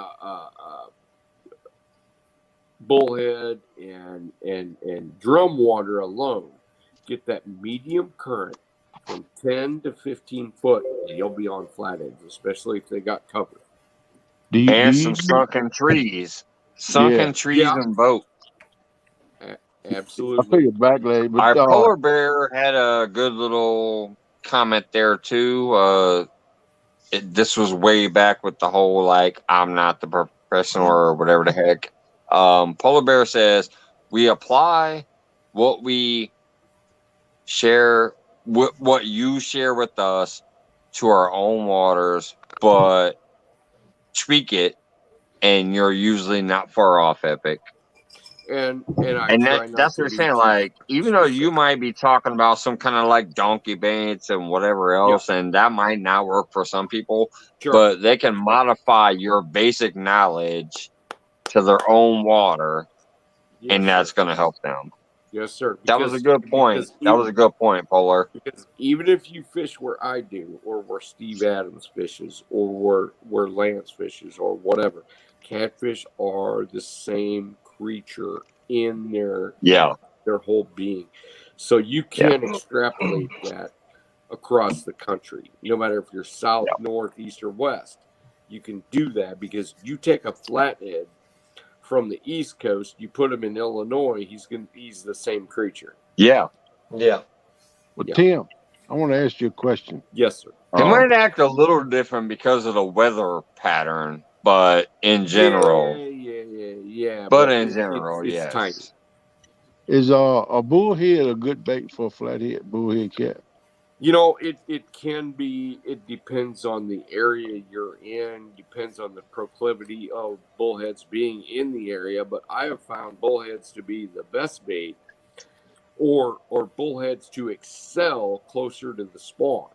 bullhead and drum water alone. Get that medium current from 10 to 15 foot, and you'll be on flatheads, especially if they got cover. And some sunken trees. Sunken trees and boat. Absolutely. I figured back leg, but our polar bear had a good little comment there too. This was way back with the whole like I'm not the professional or whatever the heck. Polar bear says we apply what we share, what you share with us to our own waters, but tweak it, and you're usually not far off, Epic. And that's what you're saying. Like, even though you might be talking about some kind of like donkey baits and whatever else, and that might not work for some people, but they can modify your basic knowledge to their own water, and that's going to help them. Yes, sir. That was a good point. That was a good point, Polar. Because even if you fish where I do, or where Steve Adams fishes, or where Lance fishes, or whatever, catfish are the same creature in their whole being. So you can extrapolate that across the country, no matter if you're south, north, east, or west. You can do that because you take a flathead from the East Coast, you put him in Illinois, he's the same creature. Yeah. Well, Tim, I want to ask you a question. Yes, sir. It might act a little different because of the weather pattern, but in general, yeah. But in general, it's yes. tiny. Is a bullhead a good bait for a flathead bullhead cat? You know, it can be. It depends on the area you're in. Depends on the proclivity of bullheads being in the area. But I have found bullheads to be the best bait, or bullheads to excel closer to the spawn.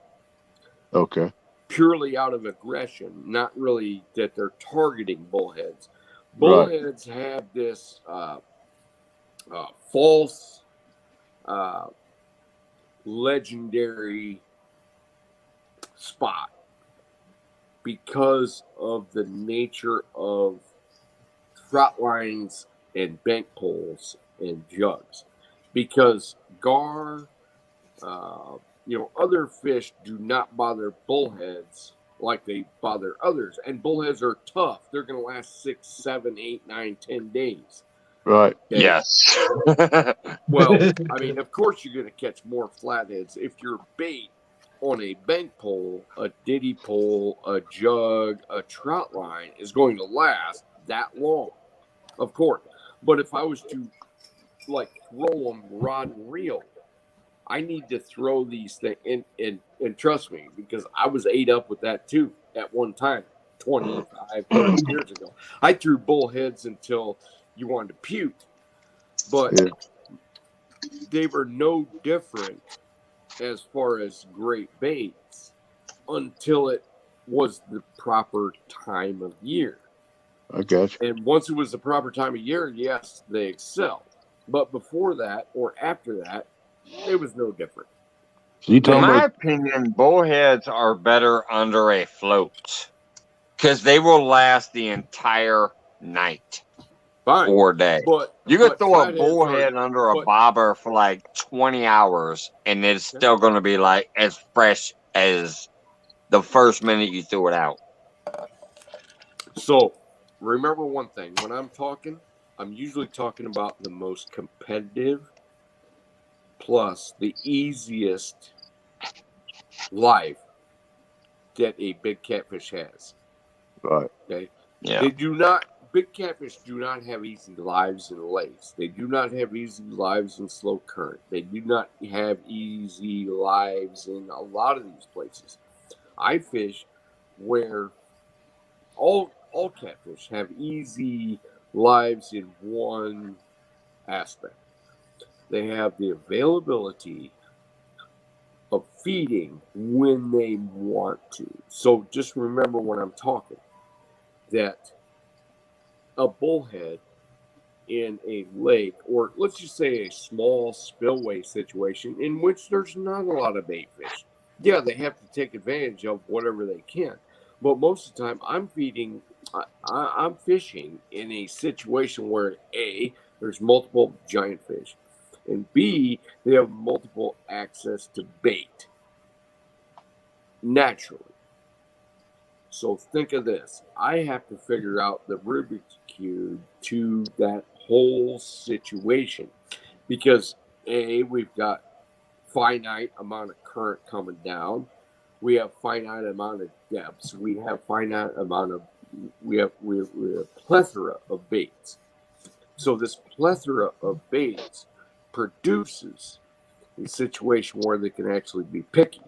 Okay. Purely out of aggression, not really that they're targeting bullheads. Bullheads have this false. Legendary spot because of the nature of trot lines and bank poles and jugs, because gar, other fish do not bother bullheads like they bother others, and bullheads are tough. They're going to last 6, 7, 8, 9, 10 days. Right. Okay. Yes. Well, I mean, of course you're going to catch more flatheads if your bait on a bank pole, a diddy pole, a jug, a trout line is going to last that long, of course. But if I was to like throw them rod and reel, I need to throw these things and trust me, because I was ate up with that too at one time, 25, 30 years ago. I threw bullheads until you wanted to puke, but they were no different as far as great baits until it was the proper time of year. I got you. And once it was the proper time of year, yes, they excelled. But before that or after that, it was no different. In my opinion, bullheads are better under a float because they will last the entire night. Fine. Or day. You could throw a bullhead under a bobber for like 20 hours and it's still going to be like as fresh as the first minute you threw it out. So remember one thing, when I'm talking, I'm usually talking about the most competitive plus the easiest life that a big catfish has. Right. Okay. Yeah. Big catfish do not have easy lives in lakes. They do not have easy lives in slow current. They do not have easy lives in a lot of these places. I fish where all catfish have easy lives in one aspect. They have the availability of feeding when they want to. So just remember when I'm talking that a bullhead in a lake, or let's just say a small spillway situation in which there's not a lot of bait fish. Yeah, they have to take advantage of whatever they can. But most of the time I'm fishing in a situation where A, there's multiple giant fish, and B, they have multiple access to bait naturally. So think of this. I have to figure out the Rubik's Cube to that whole situation because A, we've got finite amount of current coming down. We have finite amount of depths. We have finite amount of we have a plethora of baits. So this plethora of baits produces a situation where they can actually be picky.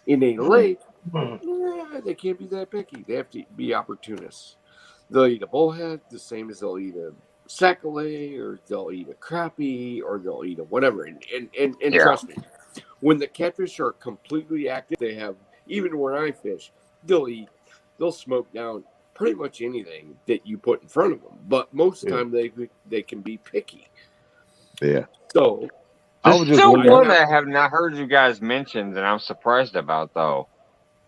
In a lake, they can't be that picky. They have to be opportunists. They'll eat a bullhead the same as they'll eat a sac-a-lait, or they'll eat a crappie, or they'll eat a whatever. And trust me, when the catfish are completely active, they have, even when I fish, they'll smoke down pretty much anything that you put in front of them. But most of the time they can be picky. Yeah. So there's still one that I have not heard you guys mention that I'm surprised about though.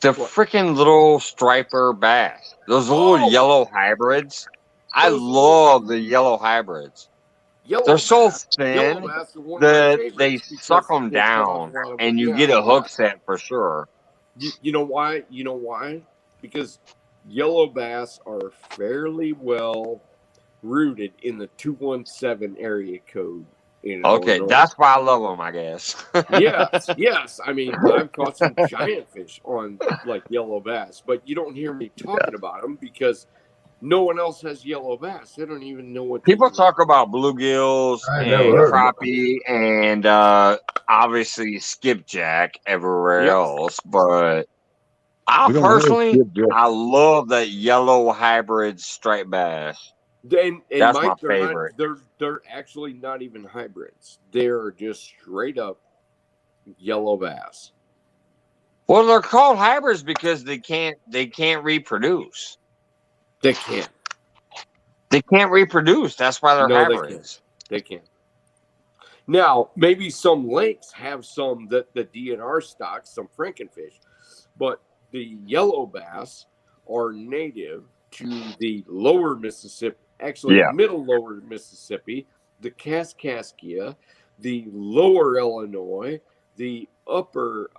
The freaking little striper bass. Those little yellow hybrids. I love the yellow hybrids. They're so thin that they suck them down, and you get a hook set for sure. You know why? You know why? Because yellow bass are fairly well rooted in the 217 area code. Okay, that's why I love them, I guess. Yes. I mean, I've caught some giant fish on like yellow bass, but you don't hear me talking about them because no one else has yellow bass. They don't even know what people talk about bluegills and crappie and obviously skipjack everywhere else, but I personally love that yellow hybrid striped bass. That's Mike, my favorite. They're actually not even hybrids. They're just straight up yellow bass. Well, they're called hybrids because they can't reproduce. They can't. They can't reproduce. That's why they're hybrids. They can't. Now, maybe some lakes have some that the DNR stocks, some frankenfish, but the yellow bass are native to the lower Mississippi, actually middle lower Mississippi, the Kaskaskia, the lower Illinois, the upper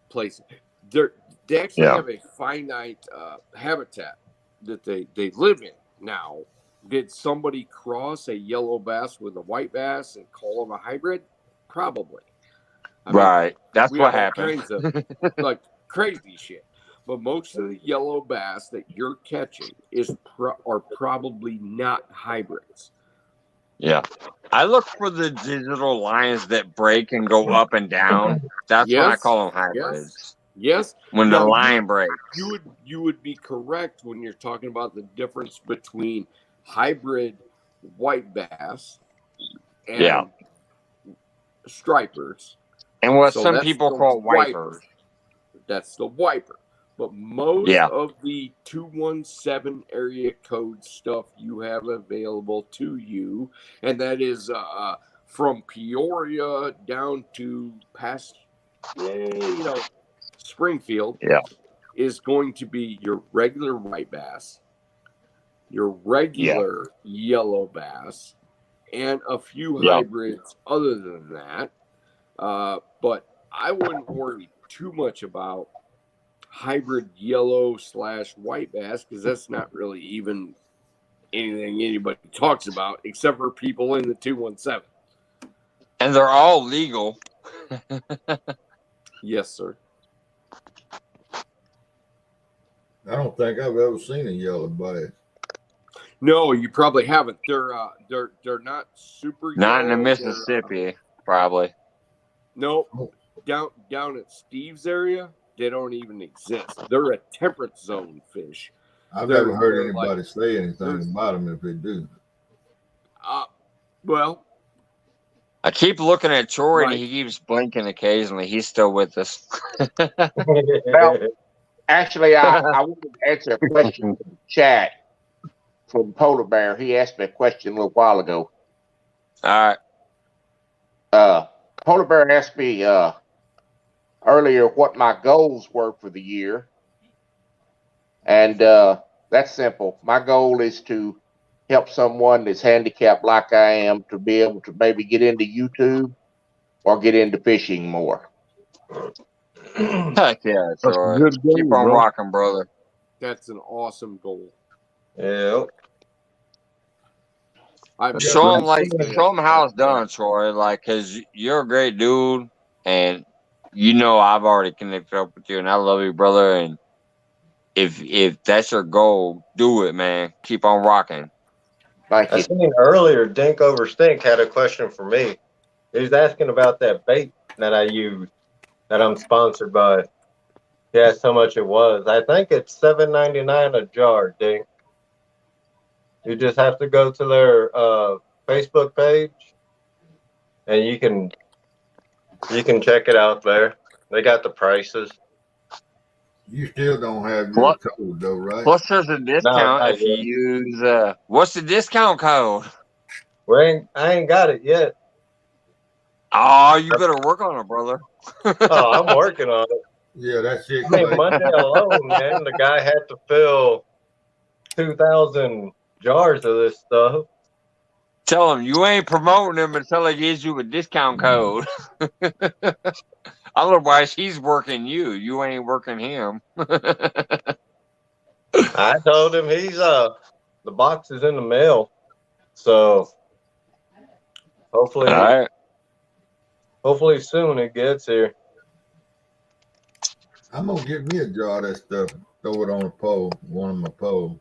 places. They actually have a finite habitat that they live in. Now, did somebody cross a yellow bass with a white bass and call them a hybrid? Probably. I mean, that's what happened. Kinds of like crazy shit. But most of the yellow bass that you're catching are probably not hybrids. Yeah. I look for the digital lines that break and go up and down. That's what I call them hybrids. Yes. When the line breaks. You would be correct when you're talking about the difference between hybrid white bass and stripers. And what some people call wipers. That's the wiper. But most of the 217 area code stuff you have available to you, and that is from Peoria down to past, Springfield, is going to be your regular white bass, your regular yellow bass, and a few hybrids other than that. But I wouldn't worry too much about hybrid yellow / white bass because that's not really even anything anybody talks about except for people in the 217. And they're all legal. Yes, sir. I don't think I've ever seen a yellow bass. No, you probably haven't. They're not super. Not in the Mississippi, probably. Nope. Down at Steve's area, they don't even exist. They're a temperate zone fish. I've never heard anybody say anything about them if they do. Well, I keep looking at Troy and Right. he keeps blinking occasionally. He's still with us. Well, actually, I wanted to answer a question from the chat from Polar Bear. He asked me a question a little while ago. All right. Polar Bear asked me earlier what my goals were for the year. And that's simple. My goal is to help someone that's handicapped like I am to be able to maybe get into YouTube or get into fishing more. Heck yeah, Troy. Good goal, Keep on bro. rocking, brother. That's an awesome goal. Yeah. Show them how it's done, Troy. Like, cause you're a great dude, and you know I've already connected up with you, and I love you, brother. And if that's your goal, do it, man. Keep on rocking. Thank I you. seen earlier, Dink Over Stink had a question for me. He was asking about that bait that I use, that I'm sponsored by. He asked how much it was. I think it's $7.99 a jar, Dink. You just have to go to their Facebook page, and you can check it out there. They got the prices. You still don't have your code though, right? Plus, there's a discount if you use. What's the discount code? I ain't got it yet. Oh, you better work on it, brother. Oh, I'm working on it. Yeah, that's it. I mean, Monday alone, man, the guy had to fill 2,000 jars of this stuff. Tell him you ain't promoting him until he gives you a discount code. Otherwise, he's working you. You ain't working him. I told him he's the box is in the mail, so hopefully, all right. Hopefully soon it gets here. I'm gonna get me a jar of that stuff. Throw it on a pole, one of my poles.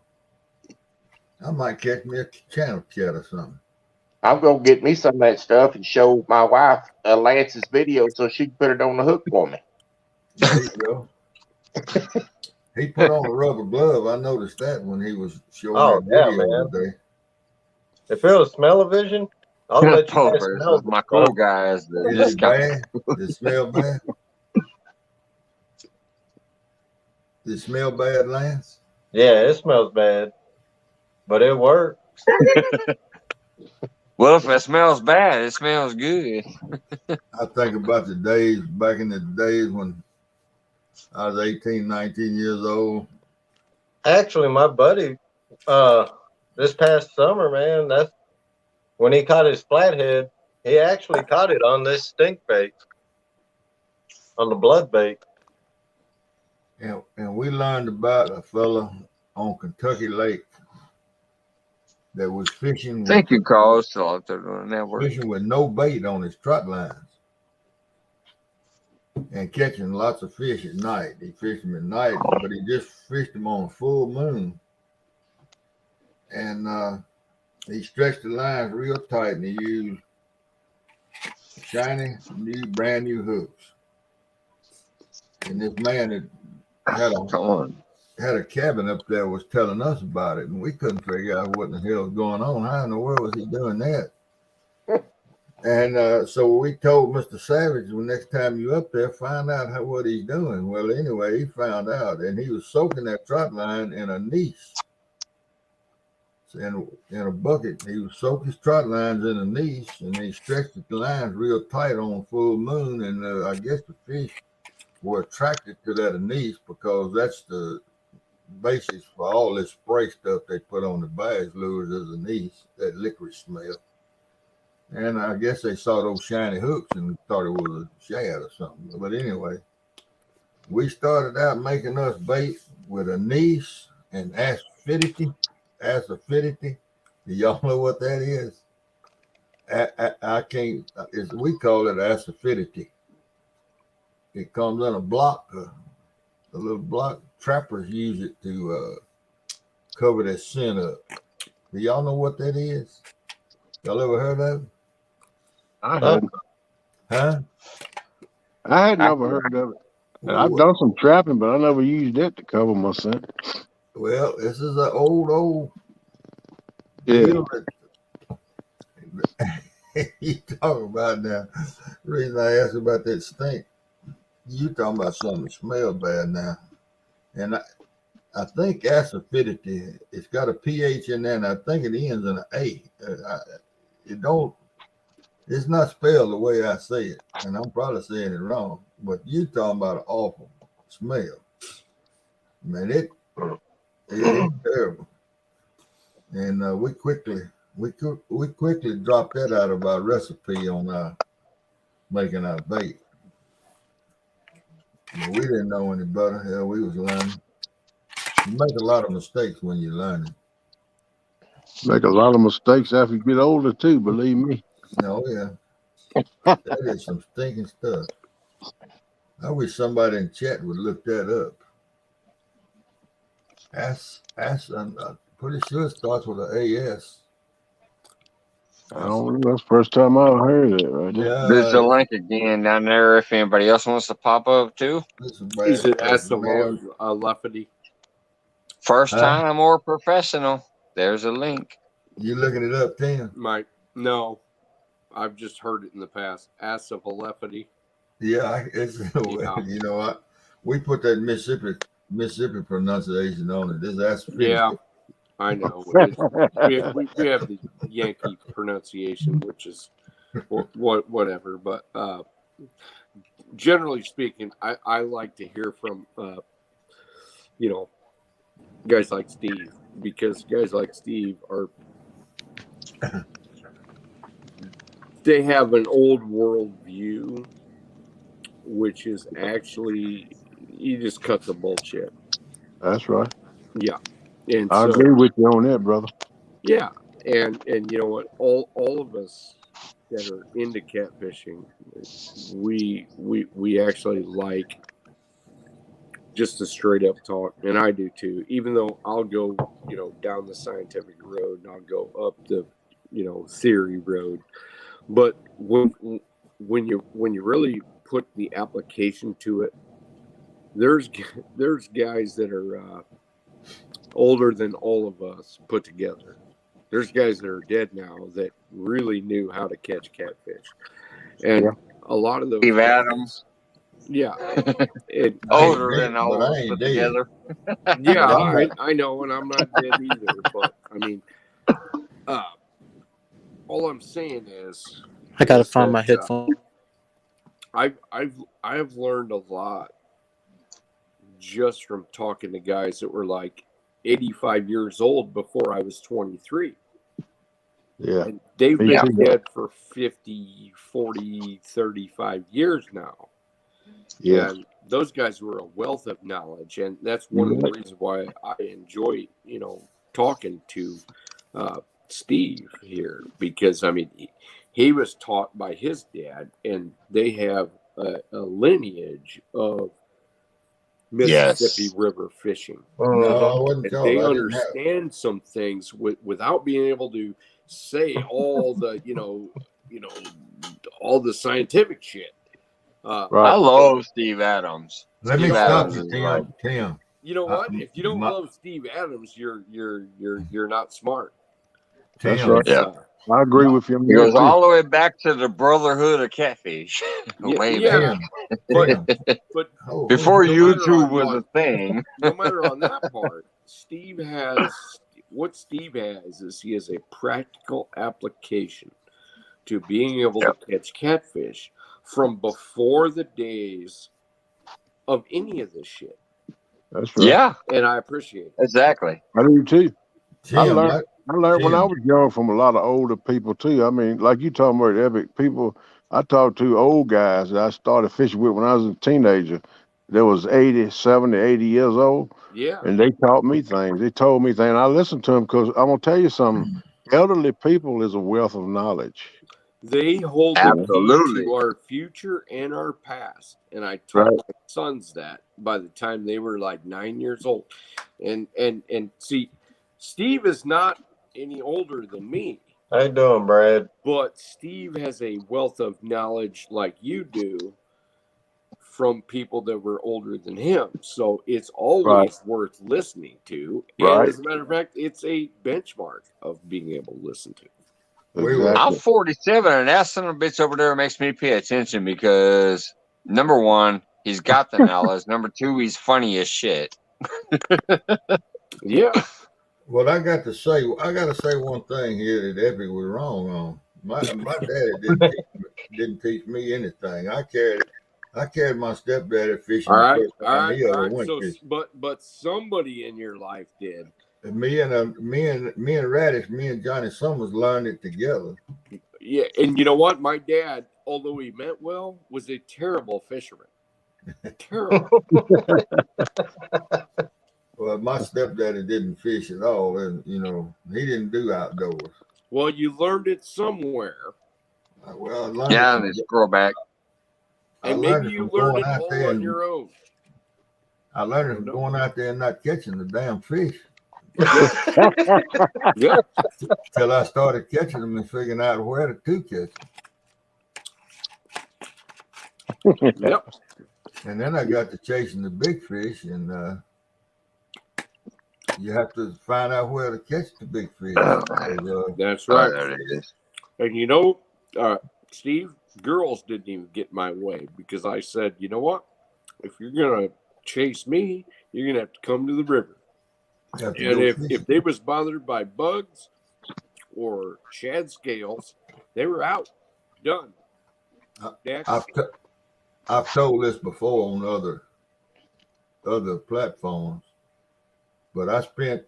I might catch me a channel cat or something. I'm gonna get me some of that stuff and show my wife Lance's video so she can put it on the hook for me. There you go. He put on a rubber glove. I noticed that when he was showing that video today. If it was smell-o-vision, I'll let you guys smell my cool guys. Is it bad? Does it smell bad? Does it smell bad, Lance? Yeah, it smells bad, but it works. Well, if it smells bad, it smells good. I think about the days back in the days when I was 18, 19 years old. Actually, my buddy, this past summer, man, that's when he caught his flathead. He actually caught it on this stink bait, on the blood bait. And we learned about a fella on Kentucky Lake that was fishing. Thank you, Carl. Still out there doing that work. Fishing with no bait on his trot lines and catching lots of fish at night. He fished them at night, but he just fished them on a full moon. And he stretched the lines real tight, and he used shiny, brand new hooks. And this man had a cabin up there, was telling us about it, and we couldn't figure out what the hell was going on. How in the world was he doing that? And so we told Mr. Savage, well, next time you up there, find out what he's doing. Well, anyway, he found out, and he was soaking that trot line in a niche. In a bucket. He would soak his trot lines in a niche, and he stretched the lines real tight on full moon, and I guess the fish were attracted to that niche because that's the basis for all this spray stuff they put on the bass lures as a niche, that licorice smell. And I guess they saw those shiny hooks and thought it was a shad or something. But anyway, we started out making us bait with a niche and aspidity. Do y'all know what that is? I can't. We call it aspidity. It comes in a block, a little block. Trappers use it to cover their scent up. Do y'all know what that is? Y'all ever heard of it? I hadn't. Huh? I had never heard of it. I've done some trapping, but I never used it to cover my scent. Well, this is an old yeah. deal You talking about now? The reason I asked about that stink, you talking about something that smell bad now, and I think acidity. It's got a pH in there, and I think it ends in an A. It don't. It's not spelled the way I say it, and I'm probably saying it wrong. But you talking about an awful smell, man. It's terrible, and we quickly dropped that out of our recipe on making our bait. But we didn't know any better. Hell, we was learning. You make a lot of mistakes when you're learning. Make a lot of mistakes after you get older too, believe me. Oh yeah. That is some stinking stuff. I wish somebody in chat would look that up. I'm pretty sure it starts with an AS. I don't know. That's the first time I heard it right there. Yeah, There's the link again down there if anybody else wants to pop up too. Is it Lefty? First time or professional. There's a link. You looking it up, Tim? Mike? No. I've just heard it in the past. Acephalopathy. Yeah, you know what? We put that Mississippi pronunciation on it. This aspirin. Yeah, I know. we have the Yankee pronunciation, which is whatever. But generally speaking, I like to hear from guys like Steve, because guys like Steve are. They have an old world view, which is actually, he just cuts the bullshit. That's right. Yeah. And I agree with you on that, brother. Yeah. And you know what? All of us that are into catfishing, we actually like just the straight up talk. And I do too, even though I'll go, down the scientific road and I'll go up the, theory road. But when you really put the application to it, there's guys that are older than all of us put together. There's guys that are dead now that really knew how to catch catfish, and a lot of those. Steve Adams. Yeah, older than all of us put together. Yeah, I know, and I'm not dead either. But I mean, all I'm saying is, I gotta find my headphone. I've learned a lot just from talking to guys that were like 85 years old before I was 23. Yeah. And they've been dead for 50, 40, 35 years now. Yeah. And those guys were a wealth of knowledge. And that's one of the reasons why I enjoy, talking to Steve here, because I mean, he was taught by his dad, and they have a lineage of Mississippi River fishing. And they understand some things without being able to say all the, all the scientific shit. I love Steve Adams. Let me stop you, Tim. You know what? If you don't love Steve Adams, you're not smart. That's right. Yeah. I agree with you. It goes all the way back to the Brotherhood of Catfish. Way back. But before YouTube was a thing. No matter on that part, Steve has he has a practical application to being able to catch catfish from before the days of any of this shit. That's right. Yeah. And I appreciate it. Exactly. I do too. I Tim, learned when I was young from a lot of older people too. I mean, like you talking about epic people, I talked to old guys that I started fishing with when I was a teenager. That was 80, 70, 80 years old. Yeah. And they taught me things. They told me things. I listened to them because I'm going to tell you something. Elderly people is a wealth of knowledge. They hold the key to our future and our past. And I taught my sons that by the time they were like 9 years old. And see, Steve is not any older than me. How you doing, Brad? But Steve has a wealth of knowledge like you do from people that were older than him. So it's always worth listening to. And as a matter of fact, it's a benchmark of being able to listen to. Exactly. I'm 47, and that son of a bitch over there makes me pay attention because number one, he's got the knowledge. Number two, he's funny as shit. Yeah. Well, I got to say one thing here that Epic was wrong on. My daddy didn't teach me anything. I carried my stepdaddy fishing. All right. The first time he ever went So, fishing. but somebody in your life did. And me and Radish, me and Johnny Summers learned it together. Yeah, and you know what? My dad, although he meant well, was a terrible fisherman. Terrible. Well, my stepdaddy didn't fish at all, and he didn't do outdoors. Well, you learned it somewhere. Well, I learned Yeah, and it's grow back. And maybe you learned it all on your own. I learned it from going out there and not catching the damn fish. Yeah. Till I started catching them and figuring out where to catch them. Yep. And then I got to chasing the big fish, and you have to find out where to catch the big fish. That's right. There it is. And Steve, girls didn't even get my way because I said, you know what? If you're gonna chase me, you're gonna have to come to the river. And if they was bothered by bugs or shad scales, they were out. Done. I've told this before on other platforms, but I spent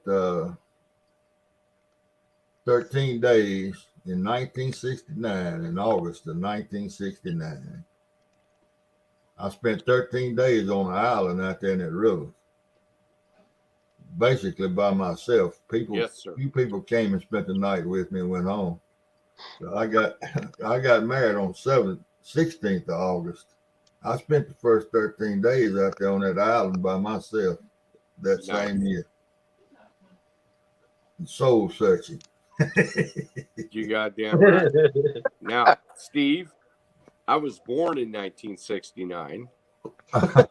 13 days in 1969, in August of 1969. I spent 13 days on an island out there in that river, basically by myself. Few people came and spent the night with me and went home. So I got married on 16th of August. I spent the first 13 days out there on that island by myself that same year. Soul searching. You goddamn right. Now, Steve, I was born in 1969. I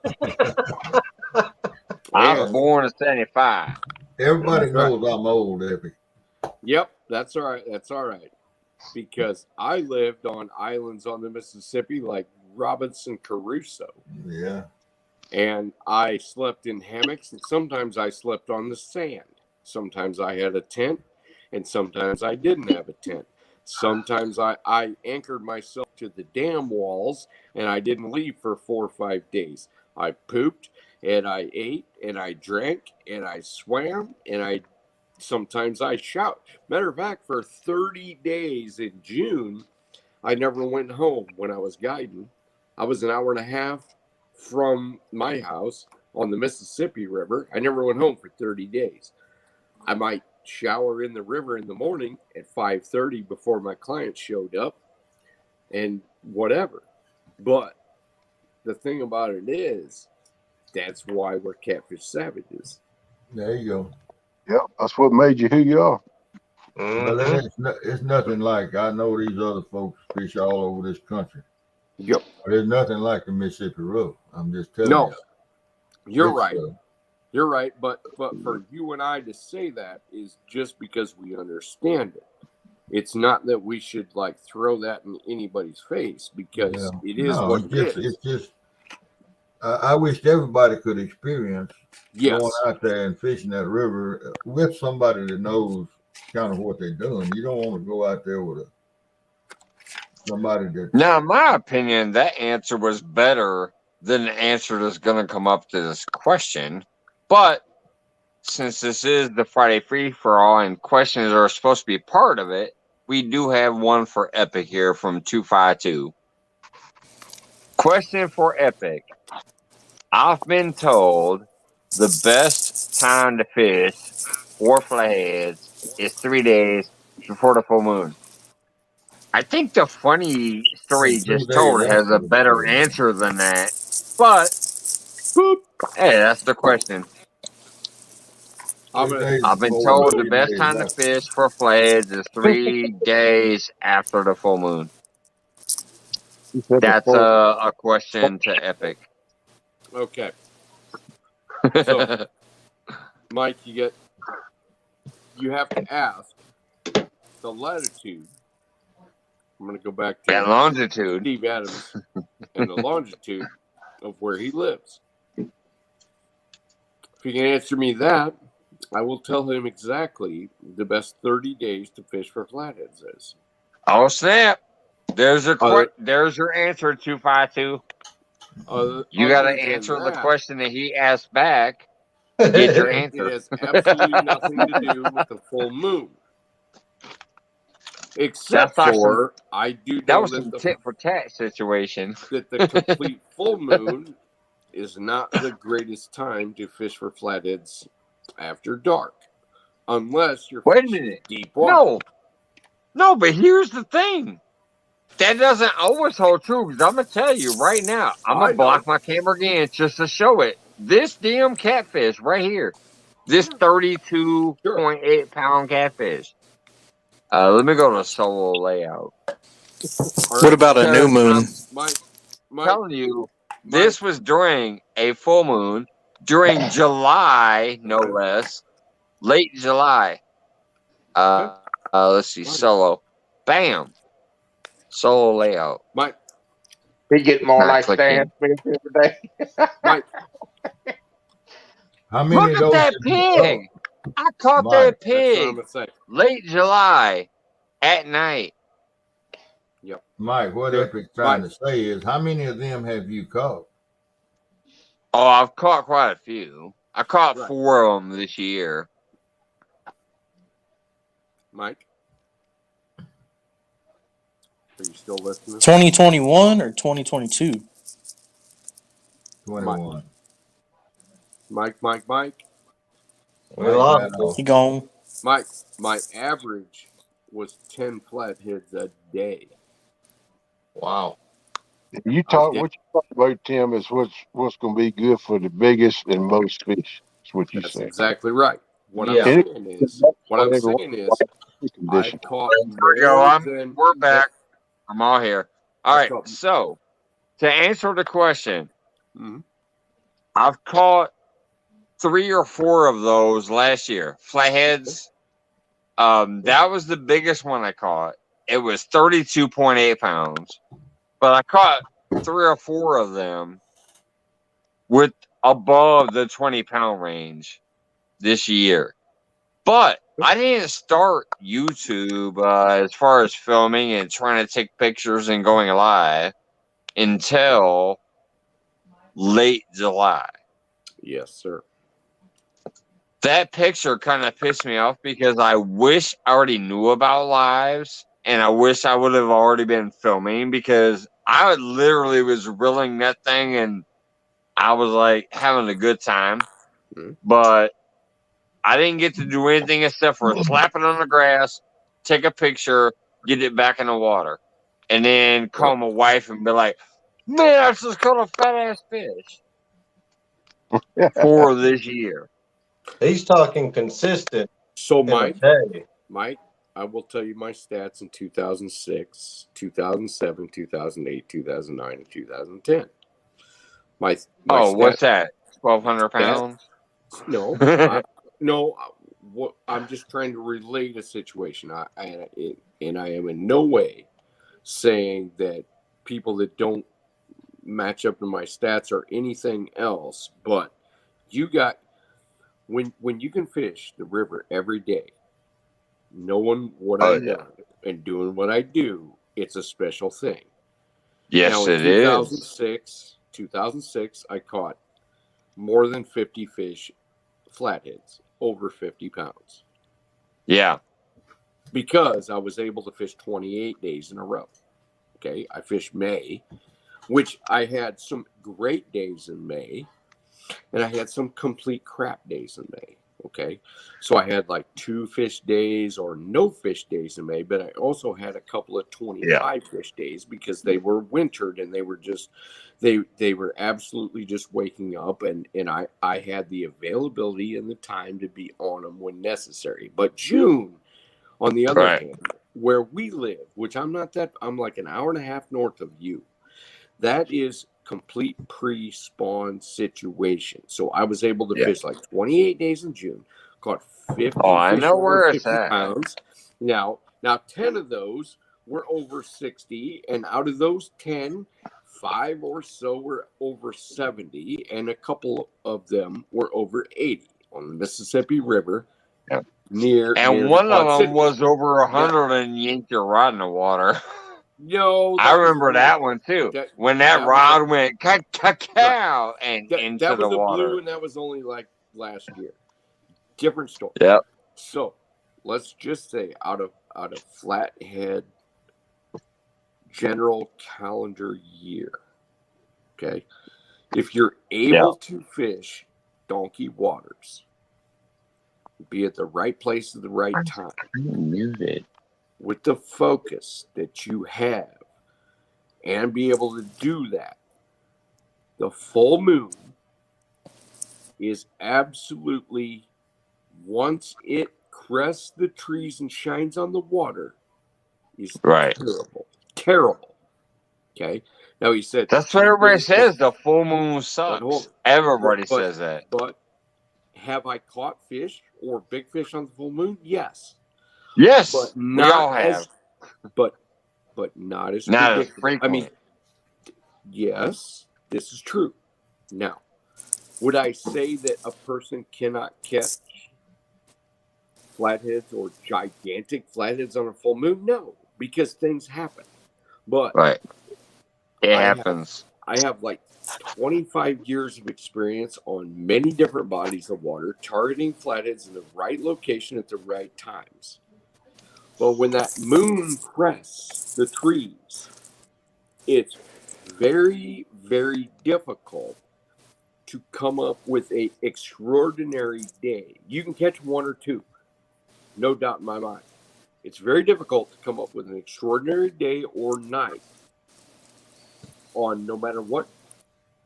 was born in 75. Everybody knows I'm old, Epic. Yep, that's all right. That's all right. Because I lived on islands on the Mississippi like Robinson Crusoe. Yeah. And I slept in hammocks, and sometimes I slept on the sand. Sometimes I had a tent, and sometimes I didn't have a tent. Sometimes I anchored myself to the dam walls, and I didn't leave for 4 or 5 days. I pooped, and I ate, and I drank, and I swam, and sometimes I shout. Matter of fact, for 30 days in June, I never went home when I was guiding. I was an hour and a half from my house on the Mississippi River. I never went home for 30 days. I might shower in the river in the morning at 5:30 before my client showed up and whatever. But the thing about it is, that's why we're catfish savages. There you go. Yep, that's what made you who you are. But it's nothing like, I know these other folks fish all over this country. Yep. But there's nothing like the Mississippi River. I'm just telling you. You're right. You're right. But for you and I to say that is just because we understand it. It's not that we should throw that in anybody's face because it is what it is. It's just, I wish everybody could experience going out there and fishing that river with somebody that knows kind of what they're doing. You don't want to go out there with somebody that. Now, in my opinion, that answer was better than the answer that's going to come up to this question. But since this is the Friday Free for All and questions are supposed to be part of it, we do have one for Epic here from 252. Question for Epic. I've been told the best time to fish for flatheads is 3 days before the full moon. I think the funny story you just told has a better answer than that. But, hey, that's the question. I've been told the best time to fish for flatheads is 3 days after the full moon. That's a question to Epic. Okay. So, Mike, you have to ask the latitude I'm going to go back to that longitude. Steve Adams and the longitude of where he lives. If he can answer me that, I will tell him exactly the best 30 days to fish for flatheads is. Oh, snap. There's your answer, 252. You got to answer the question that he asked back. Get your answer. It has absolutely nothing to do with the full moon. Except for, I do know that was some tit for tat situation. That the complete full moon is not the greatest time to fish for flatheads after dark. Unless you're fishing deep water. No, but here's the thing. That doesn't always hold true, because I'm going to tell you right now, I'm going to block my camera again just to show it. This damn catfish right here, this 32.8 pound catfish. Let me go to solo layout. What about a new moon? I'm telling you, this was during a full moon, during July, no less, late July. Let's see, solo. Bam. Solo layout. Mike. He getting more like Stan Smith today. Mike. How many Look at that pig. I caught that pig late July at night. Yep. Mike, what Epic's trying to say is, how many of them have you caught? Oh, I've caught quite a few. I caught 4 of them this year. Mike? Are you still listening? 2021 or 2022? 21. Mike. We lost him. He gone. Mike, my average was 10 flatheads a day. Wow. What you talk about, Tim, is what's going to be good for the biggest and most fish. That's what you say. Exactly right. What I'm saying is, I caught we're back. I'm all here. All right. So, to answer the question, I've caught 3 or 4 of those last year. Flatheads. That was the biggest one I caught. It was 32.8 pounds. But I caught 3 or 4 of them with above the 20-pound range this year. But I didn't start YouTube as far as filming and trying to take pictures and going live until late July. Yes, sir. That picture kind of pissed me off because I wish I already knew about lives, and I wish I would have already been filming, because I literally was reeling that thing and I was like having a good time. But I didn't get to do anything except for slap it on the grass, take a picture, get it back in the water, and then call my wife and be like, man, I just caught a fat ass fish for this year. He's talking consistent. So, Mike, I will tell you my stats in 2006, 2007, 2008, 2009, and 2010. My what's that? 1,200 pounds? No, no. I'm just trying to relate a situation. I am in no way saying that people that don't match up to my stats or anything else, but you got when you can fish the river every day, knowing what I know and doing what I do, it's a special thing. Yes, now, it is. 2006, I caught more than 50 fish, flatheads, over 50 pounds. Yeah. Because I was able to fish 28 days in a row. Okay, I fished May, which I had some great days in May, and I had some complete crap days in May. Okay, so I had like 2 fish days or no fish days in May, but I also had a couple of 25 fish days because they were wintered and they were just they were absolutely just waking up, and I had the availability and the time to be on them when necessary. But June, on the other hand, where we live, which I'm like an hour and a half north of you, that is complete pre-spawn situation. So I was able to fish like 28 days in June, caught 50 I know where it's at. pounds. Now 10 of those were over 60, and out of those 10, 5 or so were over 70, and a couple of them were over 80 on the Mississippi River. Yep. Near one of them City. was over 100 and yanked your rod in the water. No, I remember that one too. When that rod went cow and into that was the water. Blue, and that was only like last year. Different story. Yep. So let's just say out of Flathead general calendar year, okay, if you're able to fish donkey waters, be at the right place at the right time, with the focus that you have, and be able to do that, the full moon is absolutely, once it crests the trees and shines on the water, is terrible. Okay. Now he said that's what everybody says. The full moon sucks. Everybody says that. But have I caught fish or big fish on the full moon? Yes. Yes. But we all have. But not as frequent. I mean, yes, this is true. Now, would I say that a person cannot catch flatheads or gigantic flatheads on a full moon? No, because things happen. But it happens. I have like 25 years of experience on many different bodies of water, targeting flatheads in the right location at the right times. But when that moon crests the trees, it's very, very difficult to come up with an extraordinary day. You can catch one or two, no doubt in my mind. It's very difficult to come up with an extraordinary day or night on no matter what.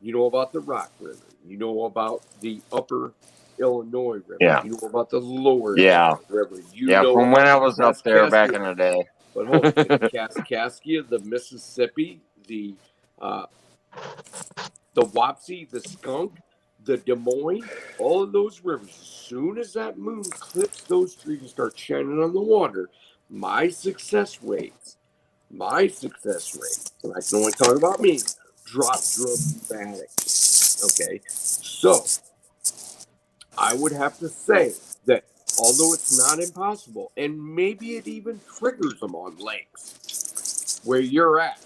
You know about the Rock River. You know about the upper Illinois River. Yeah. You know about the lower Illinois River. You know from when I was up there back in the day. But hold on, the Kaskaskia, the Mississippi, the Wapsie, the Skunk, the Des Moines, all of those rivers, as soon as that moon clips those trees and starts shining on the water, my success rates, and I can only talk about me, drop dramatically. Okay, so I would have to say that although it's not impossible, and maybe it even triggers them on lakes where you're at,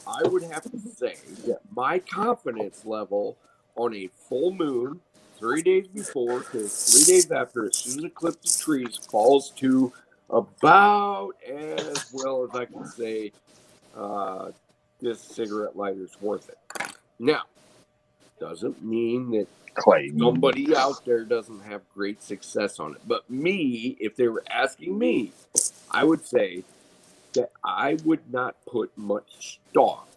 I would have to say that my confidence level on a full moon, 3 days before to 3 days after, as soon as it clips the trees, falls to about as well as I can say this cigarette lighter's worth it. Now, doesn't mean that somebody out there doesn't have great success on it. But me, if they were asking me, I would say that I would not put much stock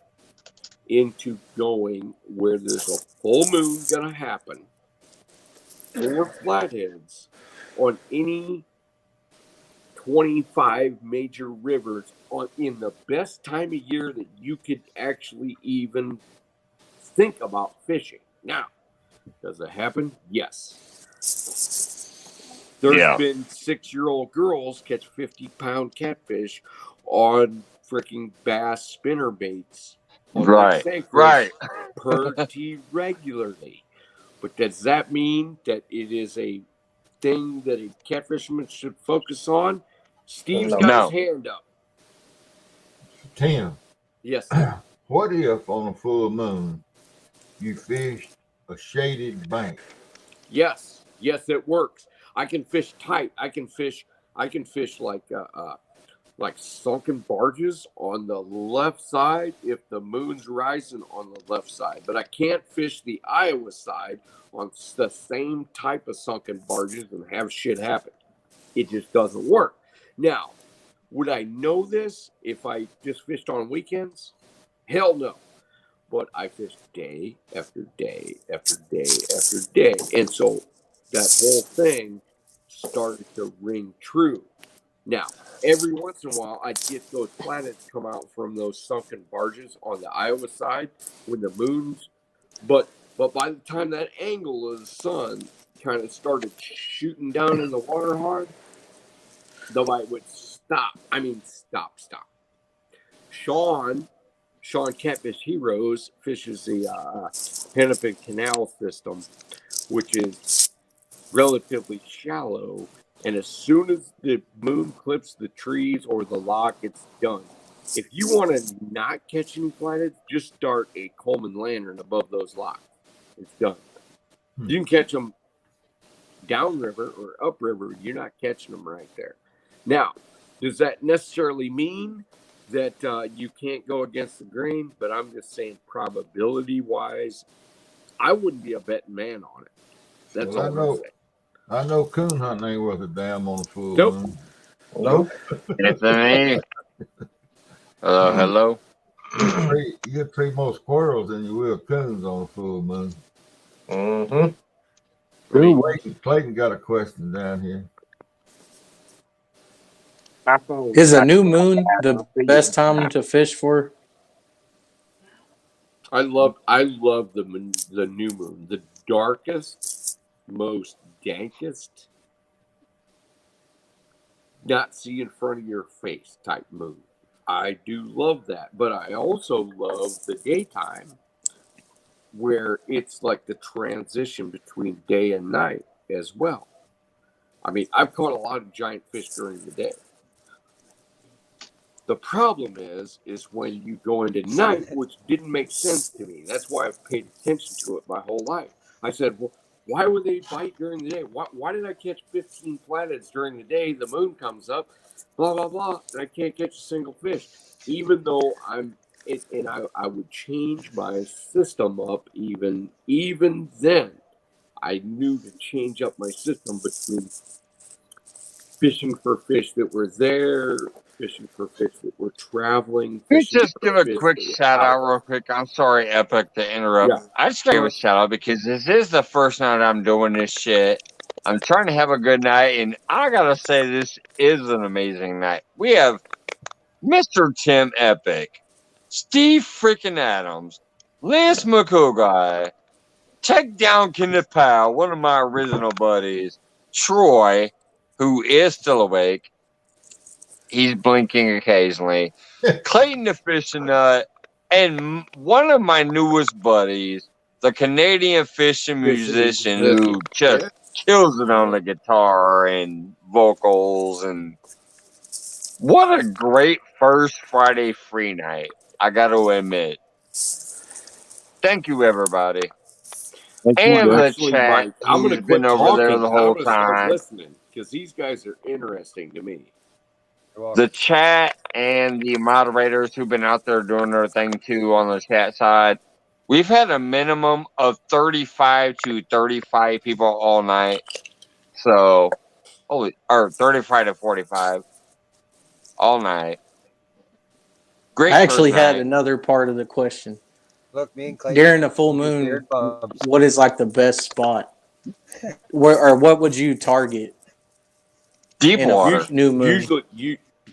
into going where there's a full moon going to happen or flatheads on any 25 major rivers in the best time of year that you could actually even think about fishing. Now, does it happen? Yes. There's been 6-year-old girls catch 50-pound catfish on freaking bass spinner baits. Right. Pretty regularly. But does that mean that it is a thing that a catfisherman should focus on? Steve's got his hand up. Tim. Yes. What if on a full moon you fished a shaded bank? Yes, it works. I can fish tight. I can fish like sunken barges on the left side if the moon's rising on the left side. But I can't fish the Iowa side on the same type of sunken barges and have shit happen. It just doesn't work. Now, would I know this if I just fished on weekends? Hell no. But I fished day after day after day after day. And so that whole thing started to ring true. Now, every once in a while, I'd get those flatheads come out from those sunken barges on the Iowa side when the moon's. But by the time that angle of the sun kind of started shooting down in the water hard, the light would stop. I mean, stop. Sean Catfish Heroes fishes the Hennepin Canal system, which is relatively shallow. And as soon as the moon clips the trees or the lock, it's done. If you want to not catch any flatheads, just start a Coleman lantern above those locks. It's done. You can catch them downriver or upriver. You're not catching them right there. Now, does that necessarily mean that you can't go against the grain? But I'm just saying, probability-wise, I wouldn't be a betting man on it. That's all I'm saying. I know coon hunting ain't worth a damn on a full Nope. moon. Nope. Anthony. Hello. You get three more squirrels than you will coons on a full moon. Clayton got a question down here. Is a new moon the best time to fish for? I love the new moon, the darkest, most dankest, not see in front of your face type moon. I do love that, but I also love the daytime where it's like the transition between day and night as well. I mean, I've caught a lot of giant fish during the day. The problem is when you go into night, which didn't make sense to me. That's why I've paid attention to it my whole life. I said, well, why would they bite during the day? Why did I catch 15 flatheads during the day? The moon comes up, blah, blah, blah, and I can't catch a single fish. Even though I would change my system up even then. I knew to change up my system between fishing for fish that were there, fishing for fish that were traveling. Let me just give a quick shout out real quick. I'm sorry, Epic, to interrupt. Yeah. I just gotta give a shout out because this is the first night I'm doing this shit. I'm trying to have a good night, and I gotta say this is an amazing night. We have Mr. Tim Epic, Steve freaking Adams, Lance McCoguy, Tech Down Kenneth Powell, one of my original buddies, Troy, who is still awake. He's blinking occasionally. Clayton the Fishing Nut, and one of my newest buddies, the Canadian fishing musician who just kills it on the guitar and vocals. And what a great first Friday free night, I got to admit. Thank you, everybody. And the chat, Mike, I'm going to been over there the whole time. Listening because these guys are interesting to me. The chat and the moderators who've been out there doing their thing too on the chat side. We've had a minimum of 35 to 35 people all night. So, or 35 to 45 all night. Great. I actually had another part of the question. Look, me and Clayton during the full moon, what is like the best spot? Or what would you target? Deep water. New moon.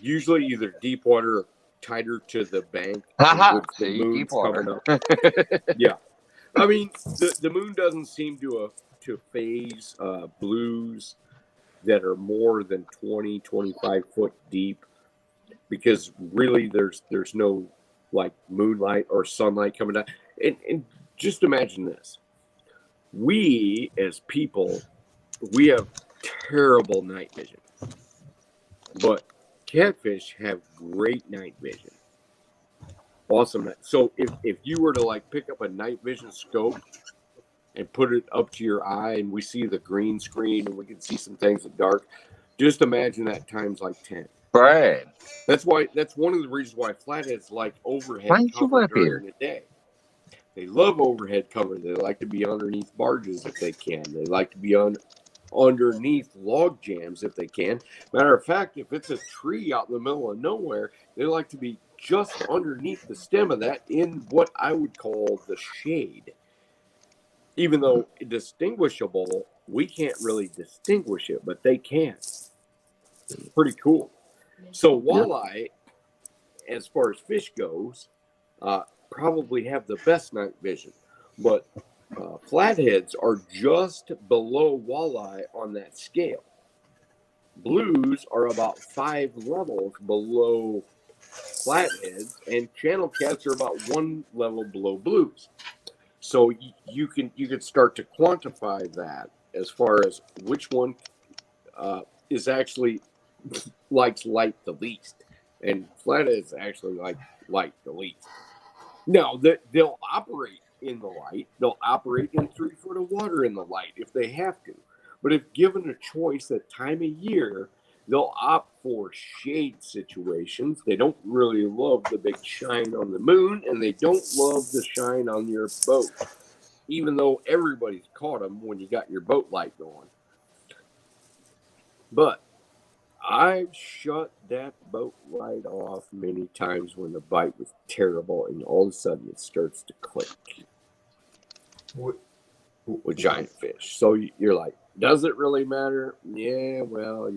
Usually either deep water or tighter to the bank. See, deep water. Yeah. I mean, the moon doesn't seem to phase blues that are more than 20, 25 foot deep, because really there's no like moonlight or sunlight coming down. And just imagine this. We as people, we have terrible night vision. But catfish have great night vision. Awesome. So if you were to like pick up a night vision scope and put it up to your eye, and we see the green screen and we can see some things in dark, just imagine that times like 10. Right. That's one of the reasons why flatheads like overhead cover during the day. They love overhead cover. They like to be underneath barges if they can. They like to be underneath log jams if they can. Matter of fact, if it's a tree out in the middle of nowhere, they like to be just underneath the stem of that in what I would call the shade. Even though distinguishable, we can't really distinguish it, but they can. Pretty cool. So walleye, as far as fish goes, probably have the best night vision, but flatheads are just below walleye on that scale. Blues are about 5 levels below flatheads, and channel cats are about one level below blues. So you can start to quantify that as far as which one is actually likes light the least, and flatheads actually like light the least. Now they'll operate in the light. They'll operate in 3 foot of water in the light if they have to. But if given a choice at time of year, they'll opt for shade situations. They don't really love the big shine on the moon, and they don't love the shine on your boat, even though everybody's caught them when you got your boat light going. But I've shut that boat light off many times when the bite was terrible, and all of a sudden it starts to click with giant fish. So you're like, does it really matter? Yeah, well,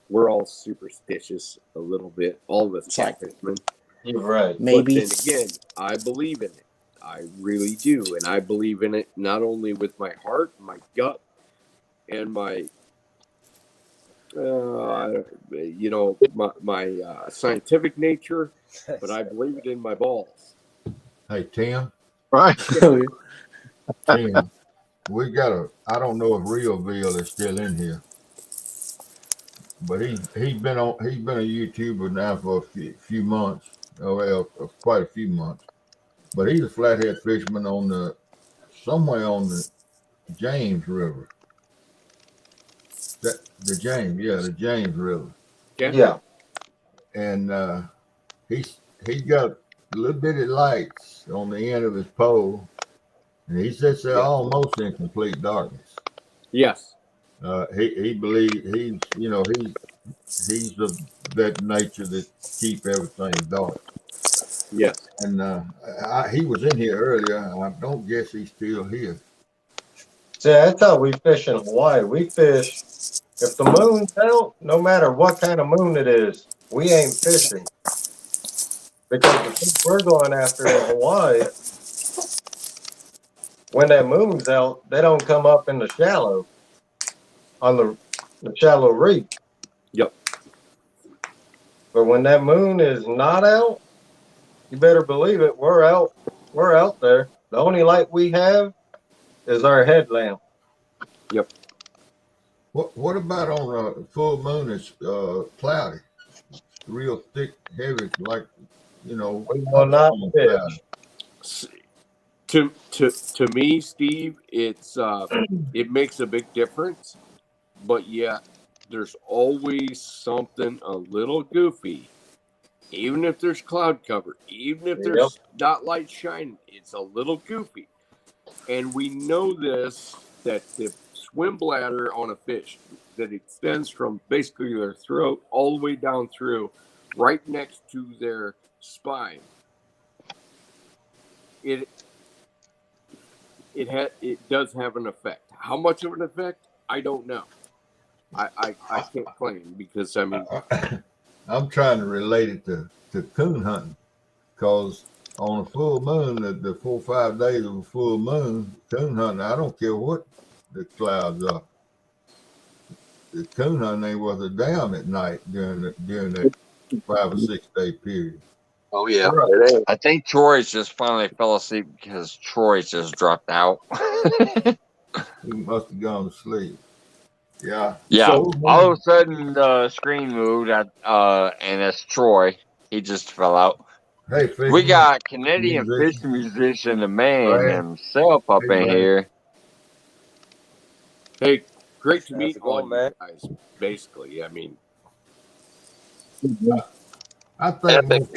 we're all superstitious a little bit. All of us catfishmen. You're right. Maybe. But then again, I believe in it. I really do. And I believe in it not only with my heart, my gut, and my scientific nature, but I believe it in my balls. Hey, Tim. Right. Tim, we got I don't know if Realville is still in here, but he's been a YouTuber now for a few months. Well, quite a few months. But he's a flathead fisherman somewhere on the James River. The James River. Yeah. And he's got little bitty lights on the end of his pole, and he sits there almost in complete darkness. Yes. He believes he's that nature that keep everything dark. Yes. And he was in here earlier. I don't guess he's still here. See, that's how we fish in Hawaii. We fish, if the moon's out, no matter what kind of moon it is, we ain't fishing. Because the fish we're going after in Hawaii, when that moon's out, they don't come up in the shallow, on the shallow reef. Yep. But when that moon is not out, you better believe it, we're out there. The only light we have is our headlamp. Yep. What about on a full moon? It's cloudy, real thick, heavy, like we will not fish. To me, Steve, it's it makes a big difference, but yet there's always something a little goofy. Even if there's cloud cover, even if there's not light shining, it's a little goofy. And we know this, that the swim bladder on a fish that extends from basically their throat all the way down through, right next to their spine. It does have an effect. How much of an effect? I don't know. I can't claim because I mean I'm trying to relate it to coon hunting, because on a full moon, the 4 or 5 days of a full moon, coon hunting, I don't care what the clouds are. The coon hunting ain't worth a damn at night during that 5 or 6 day period. Oh yeah, I think Troy's just finally fell asleep because Troy's just dropped out. He must have gone to sleep. Yeah. Yeah. So, all of a sudden, the screen moved, and it's Troy. He just fell out. Hey, we got Canadian fish musician, the man himself, up in here. Hey, great to meet all you guys. Basically, I mean, I think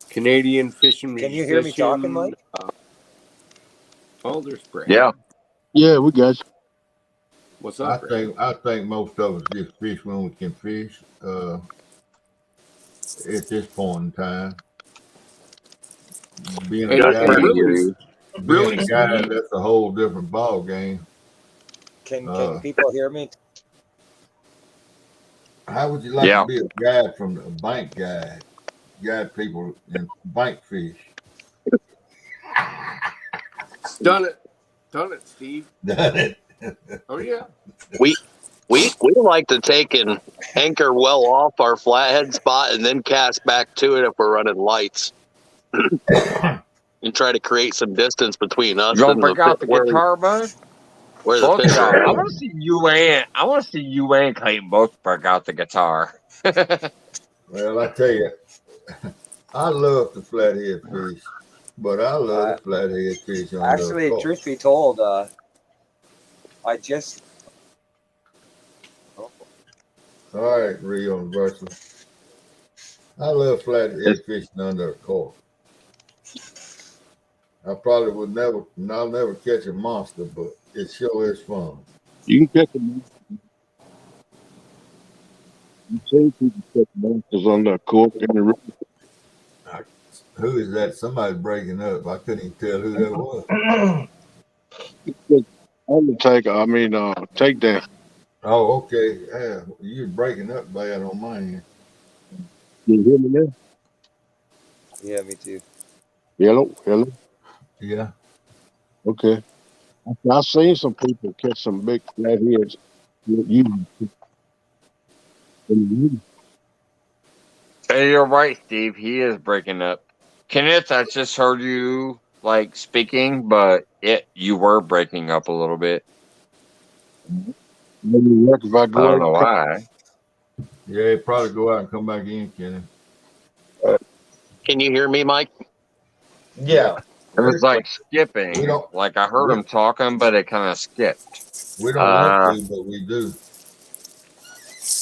Canadian fishing. Can you hear me talking, Mike? There's Brad. Yeah, we got you. What's up? I think most of us just fish when we can fish. At this point in time, being a guy, that's a whole different ball game. Can people hear me? How would you like to be a guide from a bank guide? Guide people in bank fish. Done it, Steve. Done it. Oh yeah. We like to take and anchor well off our flathead spot and then cast back to it if we're running lights. And try to create some distance between us You gonna and break out the guitar, bud? where the Both fish y'all. are. I want to see you and Clayton both break out the guitar. Well, I tell you, I love the flathead fish, but I love the flathead fish on Actually, the truth be told, I just. All right, Rio and Virtual. I love flathead fishing under a cork. I probably I'll never catch a monster, but it sure is fun. You can catch them. You see people catch monsters on the cork in the river. Who is that? Somebody's breaking up. I couldn't even tell who that was. Undertaker, Takedown. Oh, okay. Yeah, you're breaking up bad on my end. You hear me now? Yeah, me too. Hello? Yeah. Okay. I've seen some people catch some big flatheads. Hey, you're right, Steve. He is breaking up. Kenneth, I just heard you speaking, but you were breaking up a little bit. I don't know why. Yeah, probably go out and come back in, Kenny. Can you hear me, Mike? Yeah. It was skipping. I heard him talking, but it kind of skipped. We don't want to, but we do.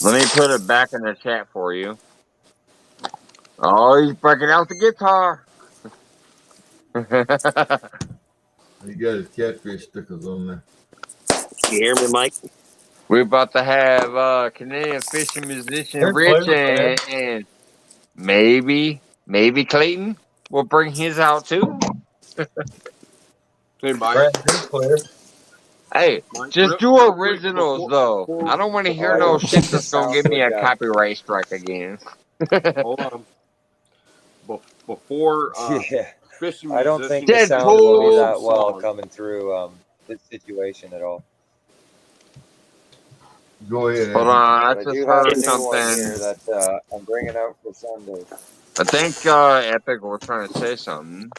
Let me put it back in the chat for you. Oh, he's breaking out the guitar. He got his catfish stickers on there. You hear me, Mike? We're about to have Canadian fishing musician Rich and maybe Clayton will bring his out too. Hey, Mike. Hey, just do originals though. I don't want to hear no shit that's gonna give me a copyright strike again. Hold on. Before fishing, I don't think the sound will be that well coming through this situation at all. Go ahead. Hold on, I But just you have heard a new one something. here that I'm bringing out for Sunday. I think Epic was trying to say something.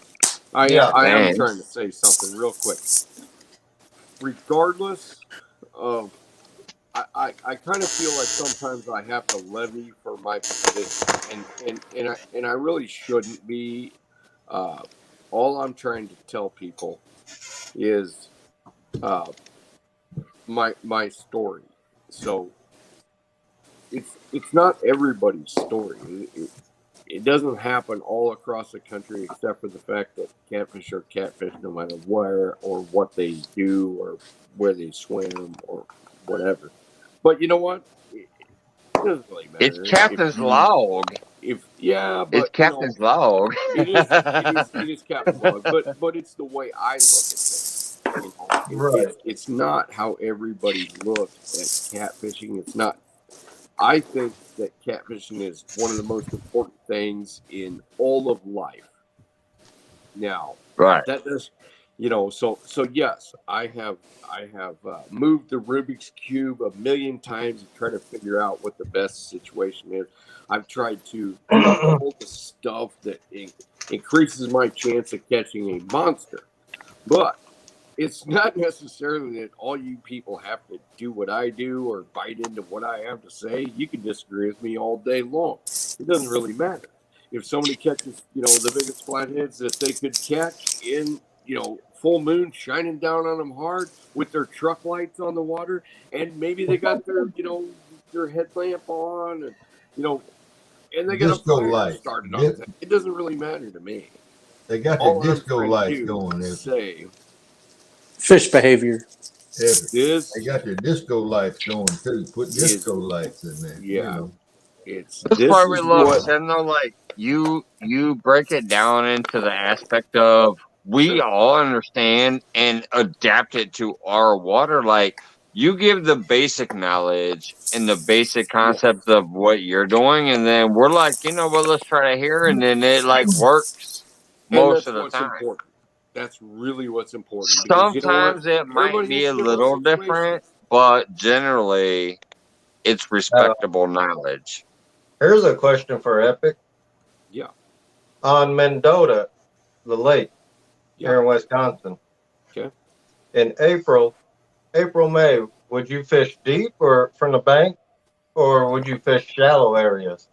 I am trying to say something real quick. Regardless of, I kind of feel like sometimes I have to levy for my position, and I really shouldn't be. All I'm trying to tell people is my story. So it's not everybody's story. It doesn't happen all across the country, except for the fact that catfish are catfish no matter where or what they do or where they swim or whatever. But you know what? It doesn't really matter. It's Captain's log. It's Captain's log. It is Captain's log. But it's the way I look at things. Right. It's not how everybody looks at catfishing. It's not. I think that catfishing is one of the most important things in all of life. Now, right? That does, So yes, I have moved the Rubik's Cube a million times to try to figure out what the best situation is. I've tried to do all the stuff that increases my chance of catching a monster, but it's not necessarily that all you people have to do what I do or bite into what I have to say. You can disagree with me all day long. It doesn't really matter. If somebody catches, the biggest flatheads that they could catch in, full moon shining down on them hard with their truck lights on the water, and maybe they got their, their headlamp on, and they got disco a fire light started on them. It doesn't really matter to me. They got the disco lights going there. Say, fish behavior. They got their disco lights going too. Put disco lights in there. Yeah. That's why we love Sentinel. You break it down into the aspect of we all understand and adapt it to our water. You give the basic knowledge and the basic concepts of what you're doing, and then we're like, let's try to hear, and then it works most of the time. Important. That's really what's important. Sometimes it might be a little different, but generally it's respectable knowledge. Here's a question for Epic. Yeah. On Mendota, the lake here in Wisconsin. Okay. In April, May, would you fish deep or from the bank, or would you fish shallow areas?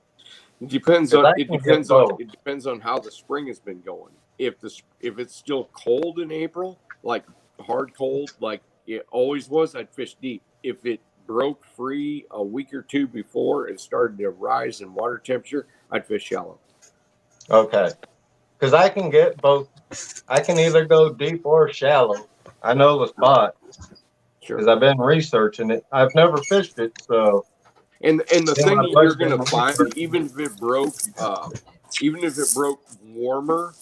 It depends on how the spring has been going. If it's still cold in April, like hard cold, like it always was, I'd fish deep. If it broke free a week or two before and started to rise in water temperature, I'd fish shallow. Okay. Because I can get both. I can either go deep or shallow. I know the spot. Sure. Because I've been researching it. I've never fished it, so. And the thing that you're going to find, even if it broke warmer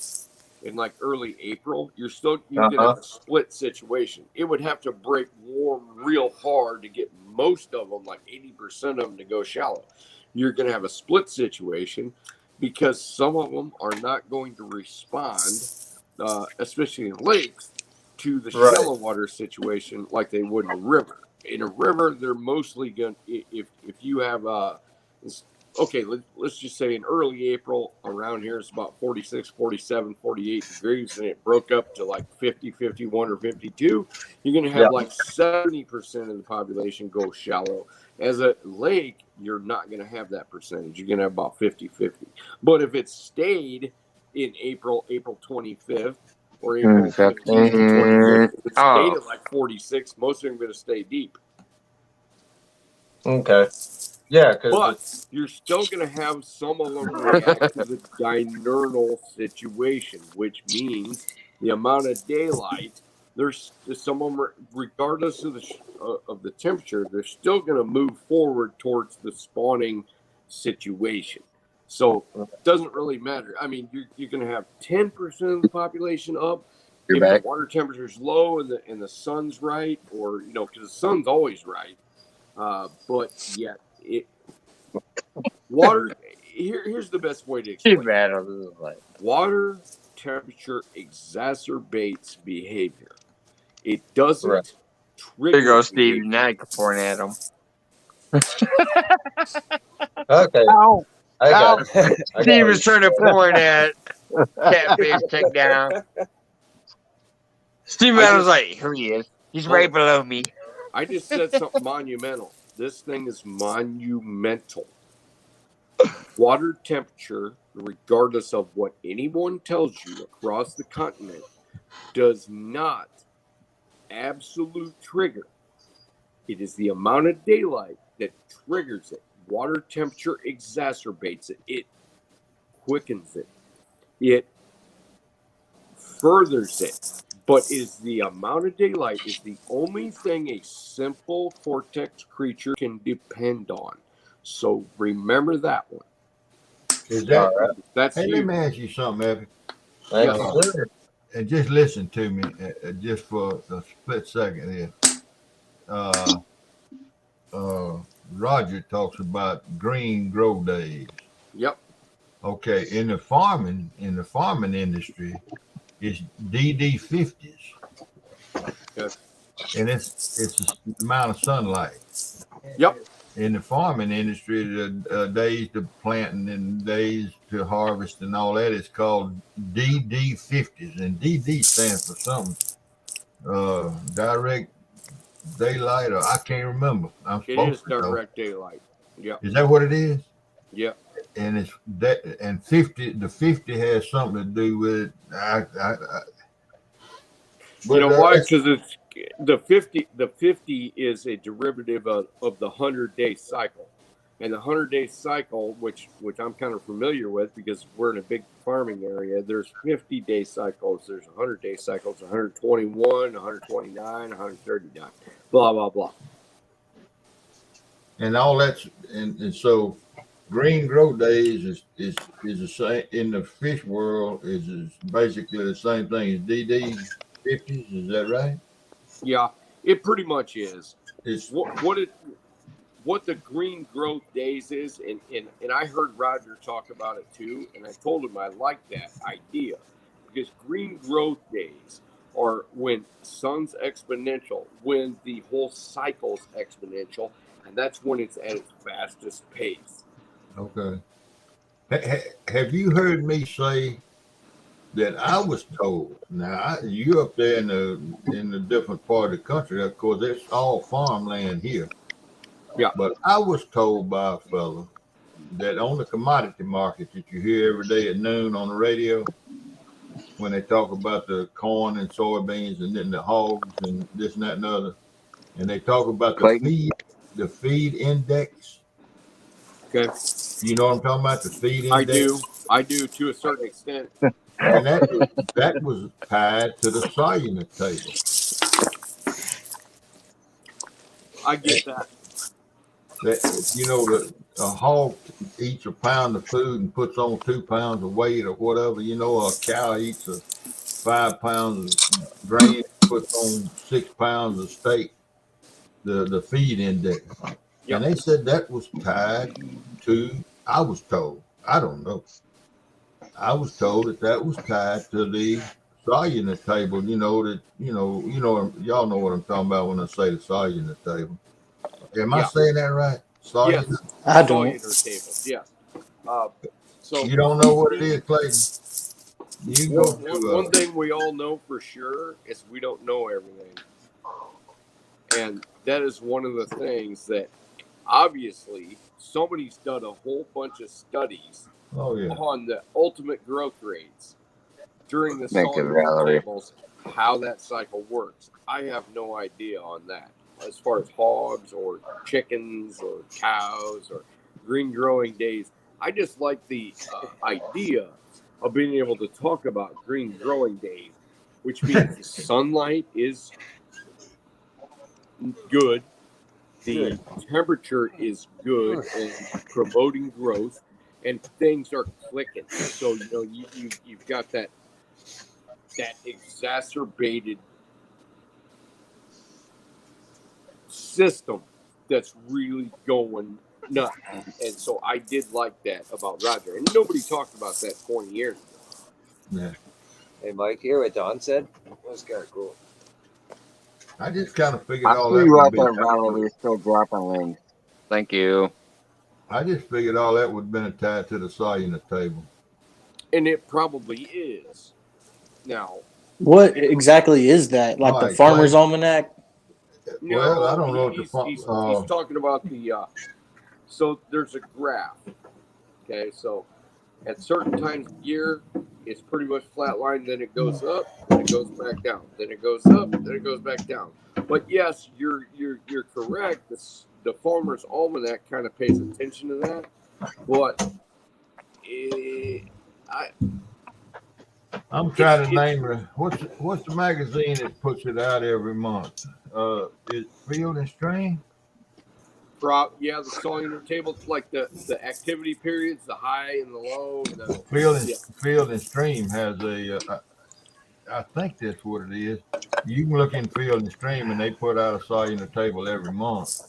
in like early April, you're going to have a split situation. It would have to break warm real hard to get most of them, like 80% of them, to go shallow. You're going to have a split situation because some of them are not going to respond, especially in lakes, to the shallow water situation like they would in a river. In a river, they're mostly going to, if you have, let's just say in early April, around here it's about 46, 47, 48 degrees, and it broke up to like 50, 51, or 52, you're going to have like 70% of the population go shallow. As a lake, you're not going to have that percentage. You're going to have about 50-50. But if it stayed in April 25th, or April 15th to 25th, if it stayed at like 46, most of them are going to stay deep. Okay. Yeah. But you're still going to have some of them react to the diurnal situation, which means the amount of daylight. There's some of them, regardless of the temperature, they're still going to move forward towards the spawning situation. So it doesn't really matter. I mean, you're going to have 10% of the population up if the water temperature is low and the sun's right, or because the sun's always right. But yeah, water. Here's the best way to explain it. Water temperature exacerbates behavior. It doesn't trigger. There you go, Steve. Now you can point at him. Okay. Ow. I got it. Steve is trying to point at Catfish Takedown. Steve Adams like, here he is. He's right below me. I just said something monumental. This thing is monumental. Water temperature, regardless of what anyone tells you across the continent, does not absolute trigger. It is the amount of daylight that triggers it. Water temperature exacerbates it. It quickens it. It furthers it. But is the amount of daylight is the only thing a simple vortex creature can depend on. So remember that one. Is that that's hey, huge. let me ask you something, Epic. Yes. And just listen to me, just for a split second here. Roger talks about green grow days. Yep. Okay, in the farming industry, it's DD50s. Yes. And it's the amount of sunlight. Yep. In the farming industry, the days to planting and days to harvest and all that is called DD50s, and DD stands for something. Direct daylight, or I can't remember. It is direct daylight. Yeah. Is that what it is? Yeah. And it's that, and 50. The 50 has something to do with it. You know why? Because it's the 50. The 50 is a derivative of the 100-day cycle, and the 100-day cycle, which I'm kind of familiar with because we're in a big farming area. There's 50-day cycles. There's 100-day cycles. 121, 129, 139. Blah blah blah. And all that's and so green grow days is the same in the fish world is basically the same thing as DD 50s. Is that right? Yeah, it pretty much is. It's what the green growth days is, and I heard Roger talk about it too, and I told him I like that idea because green growth days or when sun's exponential, when the whole cycle's exponential, and that's when it's at its fastest pace. Okay. Have you heard me say that I was told? Now you up there in the different part of the country, of course, it's all farmland here. Yeah. But I was told by a fellow that on the commodity market that you hear every day at noon on the radio, when they talk about the corn and soybeans and then the hogs and this and that and other, and they talk about the feed index. Okay. You know what I'm talking about? The feed index. I do to a certain extent. And that was tied to the Soyunit table. I get that. That a hog eats a pound of food and puts on 2 pounds of weight or whatever. A cow eats 5 pounds of grain, puts on 6 pounds of steak. The feed index. Yep. And they said that was tied to. I was told. I don't know. I was told that was tied to the Soyunit table. Y'all know what I'm talking about when I say the Soyunit table. Am I saying that right? Yes. I don't. Table. Yes. So you don't know what it is, Clayton? One thing we all know for sure is we don't know everything, and that is one of the things that obviously somebody's done a whole bunch of studies on the ultimate growth rates during the solar tables, how that cycle works. I have no idea on that as far as hogs or chickens or cows or green growing days. I just like the idea of being able to talk about green growing days, which means the sunlight is good, the temperature is good and promoting growth, and things are clicking. So you've got that exacerbated system that's really going nuts. And so I did like that about Roger, and nobody talked about that 20 years ago. Yeah. Hey, Mike, hear what Don said? That was kind of cool. I just kind of figured all that that would be. Valerie's still dropping links. Thank you. I just figured all that would have been tied to the Soyunit table. And it probably is. Now, what exactly is that? Like the Farmer's Almanac? Well, I don't know what he's talking about the. So there's a graph. Okay, so at certain times of year, it's pretty much flatline. Then it goes up, then it goes back down. Then it goes up, then it goes back down. But yes, you're correct. The Farmer's Almanac kind of pays attention to that. But I'm trying to name it. What's the magazine that puts it out every month? Is Field and Stream? Yeah, the Solar table, like the activity periods, the high and the low. Field and Stream has I think that's what it is. You can look in Field and Stream, and they put out a Solar table every month.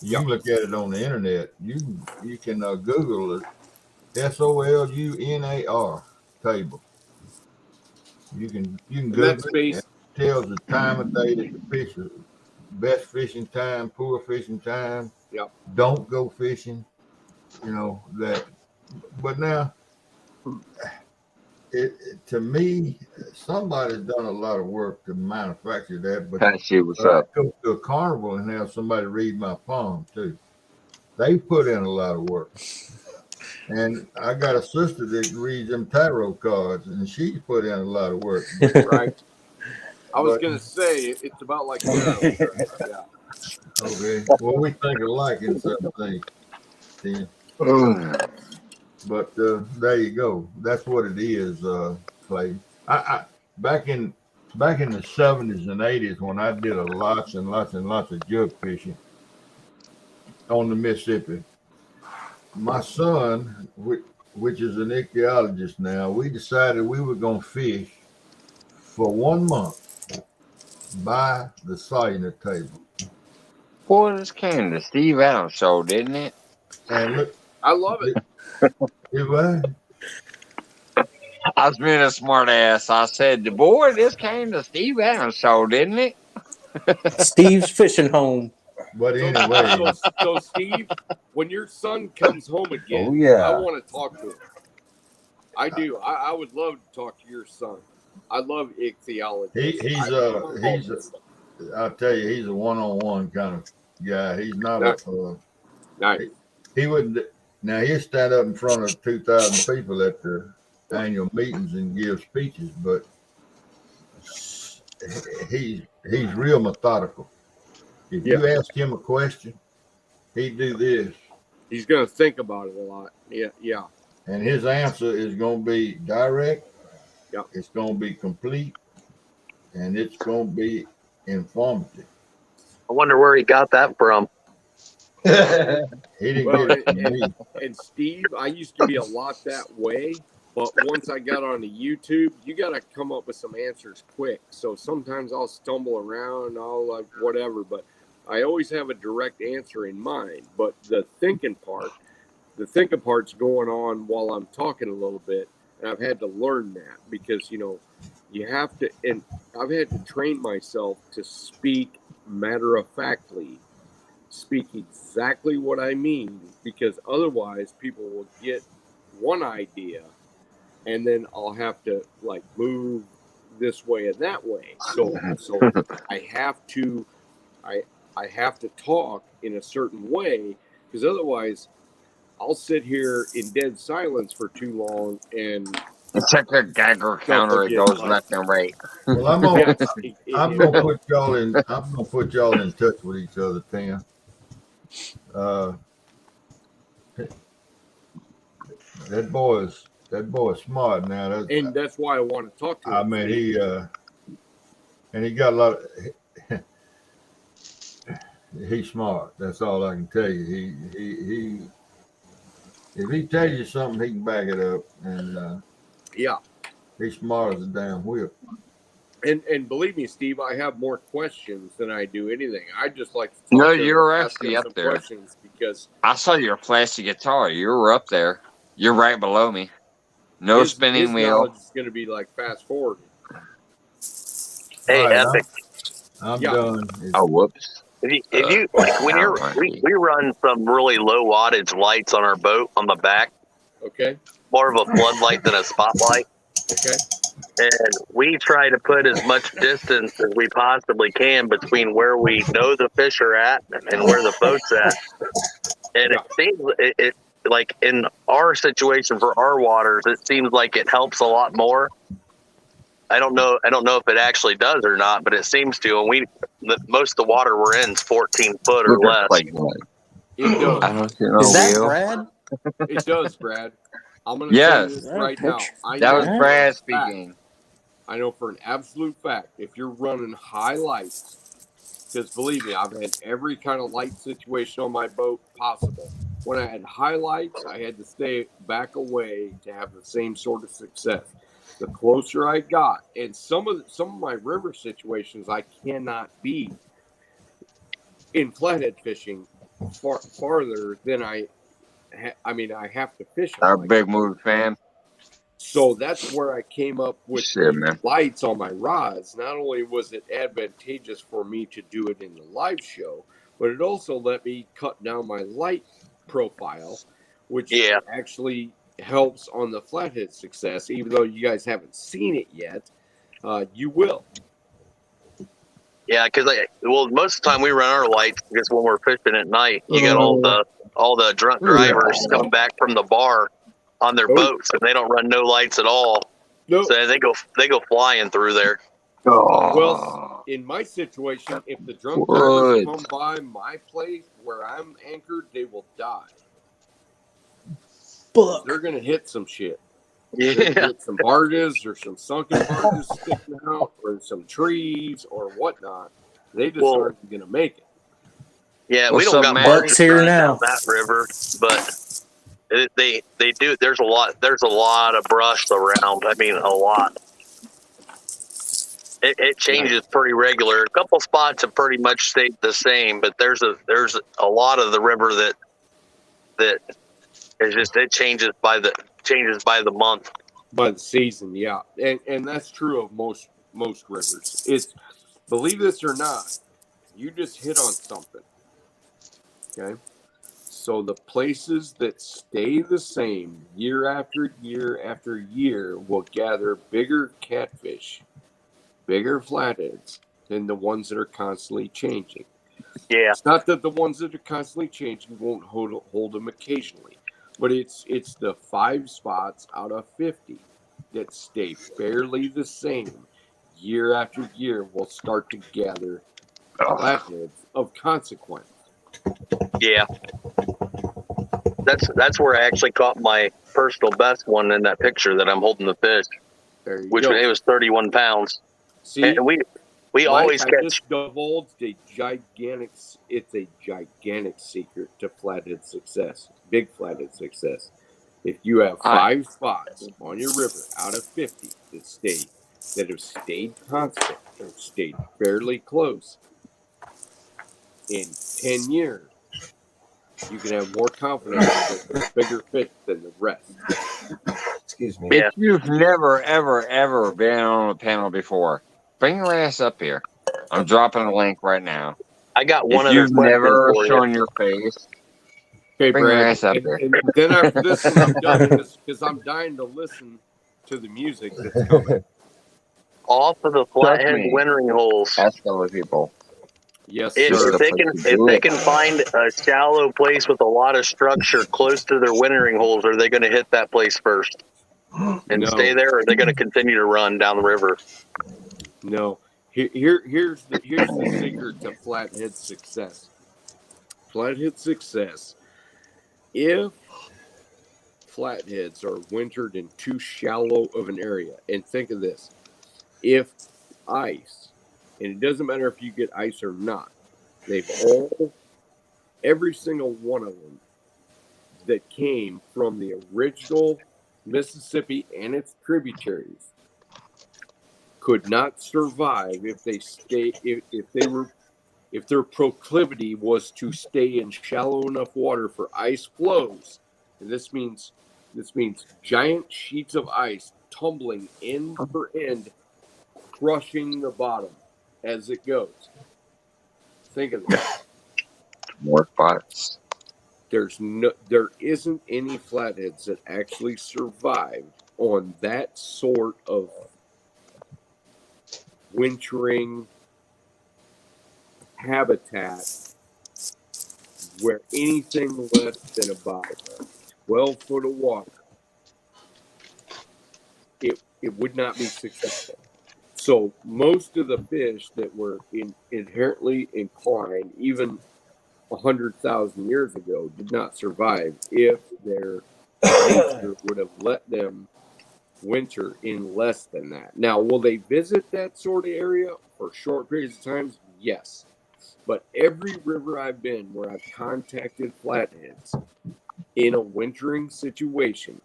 You can look at it on the internet. You can Google it. SOLUNAR table. You can Google it. It tells the time of day that the fish are best fishing time, poor fishing time. Yep. Don't go fishing. That. But now, to me, somebody's done a lot of work to manufacture that. But what's up? I go to a carnival and have somebody read my palm too. They put in a lot of work. And I got a sister that reads them tarot cards, and she's put in a lot of work. Right. I was going to say, it's about like that. Yeah. Okay. Well, we think alike in certain things. But there you go. That's what it is, Clay. I back in the 70s and 80s when I did lots and lots of jug fishing on the Mississippi. My son, which is an ichthyologist now, we decided we were going to fish for 1 month by the Soyunit table. Boy, this came to Steve Adams show, didn't it? And look, I love it. I was being a smart ass. I said, boy, this came to Steve Adams show, didn't it? Steve's fishing home. But anyway, So Steve, when your son comes home again, Oh, yeah. I want to talk to him. I do. I would love to talk to your son. I love ichthyology. I'll tell you, he's a one-on-one kind of guy. He's not nice. He wouldn't. Now he'll stand up in front of 2,000 people at their annual meetings and give speeches, but he's real methodical. If you ask him a question, he'd do this. He's going to think about it a lot. Yeah. And his answer is going to be direct. Yeah. It's going to be complete, and it's going to be informative. I wonder where he got that from. He didn't get it from me. And Steve, I used to be a lot that way, but once I got onto YouTube, you got to come up with some answers quick. So sometimes I'll stumble around, I'll like whatever, but I always have a direct answer in mind. But the thinking part's going on while I'm talking a little bit, and I've had to learn that because, you know, you have to, and I've had to train myself to speak matter-of-factly, speak exactly what I mean, because otherwise people will get one idea and then I'll have to like move this way and that way. So I have to talk in a certain way, because otherwise I'll sit here in dead silence for too long and check the Geiger counter. It goes left and right. Well, I'm gonna put y'all in. I'm gonna put y'all in touch with each other, Tim. That boy is smart now. And that's why I want to talk to him. I mean, he got a lot of. He's smart. That's all I can tell you. He if he tells you something, he can back it up, and he's smart as a damn whip. And believe me, Steve, I have more questions than I do anything. I just like to talk No, to you're him, ask actually him up some there. questions because I saw your plastic guitar. You were up there. You're right below me. No spinning his wheel. knowledge is going to be like fast forward. Hey, All right, Epic. I'm done. Oh, whoops. If you like when we run some really low wattage lights on our boat on the back, Okay. more of a floodlight than a spotlight. Okay. And we try to put as much distance as we possibly can between where we know the fish are at and where the boat's at. And it seems it like in our situation for our waters, it seems like it helps a lot more. I don't know if it actually does or not, but it seems to. And most of the water we're in is 14 foot or less. It does. I don't see no Is that wheel. Brad? It does, Brad. I'm going to Yes. tell you this right now. I That know was for Brad a fact- speaking. I know for an absolute fact, if you're running high lights, because believe me, I've had every kind of light situation on my boat possible. When I had high lights, I had to stay back away to have the same sort of success. The closer I got, and some of my river situations, I cannot be in flathead fishing farther than I have to fish. Our them. big move fan. So that's where I came up with Shit, man. lights on my rods. Not only was it advantageous for me to do it in the live show, but it also let me cut down my light profile, which actually helps on the flathead success. Even though you guys haven't seen it yet, you will. Yeah, because most of the time we run our lights because when we're fishing at night, you got all the drunk drivers coming back from the bar on their boats, and they don't run no lights at all. Nope. So they go flying through there. Well, in my situation, if the drunk drivers come by my place where I'm anchored, they will die. They're going to hit some shit. They're gonna hit some barges or some sunken barges sticking out or some trees or whatnot. They just aren't going to make it. Yeah, we don't got barges here now that river, but they do. There's a lot of brush around. I mean, a lot. It changes pretty regular. A couple spots have pretty much stayed the same, but there's a lot of the river that is just it changes by the month. by the season, yeah, and that's true of most rivers. It's, believe this or not, you just hit on something. Okay, so the places that stay the same year after year after year will gather bigger catfish, bigger flatheads than the ones that are constantly changing. Yeah. It's not that the ones that are constantly changing won't hold them occasionally, but it's the 5 spots out of 50 that stay fairly the same year after year will start to gather flatheads of consequence. Yeah. That's where I actually caught my personal best one in that picture that I'm holding the fish, which go. it was 31 pounds. See, and we always I catch. just divulged it's a gigantic secret to flathead success, big flathead success. If you have 5 spots on your river out of 50 that have stayed constant or stayed fairly close in 10 years, you can have more confidence that they're bigger fish than the rest. Excuse me. If you've never, ever, ever been on a panel before, bring your ass up here. I'm dropping a link right now. I got one if other you've question never for shown you. your face, Okay, bring your Brad, ass up and, here. and then after this one, I'm done because I'm dying to listen to the music that's coming. Off of the flathead wintering holes. Ask other people. Yes, If sir. they can find a shallow place with a lot of structure close to their wintering holes, are they going to hit that place first and stay there, or are they going to continue to run down the river? No. Here's the secret to flathead success. Flathead success. If flatheads are wintered in too shallow of an area, and think of this, if ice, and it doesn't matter if you get ice or not, every single one of them that came from the original Mississippi and its tributaries could not survive if their proclivity was to stay in shallow enough water for ice flows. And this means giant sheets of ice tumbling end for end, crushing the bottom as it goes. Think of that. More spots. There isn't any flatheads that actually survived on that sort of wintering habitat where anything less than about 12 foot of water, it would not be successful. So most of the fish that were inherently inclined, even 100,000 years ago, did not survive if their nature would have let them winter in less than that. Now, will they visit that sort of area for short periods of time? Yes. But every river I've been where I've contacted flatheads in a wintering situation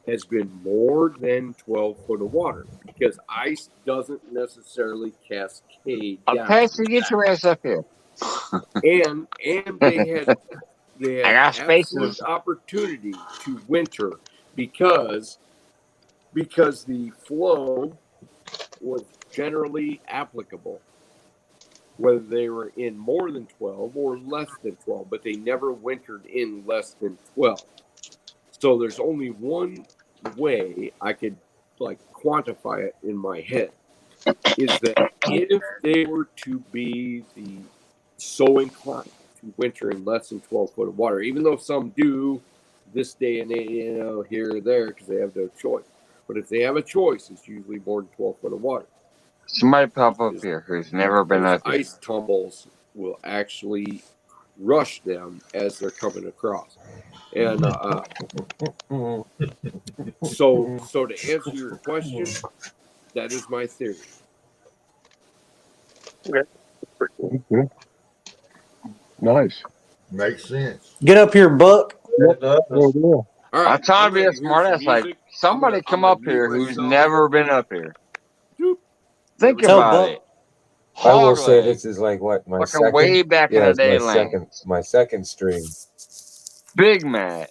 has been more than 12 foot of water because ice doesn't necessarily cascade down. Pastor, get your ass up here. And they had I got absolute spaces. opportunity to winter because the flow was generally applicable, whether they were in more than 12 or less than 12, but they never wintered in less than 12. So there's only one way I could quantify it in my head, is that if they were to be so inclined to winter in less than 12 foot of water, even though some do this day and age, here or there, because they have no choice. But if they have a choice, it's usually more than 12 foot of water. Somebody pop up here who's never been up here. Ice tumbles will actually rush them as they're coming across. And so to answer your question, that is my theory. Okay. Okay. Nice. Makes sense. Get up here, Buck. All right, I'm trying to be a here's smart some ass. Like, music. somebody I'm come gonna up here mute who's myself. never been up here. Think Tell about Buck. it. I will say Hog leg. this is like what my Fucking second, way back in the it's day lane. my second stream. Big Matt.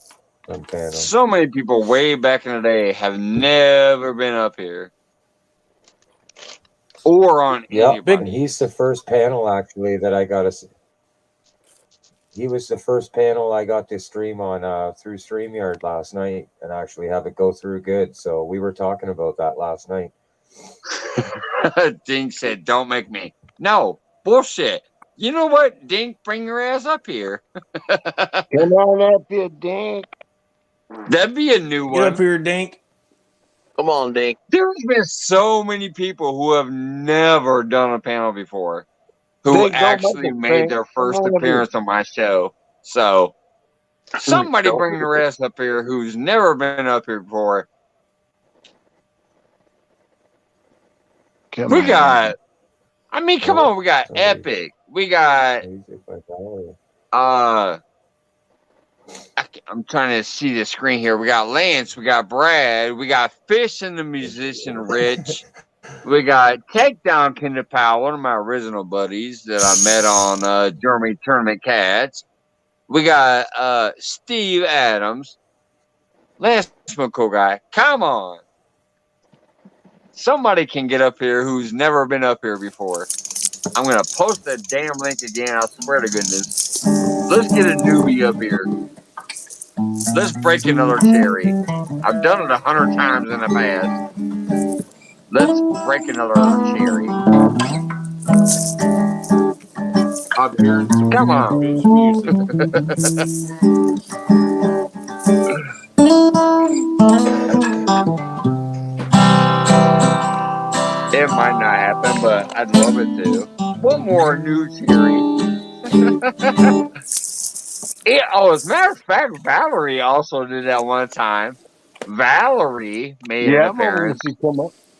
on panel. So many people way back in the day have never been up here. Or on Yep, anybody. and he's the first panel actually that I got to. He was the first panel I got to stream on through StreamYard last night and actually have it go through good. So we were talking about that last night. Dink said, "Don't make me." No, bullshit. You know what, Dink? Bring your ass up here. Come on up here, Dink. That'd be a new one. Get up here, Dink. Come on, Dink. There's been so many people who have never done a panel before who Dink, don't actually make us made think. their Come first on up here. appearance on my show. So somebody bring their ass up here who's never been up here before. Come We on. got, I mean, come on, we got Epic. We got I'm trying to see the screen here. We got Lance, we got Brad, we got Fish and the musician Rich. We got Takedown Kinder Powell, one of my original buddies that I met on Germany Tournament Cats. We got Steve Adams. Lance cool guy. Come on. Somebody can get up here who's never been up here before. I'm going to post that damn link again. I swear to goodness. Let's get a newbie up here. Let's break another cherry. I've done it 100 times in the past. Let's break another cherry. I'm hearing some Come on. It might not happen, but I'd love it to. One more new cherry. As a matter of fact, Valerie also did that one time. Valerie made an appearance.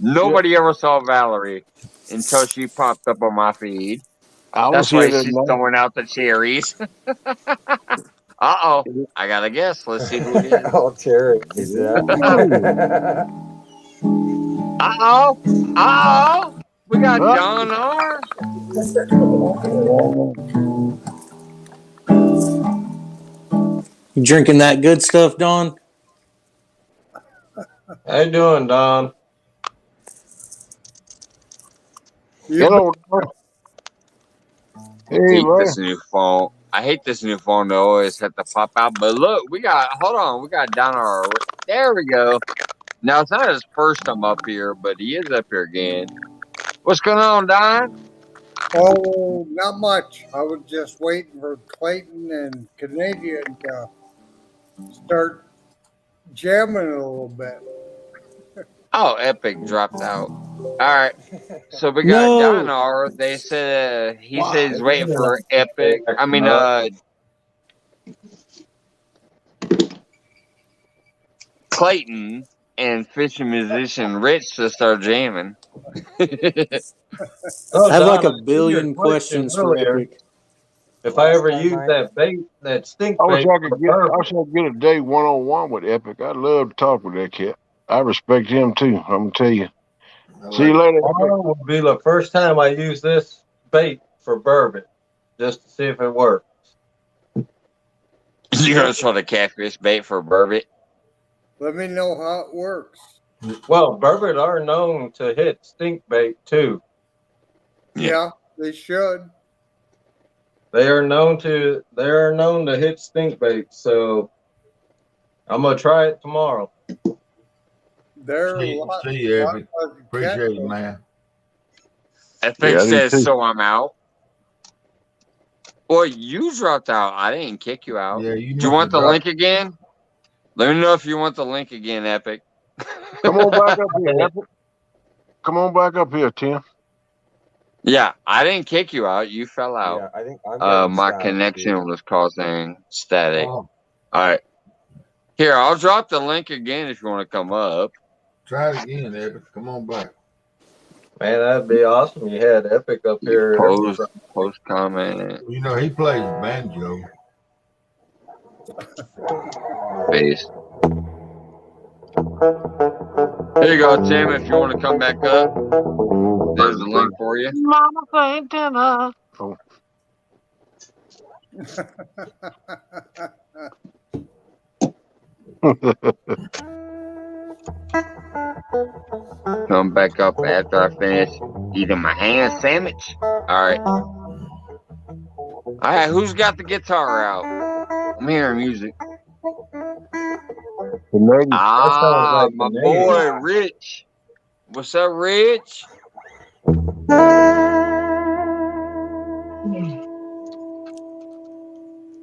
Nobody ever saw Valerie until she popped up on my feed. That's why she's throwing out the cherries. Uh-oh. I got to guess. Let's see who it is. Oh, cherries. Yeah. Uh-oh. Uh-oh. We got John R. You drinking that good stuff, Don? How you doing, Don? Hello. This new phone. I hate this new phone to always have to pop out. But look, hold on, we got Don R. There we go. Now it's not his first time up here, but he is up here again. What's going on, Don? Oh, not much. I was just waiting for Clayton and Canadian to start jamming a little bit. Oh, Epic dropped out. All right. So we got Don R. They said he said he's waiting for Epic. I mean, Clayton and fishing musician Rich to start jamming. I have like a billion questions for Epic. If I ever use that bait, that stink bait, I wish I could get a day one-on-one with Epic. I'd love to talk with that cat. I respect him too. I'm gonna tell you. See you later. Tomorrow will be the first time I use this bait for bourbon, just to see if it works. You're gonna try the catfish bait for bourbon? Let me know how it works. Well, bourbon are known to hit stink bait too. Yeah, they should. They are known to hit stink bait, so I'm gonna try it tomorrow. See you, Epic. Appreciate it, man. Epic says so. I'm out. Well, you dropped out. I didn't kick you out. Yeah, Do you want the link again? Let me know if you want the link again, Epic. Come on back up here, Epic. Come on back up here, Tim. Yeah, I didn't kick you out. You fell out. Yeah, I think I'm my connection was causing static. All right. Here, I'll drop the link again if you want to come up. Try it again, Epic. Come on back. Man, that'd be awesome. You had Epic up here. Post comment. You know, he plays banjo. Face. Here you go, Tim. If you want to come back up, there's the link for you. Mama thank dinner. Oh. Come back up after I finish eating my ham sandwich. All right. All right, who's got the guitar out? I'm hearing music. Ah, my boy Rich. What's up, Rich?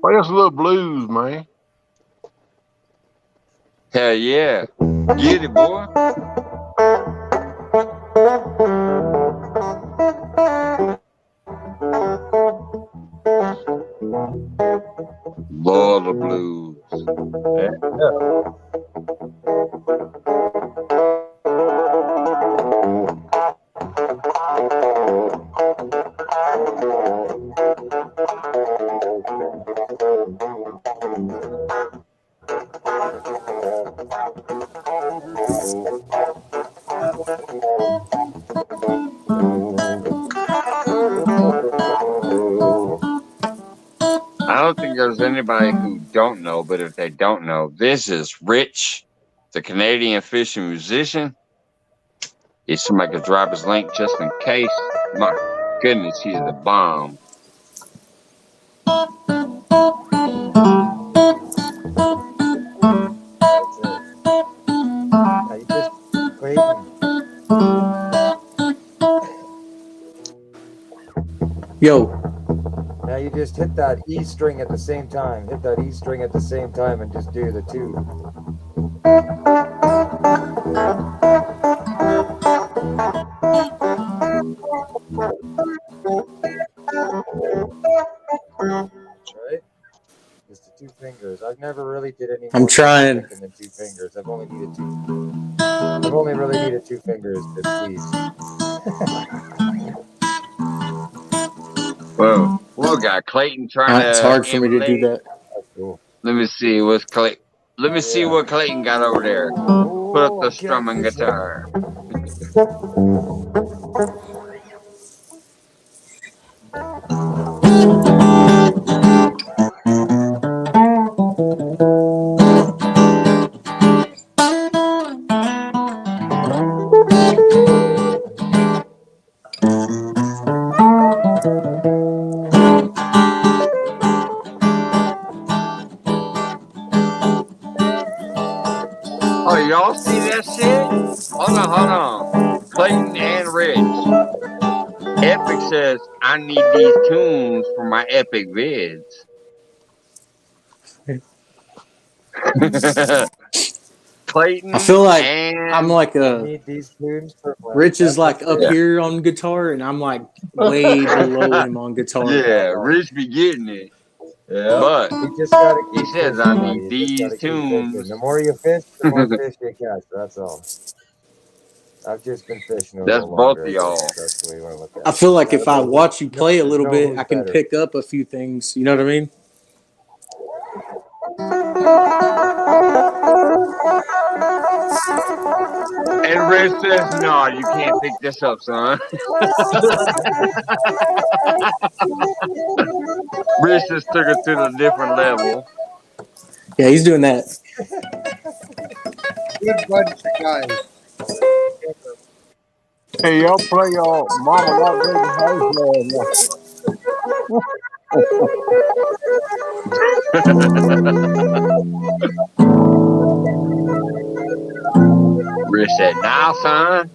Play us a little blues, man. Hell yeah. Get it, boy. Love the blues. I don't think there's anybody who don't know, but if they don't know, this is Rich, the Canadian fishing musician. If somebody could drop his link just in case. My goodness, he's the bomb. Yo. Now you just hit that E string at the same time. Hit that E string at the same time and just do the two. Right? Just the two fingers. I've never really did any more I'm trying. than two fingers. I've only really needed two fingers to squeeze. Whoa. We got Clayton trying to. It's hard for me to do that. Cool. Let me see what's Clayton. Let me see what Clayton got over there. Put up the strumming guitar. Oh, y'all see that shit? Hold on. Clayton and Rich. Epic says, I need these tunes for my epic vids. Clayton. I feel like and I'm like need these tunes for Rich is like up here on guitar, and I'm like way below him on guitar. Yeah, Rich be getting it. Yeah. But You just gotta he keep says, fishing, I buddy. need You just these gotta keep tunes. fishing. The more you fish, the more fish you catch. That's all. I've just been fishing a That's little both longer. of y'all. That's the way you want to look at I it. feel like if I watch you play a little No, bit, who's I can better? pick up a few things. You know what I mean? And Rich says, no, you can't pick this up, son. Rich just took it to a different level. Yeah, he's doing that. Good bunch of guys. Hey, y'all play y'all Mama Lot Baby House Rich said, now, son.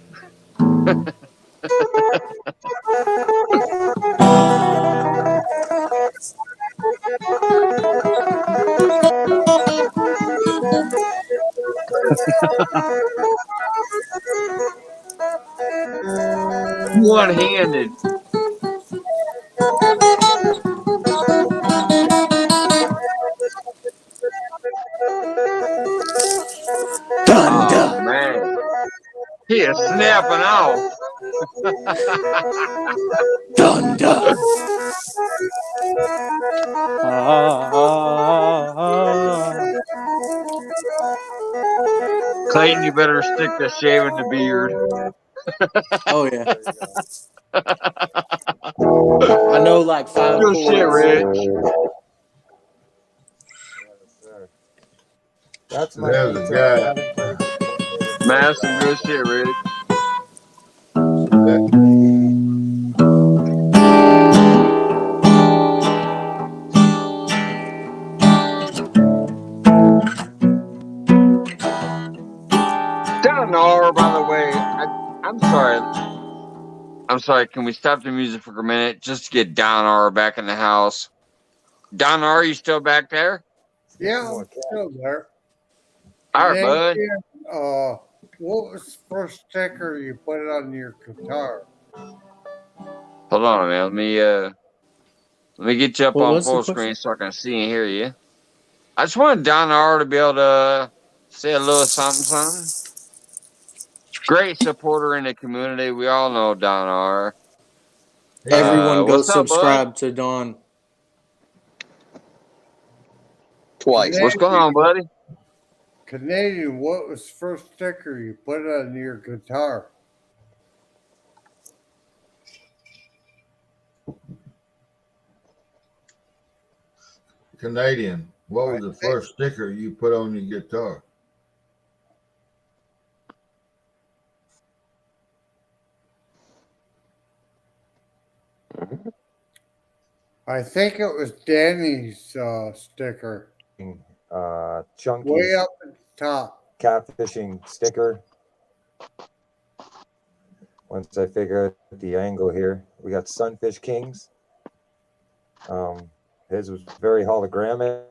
One-handed. Oh, man. He is snapping off. Thunder. Clayton, you better stick to shaving the beard. Oh yeah. I know like 5 Good shit, chords. Rich. That's my There's a pizza. guy. I haven't played it. Man, that's some good shit, Rick. Donar, by the way, I'm sorry. I'm sorry. Can we stop the music for a minute just to get Donar back in the house? Donar, are you still back there? Yeah, I'm still there. All right, bud. What was the first sticker you put on your guitar? Hold on, man. Let me get you up What on was the full question? screen so I can see and hear you. I just wanted Donar to be able to say a little something, something. Great supporter in the community. We all know Donar. Everyone go What's up, bud? subscribe to Don. Twice. What's going on, buddy? Canadian, what was the first sticker you put on your guitar? Canadian, what was the first sticker you put on your guitar? I think it was Danny's sticker. Chunky's Way up at the top. catfishing sticker. Once I figure out the angle here, we got Sunfish Kings. His was very hologramic.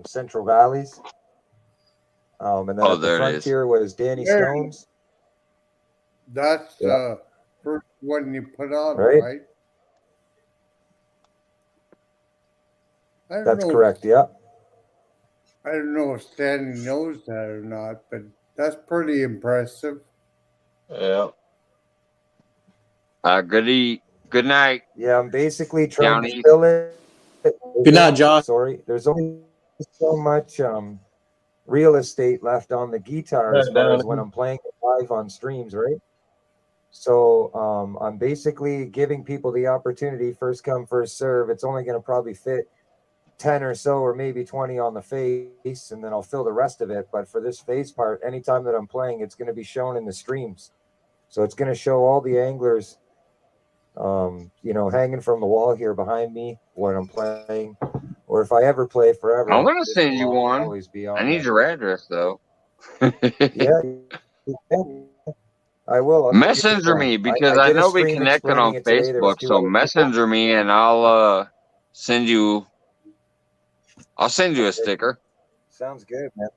Central Valleys. And then at the frontier was Danny Stones. That's the first one you put on, Right. right? I don't That's know. correct. Yeah. I don't know if Danny knows that or not, but that's pretty impressive. Yeah. Good night. Yeah, I'm basically trying Down to east. fill it. Good night, Josh. Sorry, there's only so much real estate left on the guitar as far as when I'm playing it live on streams, right? So I'm basically giving people the opportunity, first come, first serve. It's only going to probably fit 10 or so, or maybe 20 on the face, and then I'll fill the rest of it. But for this face part, anytime that I'm playing, it's going to be shown in the streams. So it's going to show all the anglers, hanging from the wall here behind me when I'm playing, or if I ever play forever. I'm gonna this send will you one. always be on I need there. your address though. Yeah, you can. I will. I'll Messenger me because I did a know we stream connected on explaining it today. There was Facebook, 2 so other messenger me and I'll send you a sticker. Sounds good, man.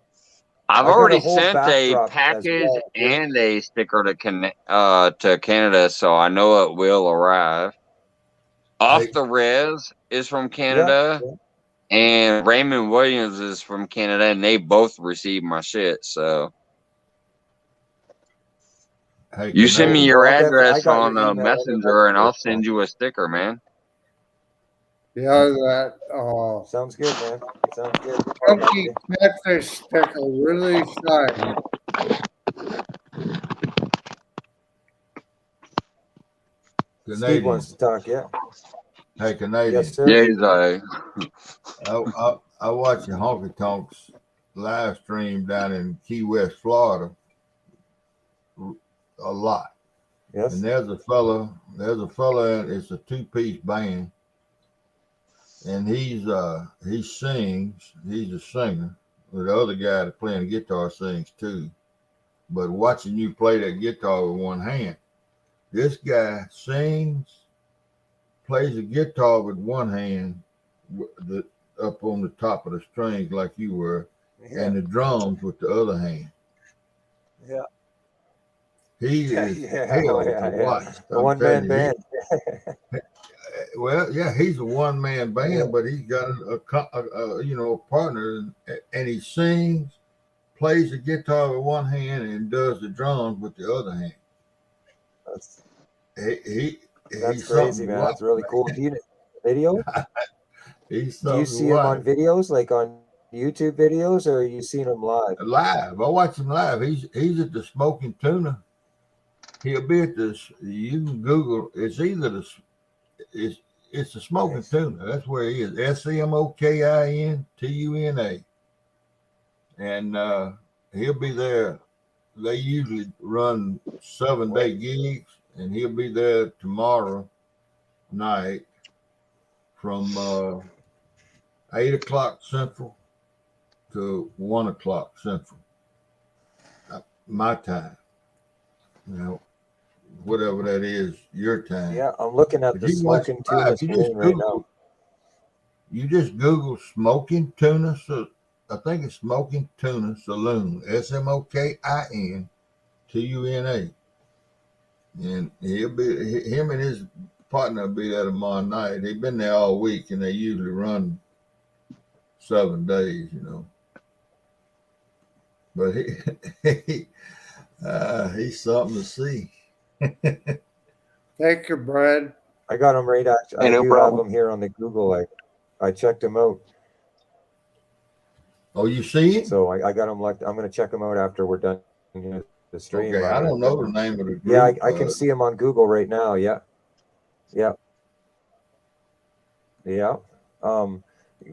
I've I got a already whole sent a backdrop as package well. and a sticker to Canada, so I know it will arrive. Off the Res is from Canada, and Raymond Williams is from Canada, and they both received my shit. So Hey, you send me Canadian. your Well, I address got your on email Messenger, and anyway, I'll send you a sticker, man. Yeah, that Sounds good, man. Sounds good. chunky catfish sticker really shine. Steve wants to talk, yeah. Hey, Canadian. Yes, sir. Yeah, he's like, I watch your Honky Tonks live stream down in Key West, Florida, a lot. Yes. And there's a fella, it's a 2-piece band, and he sings. He's a singer. The other guy that's playing the guitar sings too. But watching you play that guitar with one hand, this guy sings, plays the guitar with one hand, up on the top of the strings like you were, and the drums with the other hand. Yeah. He is hell to watch. The one-man band. Well, yeah, he's a one-man band, but he's got a partner, and he sings, plays the guitar with one hand, and does the drums with the other hand. That's he's crazy, man. That's really cool. Do you know video? Do you see him on videos, like on YouTube videos, or are you seen him live? Live. I watch him live. He's at the Smoking Tuna. He'll be at this. You can Google. It's either it's the Smoking Tuna. That's where he is. SMOKINTUNA. and he'll be there. They usually run 7-day gigs, and he'll be there tomorrow night from 8 o'clock Central to 1 o'clock Central. My time, whatever that is, your time. Yeah, I'm looking at the Smoking Tuna screen right now. You just Google Smoking Tuna. I think it's Smoking Tuna Saloon. SMOKIN TUNA. And him and his partner will be there tomorrow night. They've been there all week, and they usually run 7 days, But he's something to see. Thank you, Brad. I got him right. I do have him here on the Google. I checked him out. Oh, you see it? So I got him. I'm going to check him out after we're done the stream. Okay, I don't know the name of the group. Yeah, I can see him on Google right now. Yeah.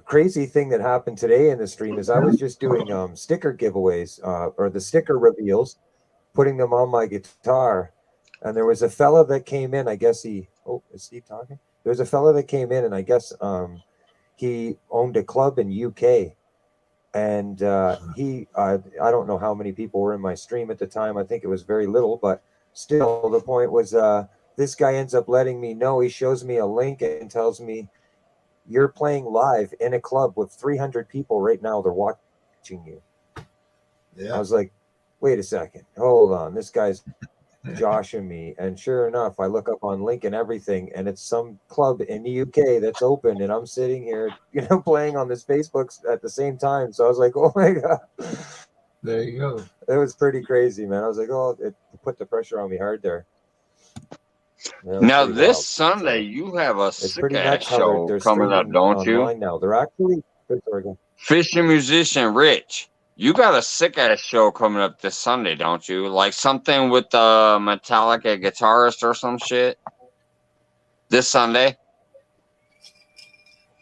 Crazy thing that happened today in the stream is I was just doing sticker giveaways or the sticker reveals, putting them on my guitar, and there was a fella that came in. I guess is Steve talking? There's a fella that came in, and I guess he owned a club in UK, and I don't know how many people were in my stream at the time. I think it was very little, but still, the point was this guy ends up letting me know. He shows me a link and tells me, you're playing live in a club with 300 people right now. They're watching you. Yeah. I was like, wait a second. Hold on. This guy's joshing me. And sure enough, I look up on link and everything, and it's some club in the UK that's open, and I'm sitting here, playing on this Facebook at the same time. So I was like, oh my God. There you go. It was pretty crazy, man. I was like, oh, it put the pressure on me hard there. Now this Sunday you have a sick ass show coming up, don't you? Now they're actually Fishing musician Rich. You got a sick ass show coming up this Sunday, don't you? Like something with the Metallica guitarist or some shit. This Sunday,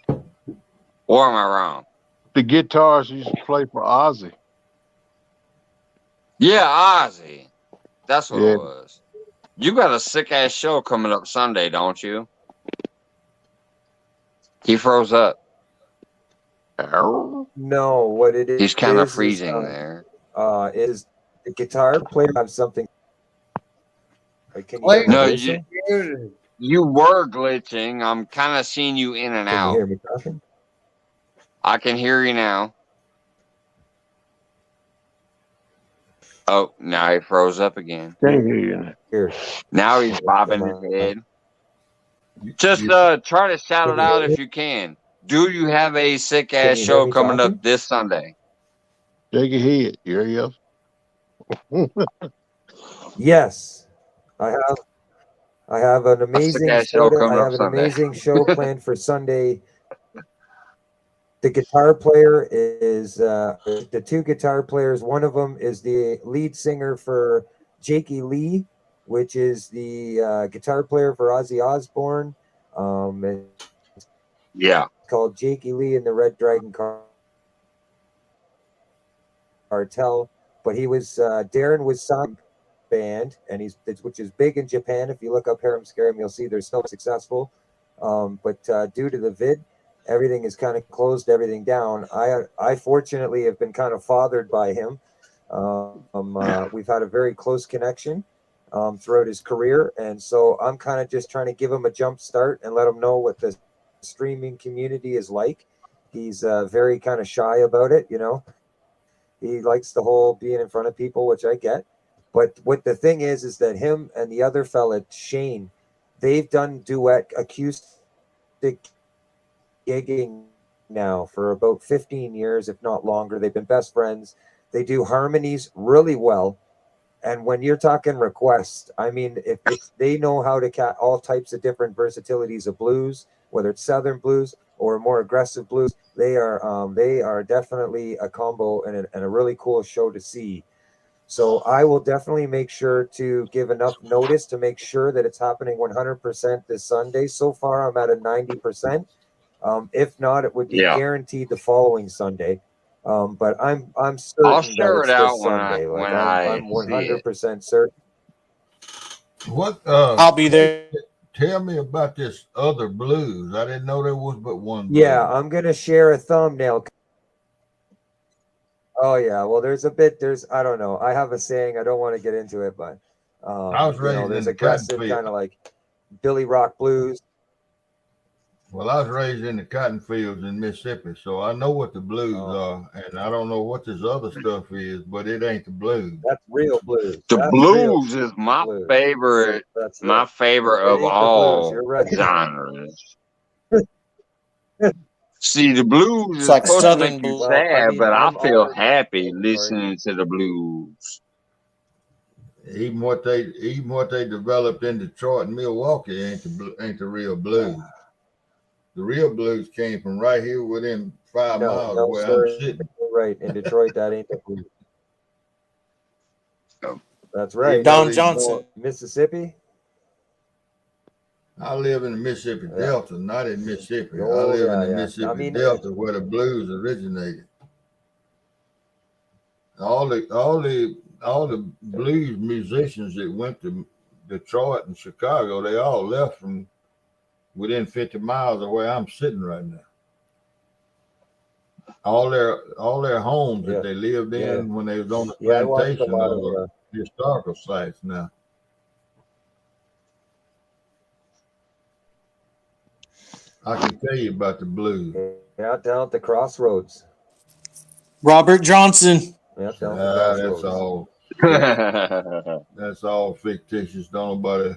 or am I wrong? The guitarist used to play for Ozzy. Yeah, Ozzy. That's what it was. You got a sick ass show coming up Sunday, don't you? He froze up. No, what it is? He's kind of freezing there. Is the guitar player have something? No, you were glitching. I'm kind of seeing you in and out. Can you hear me talking? I can hear you now. Oh, now he froze up again. Can't hear you. Here. Now he's bobbing his head. Just try to shout it out if you can. Do you have a sick ass show coming up this Sunday? Shake your head. Here you go. Yes, I have an amazing show. I have an amazing show planned for Sunday. The guitar player is the two guitar players. One of them is the lead singer for Jakey Lee, which is the guitar player for Ozzy Osbourne. Yeah, it's called Jakey Lee and the Red Dragon Cartel. But he was Darren was signed band, and which is big in Japan. If you look up Harem Scarum, you'll see they're still successful. But due to the vid, everything is kind of closed everything down. I fortunately have been kind of fathered by him. We've had a very close connection throughout his career, and so I'm kind of just trying to give him a jump start and let him know what the streaming community is like. He's very kind of shy about it, He likes the whole being in front of people, which I get. But what the thing is that him and the other fella, Shane, they've done duet acoustic gigging now for about 15 years, if not longer. They've been best friends. They do harmonies really well. And when you're talking requests, I mean, if they know how to all types of different versatilities of blues, whether it's Southern blues or more aggressive blues, they are definitely a combo and a really cool show to see. So I will definitely make sure to give enough notice to make sure that it's happening 100% this Sunday. So far, I'm at a 90%. If not, it would be guaranteed the following Sunday. But I'm certain I'll that share it's it out this when Sunday. Like when I I'm see it. 100% certain. What? I'll be there. Tell me about this other blues. I didn't know there was but one blues. Yeah, I'm gonna share a thumbnail. Oh yeah, well there's I don't know. I have a saying, I don't want to get into it, but I was raised there's in the cotton aggressive field. kind of like Billy Rock blues. Well, I was raised in the cotton fields in Mississippi, so I know what the blues are, and I don't know what this other stuff is, but it ain't the blues. That's real blues. The That's blues real is my blues. favorite. That's My right. favorite It of ain't the blues. all You're right. genres. See, the blues It's is like supposed to make Southern you blues. Well, I sad, mean, but I I'm feel already happy sorry. listening to the blues. Even what they developed in Detroit and Milwaukee ain't the real blues. The real blues came from right here within 5 miles of where I'm sitting. You're right. In Detroit, that ain't the blues. That's right. Even though Don these Johnson. boys- Mississippi. I live in the Mississippi Delta, not in Mississippi. I Oh, live in yeah, the yeah. Mississippi I mean, Delta where the blues originated. All the blues musicians that went to Detroit and Chicago, they all left from within 50 miles of where I'm sitting right now. All their homes that they lived in when they was on the I watched a plantation lot are of historical sites now. I can tell you about the blues. Yeah, down at the crossroads. Robert Johnson. Yeah, down at the crossroads. That's all fictitious. Don't nobody.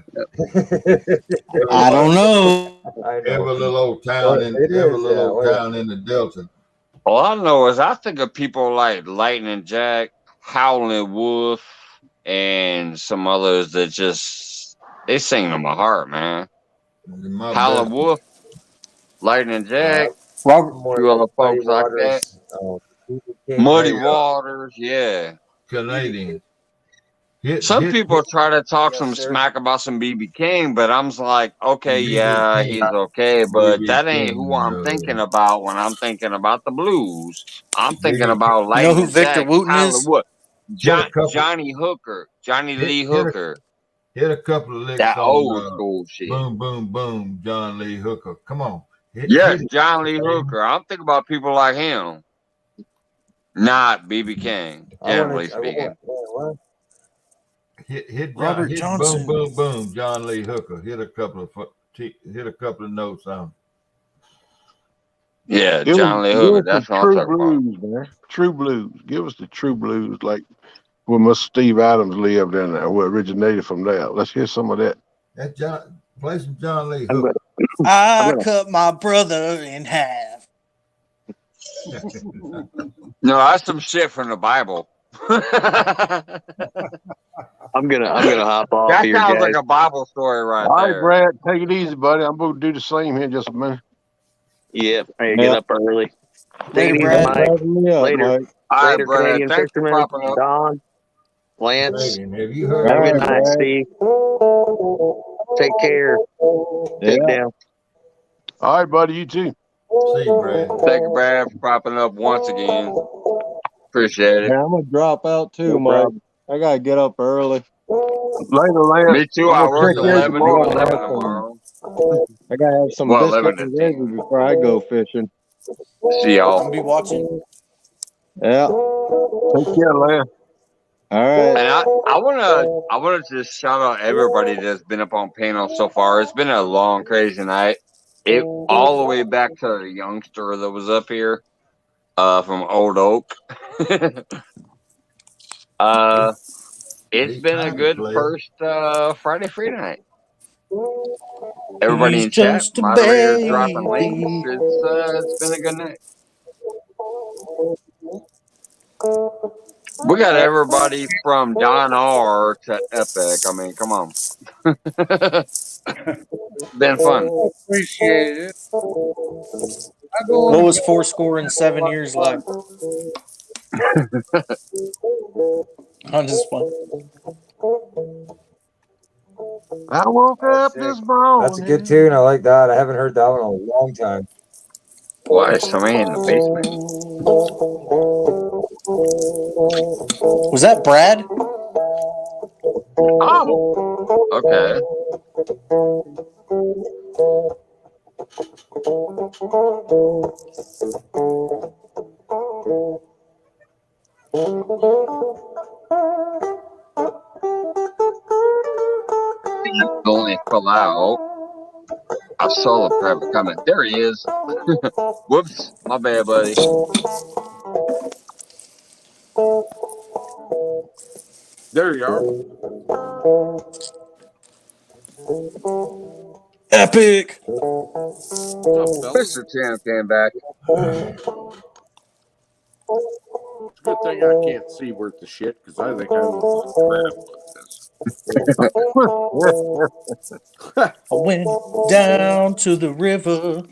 I don't know. Every little old town in the Delta. All I know is I think of people like Lightning Jack, Howlin' Wolf, and some others that just they sing to my heart, man. Howlin' Wolf, Lightning Jack, few other folks like that. Muddy Waters, yeah. Canadian. Some people try to talk some smack about some BB King, but I'm just like, okay, yeah, he's okay, but that ain't who I'm thinking about when I'm thinking about the blues. I'm thinking about You know who Lightning Victor Jack, Wooten Howlin' is? Wolf, Johnny Hooker, Johnny Lee Hooker. Hit a couple of licks That on old school shit. Boom, boom, boom, John Lee Hooker. Come on. Yes, John Lee Hooker. I'm thinking about people like him, not BB King, generally speaking. Hit Robert Johnson. Boom, boom, boom, John Lee Hooker. Hit a couple of notes on. Yeah, John Lee Hooker. That's what I'm true talking about. blues, man. True blues. Give us the true blues, like where Mr. Steve Adams lived in there, where originated from there. Let's hear some of that. That's play some John Lee Hooker. I cut my brother in half. No, that's some shit from the Bible. I'm gonna hop off That here, sounds guys. like a Bible story right All right, there. Brad, take it easy, buddy. I'm going to do the same here in just a minute. Yep, I get up early. Take it easy, Brad. Mike. Later. All right, Later, Brad. Canadian Thanks for Fisherman. popping up. Don, Lance. Have you heard? Have a good All right, night, Brad. Steve. Take care. Take Yeah. down. All right, buddy. You too. See you, Brad. Thank you, Brad, for popping up once again. Appreciate it. Yeah, I'm gonna drop out too, No Mike. problem. I gotta get up early. Later, Lance. Me too. I I'm gonna work check in 11 to tomorrow. 11 tomorrow. I gotta have some Well, biscuits 11 to and 10. gravy before I go fishing. See I'm y'all. gonna be watching. Yeah. Take care, Lance. All right. And I wanna just shout out everybody that's been up on panel so far. It's been a long, crazy night. It all the way back to the youngster that was up here, from Old Oak. It's been a good first Friday free night. Everybody He's in chat, just a moderators dropping links. baby. It's been a good night. We got everybody from Don R to Epic. I mean, come on. Been fun. Appreciate it. What was 4 years like? I'm just fun. I woke up this morning. That's a good tune. I like that. I haven't heard that one in a long time. Why is somebody in the basement? Was that Brad? Oh, okay. Only fell out. I saw the private comment. There he is. Whoops, my bad, buddy. There you are. Epic. Mr. Champ came back. Good thing I can't see worth the shit because I think I look like crap. I went down to the river.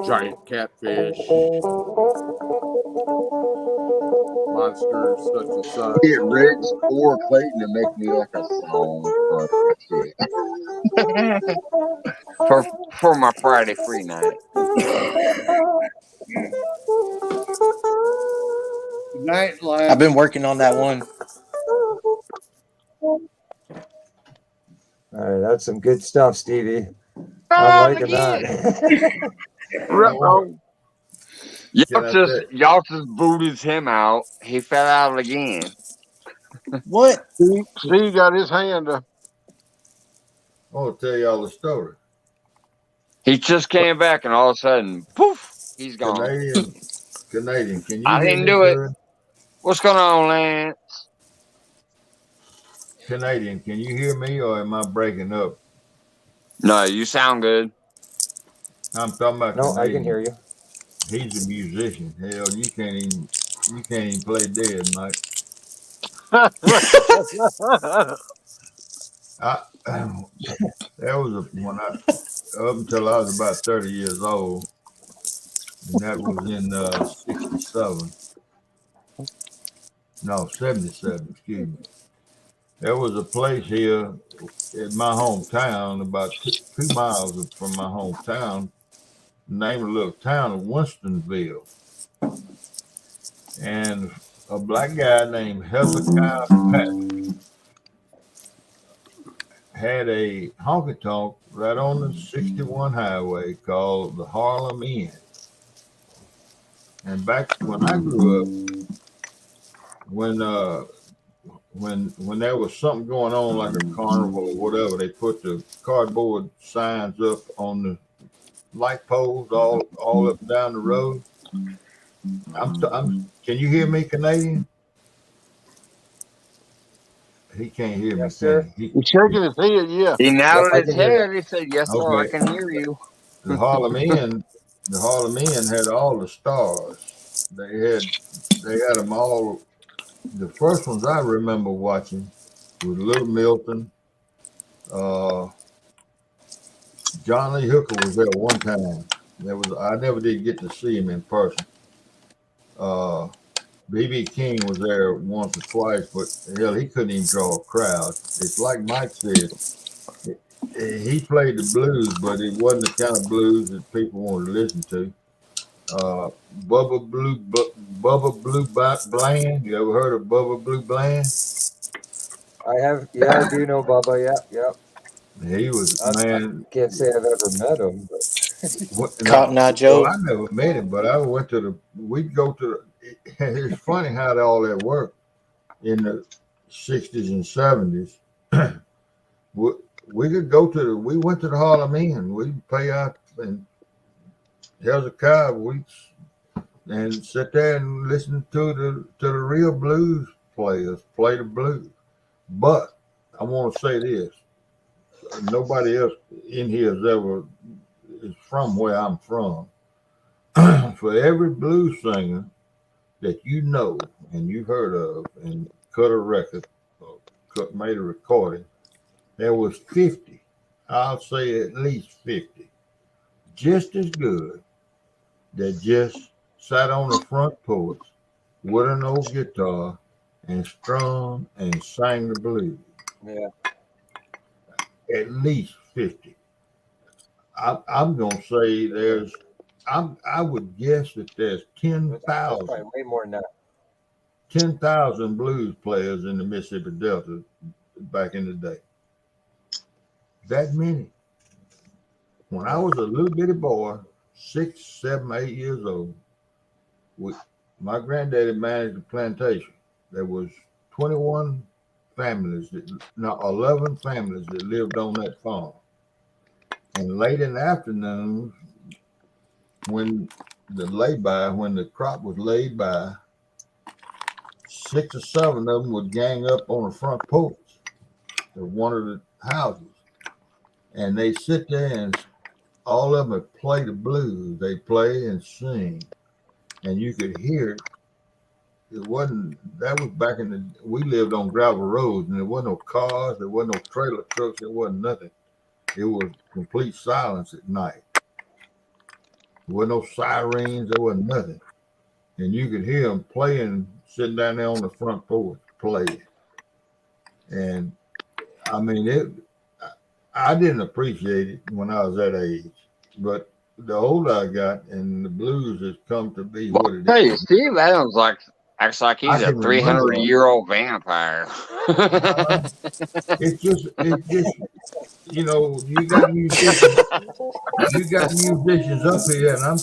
Giant catfish. Monsters such and such. Get rich or Clayton to make me like a song for my Friday free night. Good night, lad. I've been working on that one. All right, that's some good stuff, Stevie. I'm liking that. Y'all just booted him out. He fell out again. What? Steve got his hand up. I'll tell y'all the story. He just came back and all of a sudden, poof, he's gone. Canadian, can you I hear didn't me do it. good? What's going on, Lance? Canadian, can you hear me or am I breaking up? No, you sound good. I'm talking about No, Canadian. I can hear you. He's a musician. Hell, you can't even play dead, Mike. That was when up until I was about 30 years old, and that was in 67. No, 77. Excuse me. There was a place here in my hometown, about 2 miles from my hometown. The name of the little town of Winstonville, and a black guy named Hezekiah Patrick had a honky-tonk right on the 61 highway called the Harlem Inn. And back when I grew up, when there was something going on like a carnival or whatever, they put the cardboard signs up on the light poles all up and down the road. Can you hear me, Canadian? He can't hear me. Sir. He's shaking his head, yeah. He nodded his head. He said, yes, sir, I can hear you. The Harlem Inn had all the stars. They had them all. The first ones I remember watching was Little Milton. John Lee Hooker was there one time. I never did get to see him in person. B.B. King was there once or twice, but hell, he couldn't even draw a crowd. It's like Mike said. He played the blues, but it wasn't the kind of blues that people wanted to listen to. Bubba Blue Bland. You ever heard of Bubba Blue Bland? I have. Yeah, I do know Bubba. Yeah. He was, man. Can't say I've ever met him. But. Cotton Eye Joe. Well, I never met him, but I went to we'd go to it's funny how all that worked in the 60s and 70s. we could go we went to the Harlem Inn. We'd pay out and Hezekiah weeks and sit there and listen to the real blues players play the blues. But I want to say this. Nobody else in here is from where I'm from. For every blues singer that you know and you've heard of and cut a record or made a recording, there was 50, I'll say at least 50, just as good, that just sat on the front porch with an old guitar and strummed and sang the blues. Yeah. At least 50. I'm gonna say I would guess that there's That's probably way more than that. 10,000 blues players in the Mississippi Delta back in the day. That many. When I was a little bitty boy, 6, 7, 8 years old, my granddaddy managed a plantation. There was 21 families, 11 families that lived on that farm. And late in the afternoon, when the crop was laid by, 6 or 7 of them would gang up on the front porch of one of the houses. And they sit there and all of them would play the blues. They play and sing. And you could hear it. That was back we lived on gravel roads, and there wasn't no cars, there wasn't no trailer trucks, there wasn't nothing. It was complete silence at night. There wasn't no sirens, there wasn't nothing. And you could hear them playing, sitting down there on the front porch, playing. And I mean, I didn't appreciate it when I was that age, but the older I got and the blues has come to be what it Hey, is. Steve Adams acts like he's a 300-year-old vampire. It's just, you know, you got musicians up here, and I'm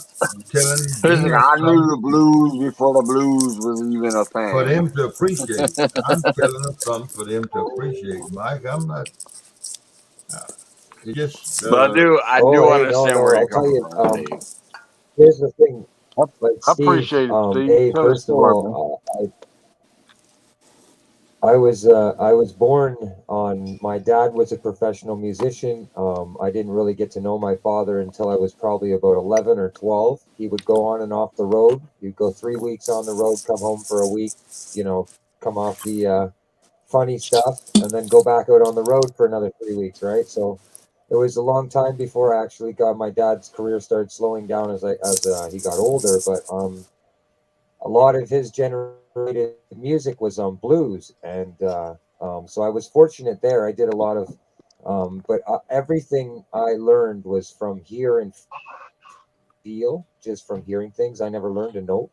telling you, Listen, I knew the blues before the blues was even a thing. for them to appreciate. I'm telling them something for them to appreciate, Mike. I'm not. It just. But I do understand where you're coming from. Here's the thing. Like I Steve, appreciate it, Steve. hey, Tell us first of more, all, I was born on. My dad was a professional musician. I didn't really get to know my father until I was probably about 11 or 12. He would go on and off the road. He'd go 3 weeks on the road, come home for a week. You know, come off the funny stuff, and then go back out on the road for another 3 weeks. Right. So it was a long time before I actually got my dad's career started slowing down as he got older. But a lot of his generated music was on blues, and so I was fortunate there. I did a lot of, but everything I learned was from hear and feel, just from hearing things. I never learned a note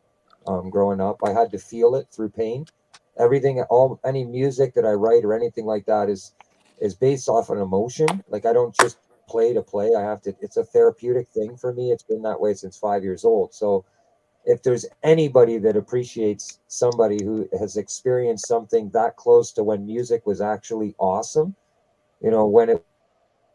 growing up. I had to feel it through pain. Everything, any music that I write or anything like that is based off an emotion. Like I don't just play to play. It's a therapeutic thing for me. It's been that way since 5 years old. So if there's anybody that appreciates somebody who has experienced something that close to when music was actually awesome, you know, when it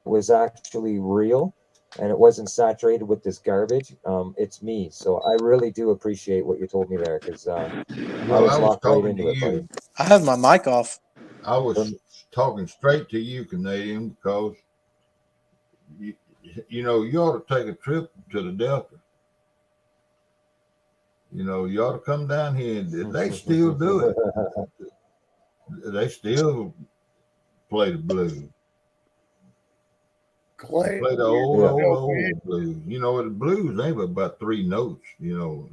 was actually real and it wasn't saturated with this garbage, it's me. So I really do appreciate what you told me there, because you always locked right into it, buddy. I have my mic off. I was talking straight to you, Canadian, because you know, you ought to take a trip to the Delta. You know, you ought to come down here, and they still do it. They still play the blues. They play the old blues. You know, the blues ain't but about 3 notes, you know.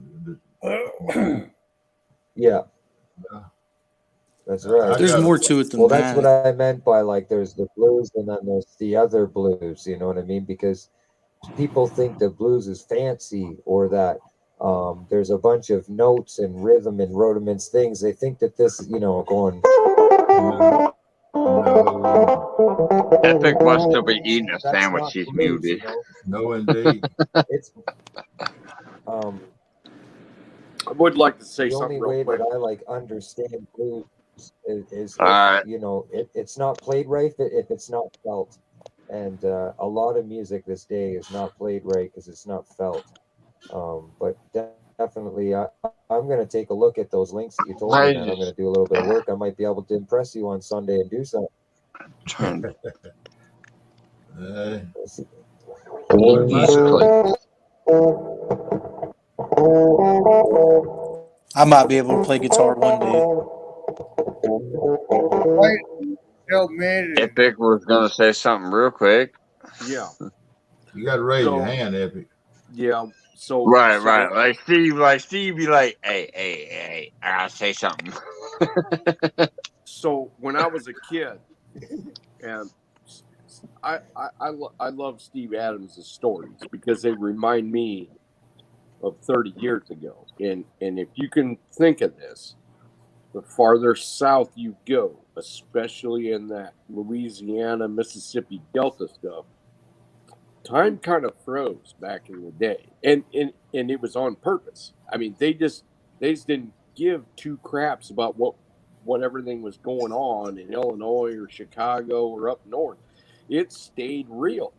Yeah. That's right. There's more to it than well, that. That's what I meant by, like, there's the blues and then there's the other blues, you know what I mean? Because people think that blues is fancy, or that there's a bunch of notes and rhythm and rudiments things. They think that this, you know, going. Epic must still be eating a sandwich. He's muted. You know? No, indeed. It's I would like to say the something only way real quick. that I like understand blues is All right. you know, it's not played right if it's not felt, and a lot of music this day is not played right because it's not felt. But definitely, I'm going to take a look at those links that you told me, and I'm going to do a little bit of work. I might be able to impress you on Sunday and do something. I might be able to play guitar one day. Epic was gonna say something real quick. Yeah. You got to raise your hand, Epic. Yeah. So right. Like Steve be like, hey, I gotta say something. So when I was a kid, and I love Steve Adams' stories because they remind me of 30 years ago. And if you can think of this, the farther south you go, especially in that Louisiana, Mississippi Delta stuff, time kind of froze back in the day. And it was on purpose. I mean, they just didn't give two craps about what everything was going on in Illinois or Chicago or up north. It stayed real.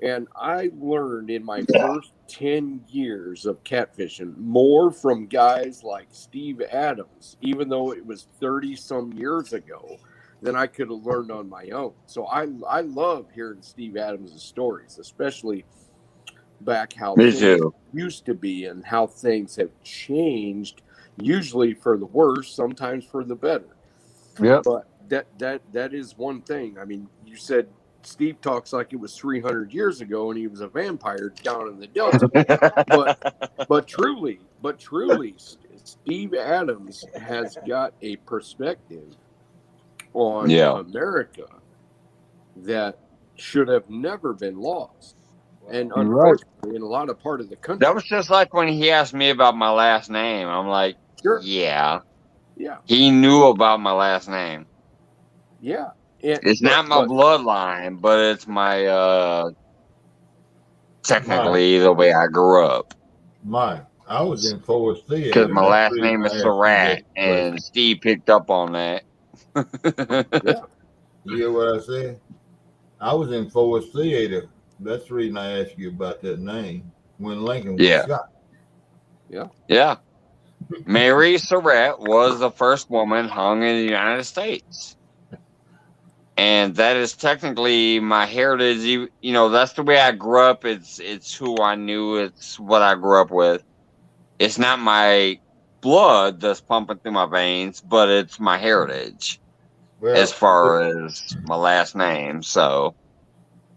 And I learned in my first 10 years of catfishing more from guys like Steve Adams, even though it was 30 some years ago, than I could have learned on my own. So I love hearing Steve Adams' stories, especially back how things used to be and how things have changed, usually for the worse, sometimes for the better. Yeah. But that is one thing. I mean, you said Steve talks like it was 300 years ago and he was a vampire down in the Delta. but truly, Steve Adams has got a perspective on America that should have never been lost. And unfortunately, in a lot of part of the country. That was just like when he asked me about my last name. I'm like, yeah. He knew about my last name. Yeah. It's not my bloodline, but it's my technically the way I grew up. I was in Forest Theater. Because my last name is Surratt, and Steve picked up on that. You hear what I said? I was in Forest Theater. That's the reason I asked you about that name when Lincoln was shot. Yeah. Mary Surratt was the first woman hung in the United States. And that is technically my heritage. You know, that's the way I grew up. It's who I knew. It's what I grew up with. It's not my blood that's pumping through my veins, but it's my heritage as far as my last name. So,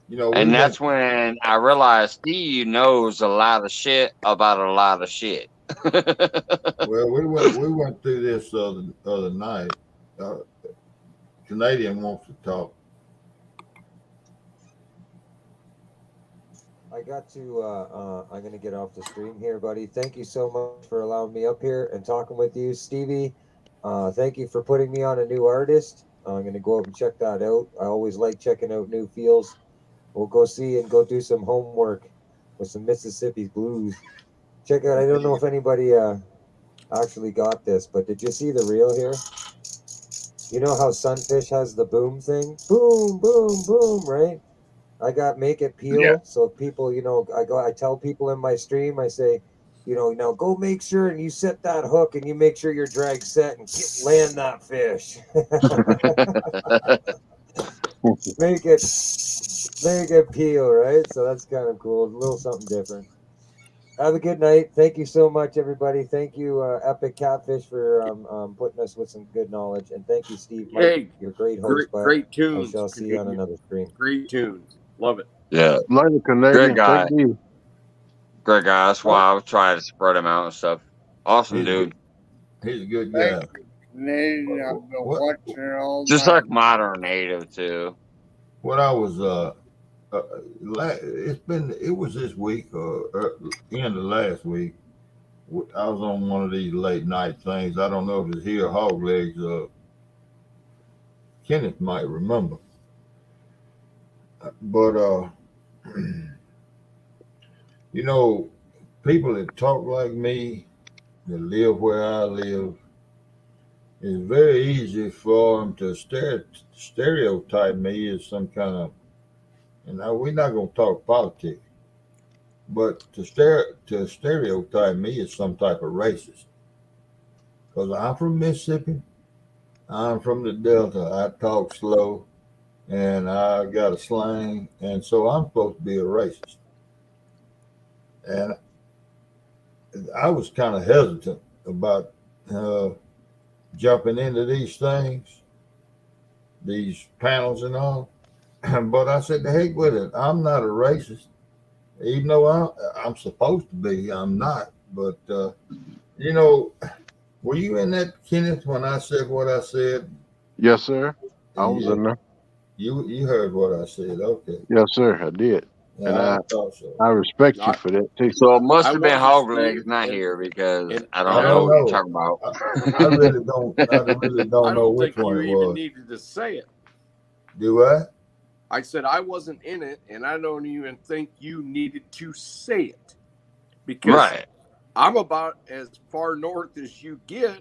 and that's when I realized Steve knows a lot of shit about a lot of shit. Well, we went through this other night. Canadian wants to talk. I got to, I'm going to get off the stream here, buddy. Thank you so much for allowing me up here and talking with you. Stevie, thank you for putting me on a new artist. I'm going to go up and check that out. I always like checking out new fields. We'll go see and go do some homework with some Mississippi blues. Check out, I don't know if anybody actually got this, but did you see the reel here? You know how Sunfish has the boom thing? Boom, boom, boom, right? I got make it peel. So people, I tell people in my stream, I say, now go make sure and you set that hook and you make sure your drag's set and land that fish. make it peel, right? So that's kind of cool. A little something different. Have a good night. Thank you so much, everybody. Thank you, Epic Catfish, for putting us with some good knowledge. And thank you, Steve. Hey, you're a great host. Great tunes. I shall see you on another stream. Great tunes. Love it. Yeah. Later, Canadian. Great guy. Great guy. That's why I try to spread him out and stuff. Awesome, dude. He's a good guy. Canadian, I've been watching it all Just night. like modern native, too. What I was, it was this week or end of last week. I was on one of these late night things. I don't know if it's here Hog Legs. Kenneth might remember, but people that talk like me, that live where I live, it's very easy for them to stereotype me as some kind of. And now we're not going to talk politics, but to stereotype me as some type of racist. Because I'm from Mississippi, I'm from the Delta, I talk slow, and I got a slang, and so I'm supposed to be a racist. And I was kind of hesitant about jumping into these things, these panels and all. But I said, the heck with it. I'm not a racist. Even though I'm supposed to be, I'm not. But, were you in that, Kenneth, when I said what I said? Yes, sir. I was in there. You heard what I said. Okay. Yes, sir. I did. Yeah, And I thought so. I respect you for that too. So it must I have been wasn't, hog Steve, legs not here because I I don't know don't what you're know. talking about. I really don't. I really I don't know don't which think one you it even was. needed to say it. Do what? I said I wasn't in it, and I don't even think you needed to say it because Right. I'm about as far north as you get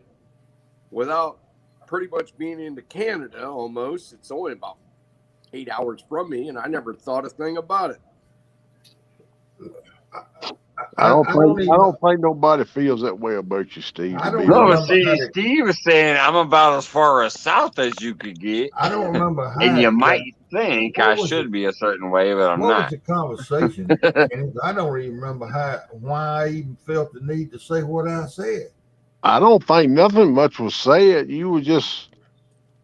without pretty much being into Canada almost. It's only about 8 hours from me, and I never thought a thing about it. I don't think nobody feels that way about you, Steve. I To be don't No, honest. but see, Steve was saying I'm about as far as south as you could get. I don't remember how. And you it might got- think what I was should it? be a certain way, but I'm What was not. the conversation? And I don't even remember why I even felt the need to say what I said. I don't think nothing much was said. You were just,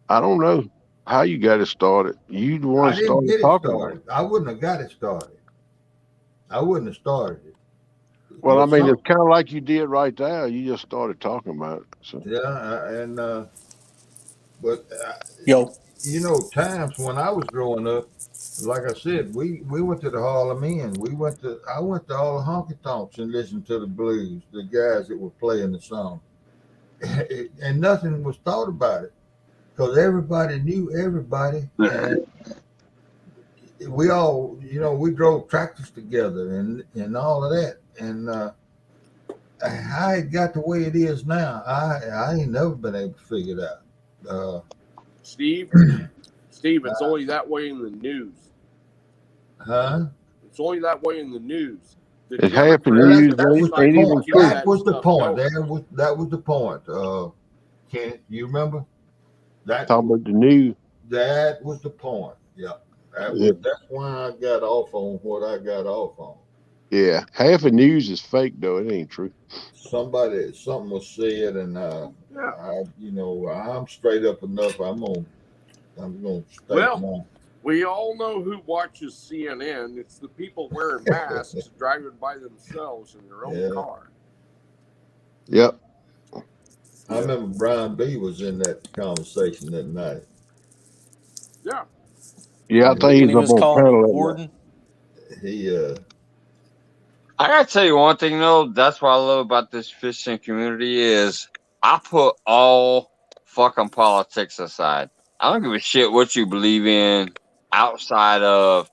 I don't know how you got it started. You the one I didn't started get it talking about started. it. I wouldn't have got it started. I wouldn't have started it. Well, I But mean, some- it's kind of like you did right there. You just started talking about it. So. Yeah, but Yo, you know, times when I was growing up, like I said, we went to the Hall of Men. I went to all the honky tonks and listened to the blues, the guys that were playing the song, and nothing was thought about it because everybody knew everybody, and we all, we drove tractors together and all of that, and how it got the way it is now, I ain't never been able to figure it out. Steve, it's only that way in the news. Huh? It's only that way in the news. The It's half the Democrats news have ain't decided even to keep true. That was the stuff point. going. That was the point. Kent, you remember? Talking about the news. That was the point. Yeah. That's why I got off on what I got off on. Yeah, half the news is fake though. It ain't true. Something was said, and I'm straight up enough. I'm gonna state Well, we all know who watches CNN. It's the people wearing masks driving by themselves in their own car. Yep. I remember Brian B was in that conversation that night. Yeah. Yeah, I think he's up on panel. I gotta tell you one thing though. That's what I love about this fishing community is I put all fucking politics aside. I don't give a shit what you believe in outside of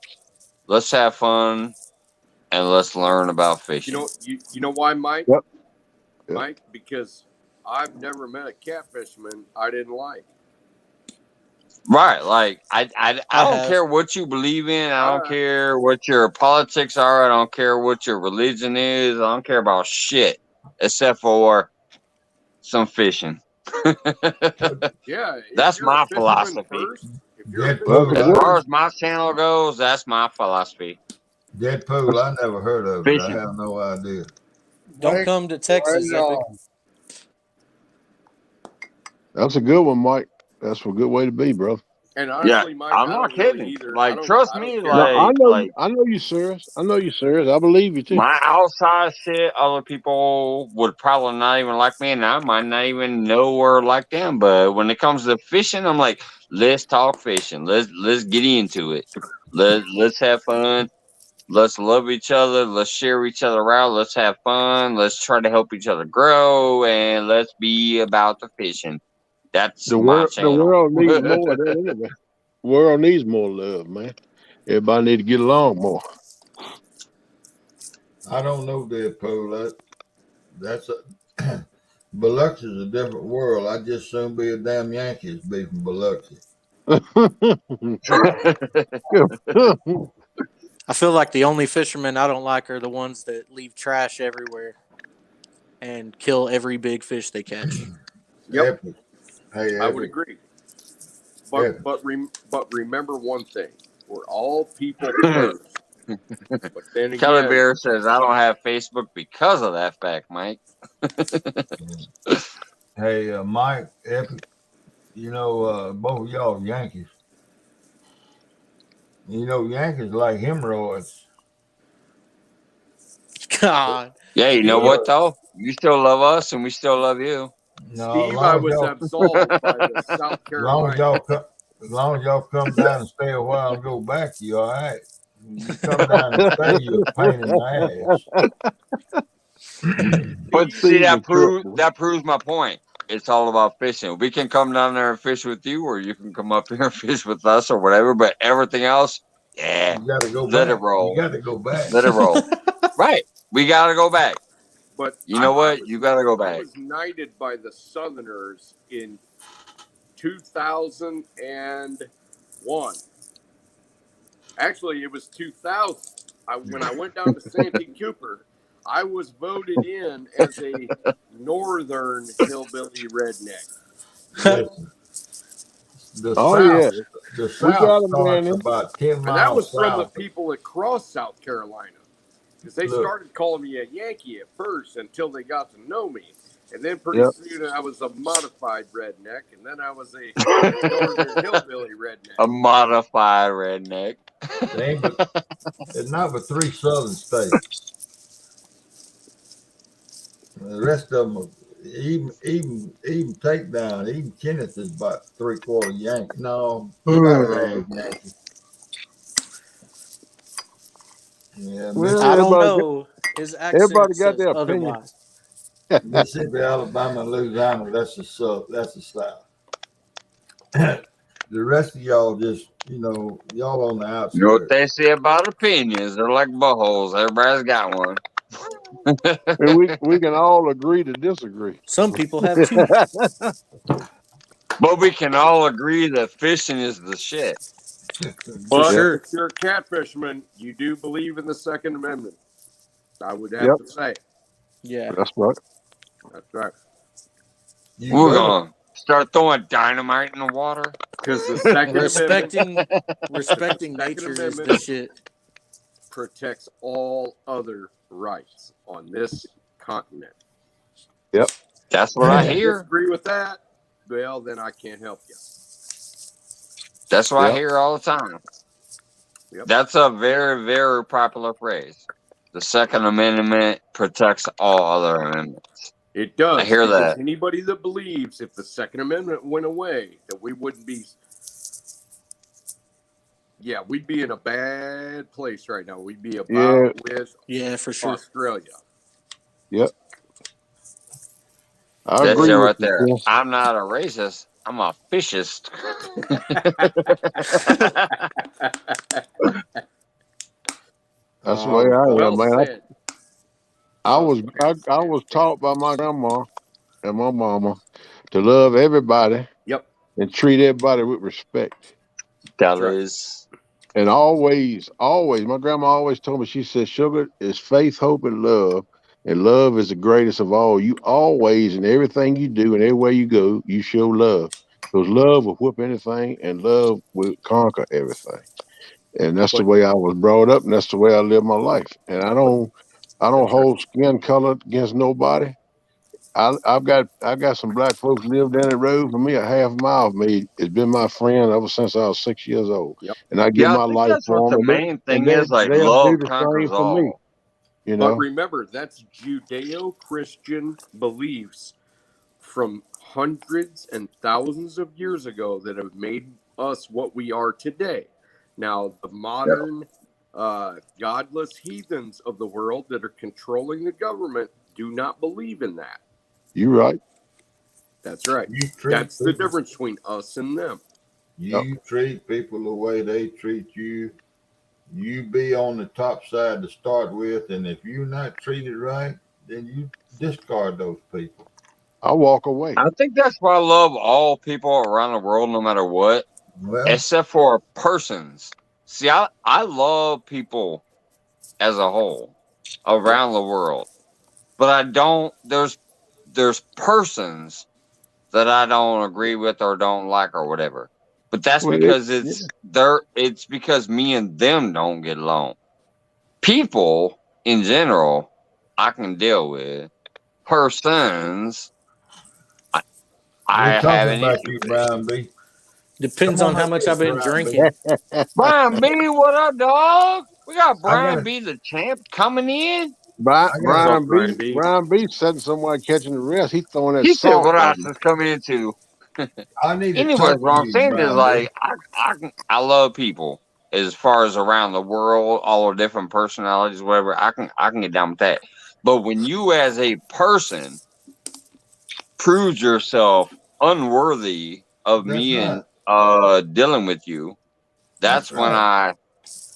let's have fun and let's learn about fishing. You know why, Mike? Yep. Mike, because I've never met a catfisherman I didn't like. Right, like I don't have. care what you believe in. I don't care what your politics are. I don't care what your religion is. I don't care about shit except for some fishing. Yeah, That's my philosophy. As far as my channel goes, that's my philosophy. Deadpool, I never heard of it. Fishing. I have no idea. Don't come to Texas, Epic. That's a good one, Mike. That's a good way to be, bro. And honestly, Mike, I'm I not don't really kidding. either. Like, trust I me, don't care. like, I know you serious. I know you serious. I believe you too. my outside shit, other people would probably not even like me, and I might not even know or like them. But when it comes to fishing, I'm like, let's talk fishing. Let's get into it. Let's have fun. Let's love each other. Let's share each other out. Let's have fun. Let's try to help each other grow, and let's be about the fishing. That's The my world, channel. the world needs more of that anyway. The world needs more love, man. Everybody need to get along more. I don't know Deadpool. That's Biloxi's a different world. I'd just soon be a damn Yankees beating Biloxi. I feel like the only fishermen I don't like are the ones that leave trash everywhere and kill every big fish they catch. Yep. Hey, I would agree. But remember one thing: we're all people first. But then Kelly again, Bear says, I don't have Facebook because of that fact, Mike. Hey, Mike, Epic, both of y'all Yankees. Yankees like hemorrhoids. God. Yeah, you know what, though? You still love us, and we still love you. No, Steve, I was absolved by the South Long as Carolina. As long as y'all come down and stay a while and go back, you all right. You come down and stay, you're a pain in the ass. But see, that proves my point. It's all about fishing. We can come down there and fish with you, or you can come up here and fish with us, or whatever. But everything else, yeah, you gotta go let back. it roll. You gotta go back. Let it roll. Right, we gotta go back. But you know what? You gotta go back. I was knighted by the Southerners in 2001. Actually, it was 2000. When I went down to Santee Cooper, I was voted in as a northern hillbilly redneck. The yeah. The South starts about 10 miles And that was from the south. people across South Carolina. Because they started calling me a Yankee at first until they got to know me. And then pretty soon I was a modified redneck. And then I was a northern hillbilly redneck. A modified redneck. There's not but 3 southern states. The rest of them, even Takedown, even Kenneth is about 3/4 Yankee. No, Yankee. Yeah, I don't know. His accent everybody got their says opinion. otherwise. Mississippi, Alabama, Louisiana, that's the South. The rest of y'all just, y'all on the outskirts. You know what they say about opinions? They're like buttholes. Everybody's got one. And we can all agree to disagree. Some people have two. But we can all agree that fishing is the shit. But if you're a catfisherman, you do believe in the Second Amendment. I would have to say. Yeah. That's right. That's right. We're going to start throwing dynamite in the water. Because the Second respecting nature is the shit. Protects all other rights on this continent. Yep. That's what I hear. Disagree with that? Well, then I can't help you. That's what I hear all the time. Yep. That's a very, very popular phrase. The Second Amendment protects all other amendments. It does. I hear that. Anybody that believes if the Second Amendment went away, that we wouldn't be... Yeah, we'd be in a bad place right now. We'd be about with for sure. Australia. Yep. I That's agree it with right you, there. Chris. I'm not a racist. I'm a fishist. That's the way I am, man. I was taught by my grandma and my mama to love everybody. Yep. And treat everybody with respect. That is. And always, my grandma always told me, she said, sugar is faith, hope, and love. And love is the greatest of all. You always, in everything you do and everywhere you go, you show love. Because love will whoop anything and love will conquer everything. And that's the way I was brought up, and that's the way I live my life. And I don't hold skin color against nobody. I've got some black folks live down the road from me, a half mile of me. It's been my friend ever since I was 6 years old. Yep. And I give I my think life that's for what them. the main thing they'll is, like, do love the conquers same for me. all. You know? But remember, that's Judeo-Christian beliefs from hundreds and thousands of years ago that have made us what we are today. Now, the modern godless heathens of the world that are controlling the government do not believe in that. You're right. That's right. That's the difference between us and them. You treat people the way they treat you. You be on the top side to start with, and if you're not treated right, then you discard those people. I walk away. I think that's why I love all people around the world, no matter what, except for persons. See, I love people as a whole around the world, but I don't. There's persons that I don't agree with or don't like or whatever. But that's because it's because me and them don't get along. People in general, I can deal with. Persons, I have an issue with. Brian B. Depends on how much I've been drinking. Brian B, what up, dog? We got Brian B, the champ, coming in. Brian B setting somewhere catching the rest. He's throwing that He said, salt. what else is coming into? I need to Anyways, talk what to I'm you, saying is Brownie. like I love people as far as around the world, all the different personalities, whatever. I can get down with that. But when you as a person proves yourself unworthy of That's me right. and dealing with you, That's that's when right. I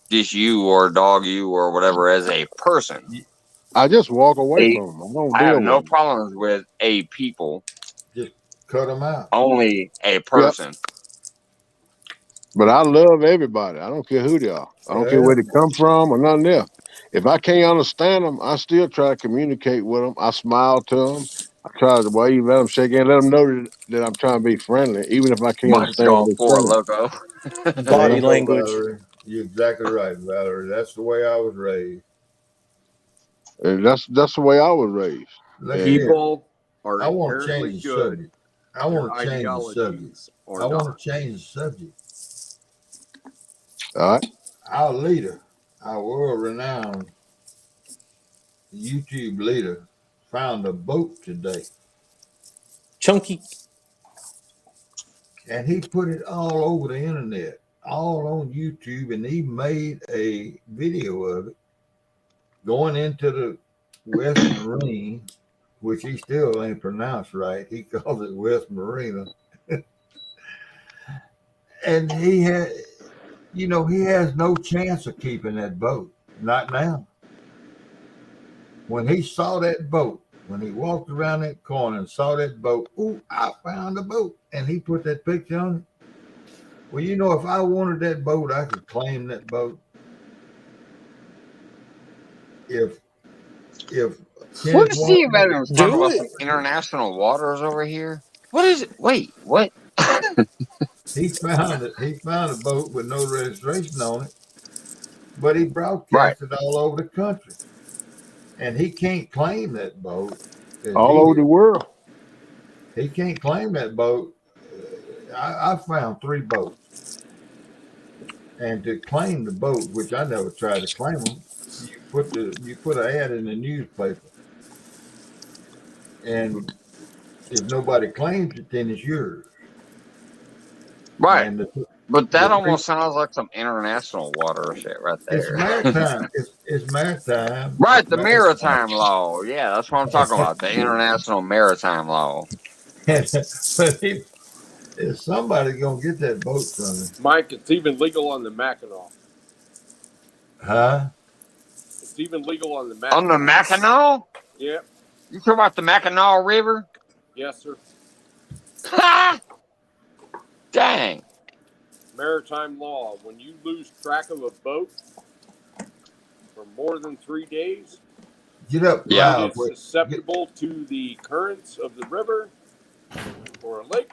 dish you or dog you or whatever as a person. I just walk away from them. I don't I have deal no with them. problems with a people, Just cut them out. only a Yep. person. But I love everybody. I don't care who they are. I don't care Yeah. where they come from or nothing else. If I can't understand them, I still try to communicate with them. I smile to them. I try to wave at them, shake hands, let them know that I'm trying to be friendly, even if I can't Mike's understand what going for they're it, saying. loco. There you Body go, language. Valerie. You're exactly right, Valerie. That's the way I was raised. And that's the way I was raised. Look And here. People are I want to inherently change the good. subject. I Their want to change the subject. ideologies are I want not. to change the subject. all right. Our leader, our world-renowned YouTube leader, found a boat today, Chunky. and he put it all over the internet, all on YouTube, and he made a video of it going into the West Marine, which he still ain't pronounced right. He calls it West Marina. And he had, he has no chance of keeping that boat. Not now. When he saw that boat, when he walked around that corner and saw that boat, ooh, I found a boat. And he put that picture on it. Well, if I wanted that boat, I could claim that boat. If What Kenneth is he Walker, about? Talking about some international waters over here. What is it? Wait, what? he found it. He found a boat with no registration on it, but he Right. broadcast it all over the country. And he can't claim that boat. All over the world. He can't claim that boat. I found 3 boats. And to claim the boat, which I never tried to claim them, you put an ad in the newspaper. And if nobody claims it, then it's yours. Right. And But that almost sounds like some international water shit right it's there. maritime. It's maritime. Right, the maritime law. Yeah, that's what I'm talking about. The international maritime law. But if somebody's gonna get that boat from him, Mike, it's even legal on the Mackinac. huh? It's even legal on the Mackinac. On the Mackinac? Yep. You talking about the Mackinac River? Yes, sir. Ha! Dang. Maritime law. When you lose track of a boat for more than 3 days, Get up, Yeah. loud. it is susceptible to the currents of the river or a lake.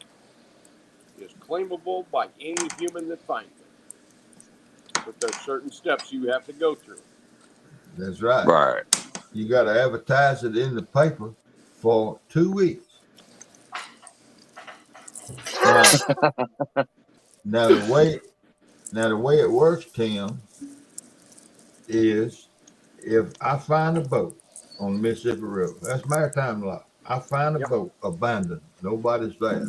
Is claimable by any human that finds it. But there's certain steps you have to go through. That's right. Right. You got to advertise it in the paper for 2 weeks. Now the way it works, Tim, is if I find a boat on the Mississippi River, that's maritime law. I find a boat abandoned, nobody's there.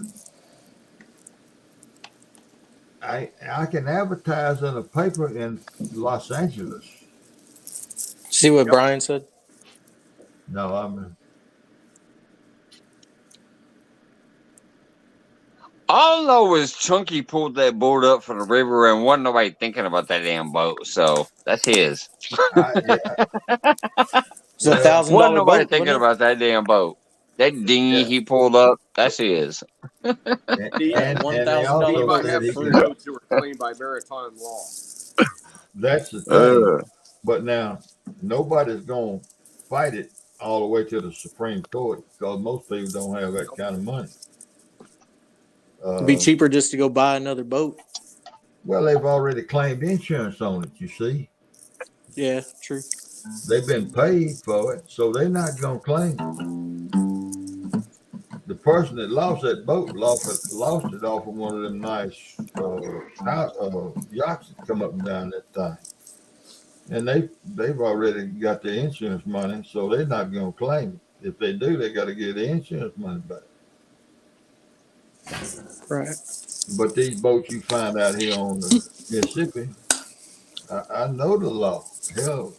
I can advertise in a paper in Los Angeles. See what Brian said? No, All I know is Chunky pulled that boat up from the river and wasn't nobody thinking about that damn boat. So that's his. It's $1,000 Wasn't nobody boat, thinking wasn't it? about that damn boat. That dinghy he pulled up, that's his. and they $1,000 also might said have he some could, boats that were claimed by maritime law. that's the thing. But now nobody's gonna fight it all the way to the Supreme Court because most people don't have that kind of money. It'd be cheaper just to go buy another boat. Well, they've already claimed insurance on it, you see. Yeah, true. They've been paid for it, so they're not going to claim it. The person that lost that boat lost it off of one of them nice yachts that come up and down that thing. And they've already got the insurance money, so they're not going to claim it. If they do, they got to get the insurance money back. Right. But these boats you find out here on the Mississippi, I know the law. Hell,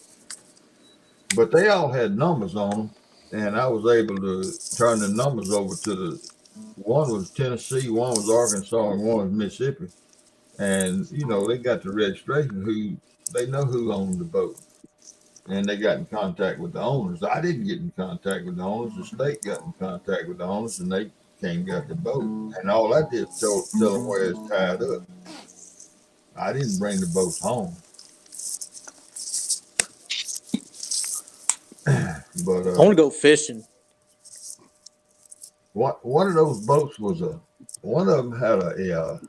but they all had numbers on them, and I was able to turn the numbers over to the one was Tennessee, one was Arkansas, and one was Mississippi. And you know they got the registration. They know who owned the boat, and they got in contact with the owners. I didn't get in contact with the owners. The state got in contact with the owners, and they came and got the boat. And all I did was tell them where it's tied up. I didn't bring the boats home. But I want to go fishing. One of those boats was one of them had a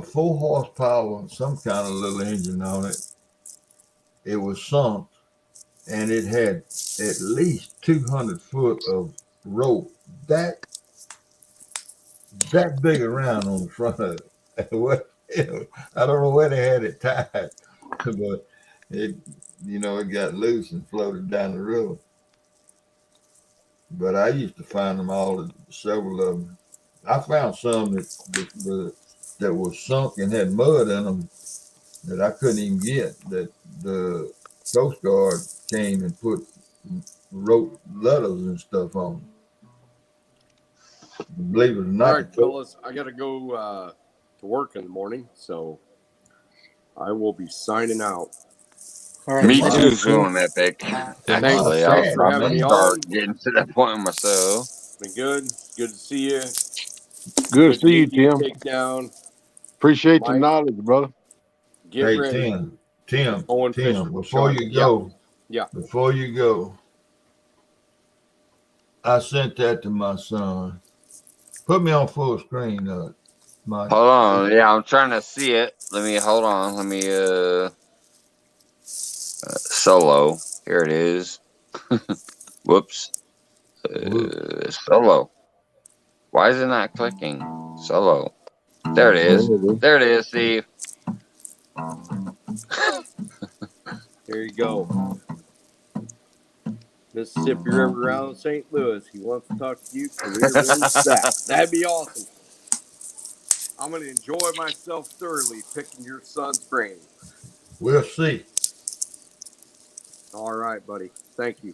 4 horsepower, some kind of little engine on it. It was sunk, and it had at least 200 foot of rope that big around on the front of it. I don't know where they had it tied, but it got loose and floated down the river. But I used to find them all, several of them. I found some that was sunk and had mud in them that I couldn't even get, that the Coast Guard came and wrote letters and stuff on them. Believe it or not. All right, fellas, I got to go to work in the morning, so I will be signing out. All right. Me too, feeling epic. Actually, I'll probably start getting to that point myself. Been good. Good to see you. Good to see you, Tim. Takedown. Appreciate Mike, the knowledge, brother. Get ready. Tim, before you go, I sent that to my son. Put me on full screen, Mike. Hold on. Yeah, I'm trying to see it. Hold on. Let me, solo. Here it is. Whoops. Solo. Why is it not clicking? Solo. There it is. There it is, Steve. There you go. Mississippi River around St. Louis. He wants to talk to you. That'd be awesome. I'm going to enjoy myself thoroughly picking your son's brain. We'll see. All right, buddy. Thank you.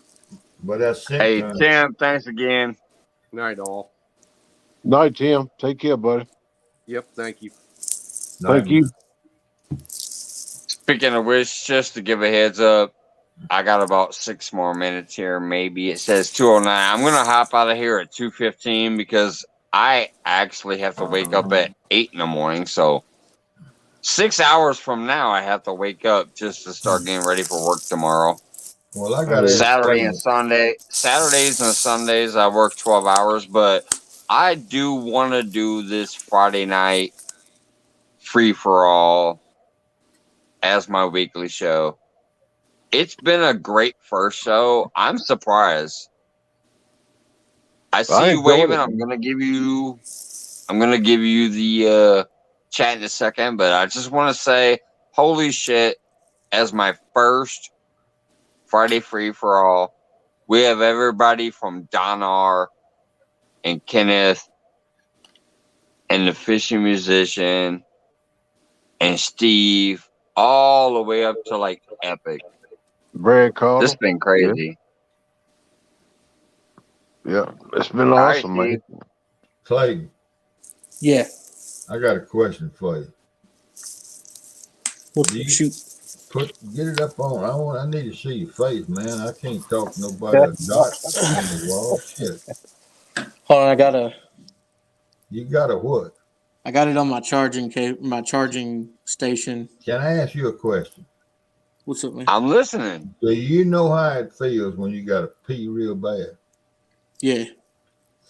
But that's it. Hey, Tim, thanks again. Night, all. Night, Tim. Take care, buddy. Yep, thank you. Thank you. Speaking of which, just to give a heads up, I got about 6 more minutes here, maybe. It says 2:09. I'm going to hop out of here at 2:15 because I actually have to wake up at 8 in the morning. So 6 hours from now, I have to wake up just to start getting ready for work tomorrow. Well, I got Saturday and Sunday. Saturdays and Sundays, I work 12 hours, but I do want to do this Friday night free-for-all as my weekly show. It's been a great first show. I'm surprised. I see you waving. I'm gonna give you the chat in a second, but I just want to say, holy shit! As my first Friday free for all, we have everybody from Donar and Kenneth and the fishing musician and Steve, all the way up to like Epic. Brad Carter. This has been crazy. Yeah, it's been awesome, man. Clayton. Yeah. I got a question for you. Shoot. Get it up on. I need to see your face, man. I can't talk to nobody that got on the wall. Shit. Hold on, I got a. You got a what? I got it on my charging station. Can I ask you a question? What's up, man? I'm listening. Do you know how it feels when you got to pee real bad? Yeah.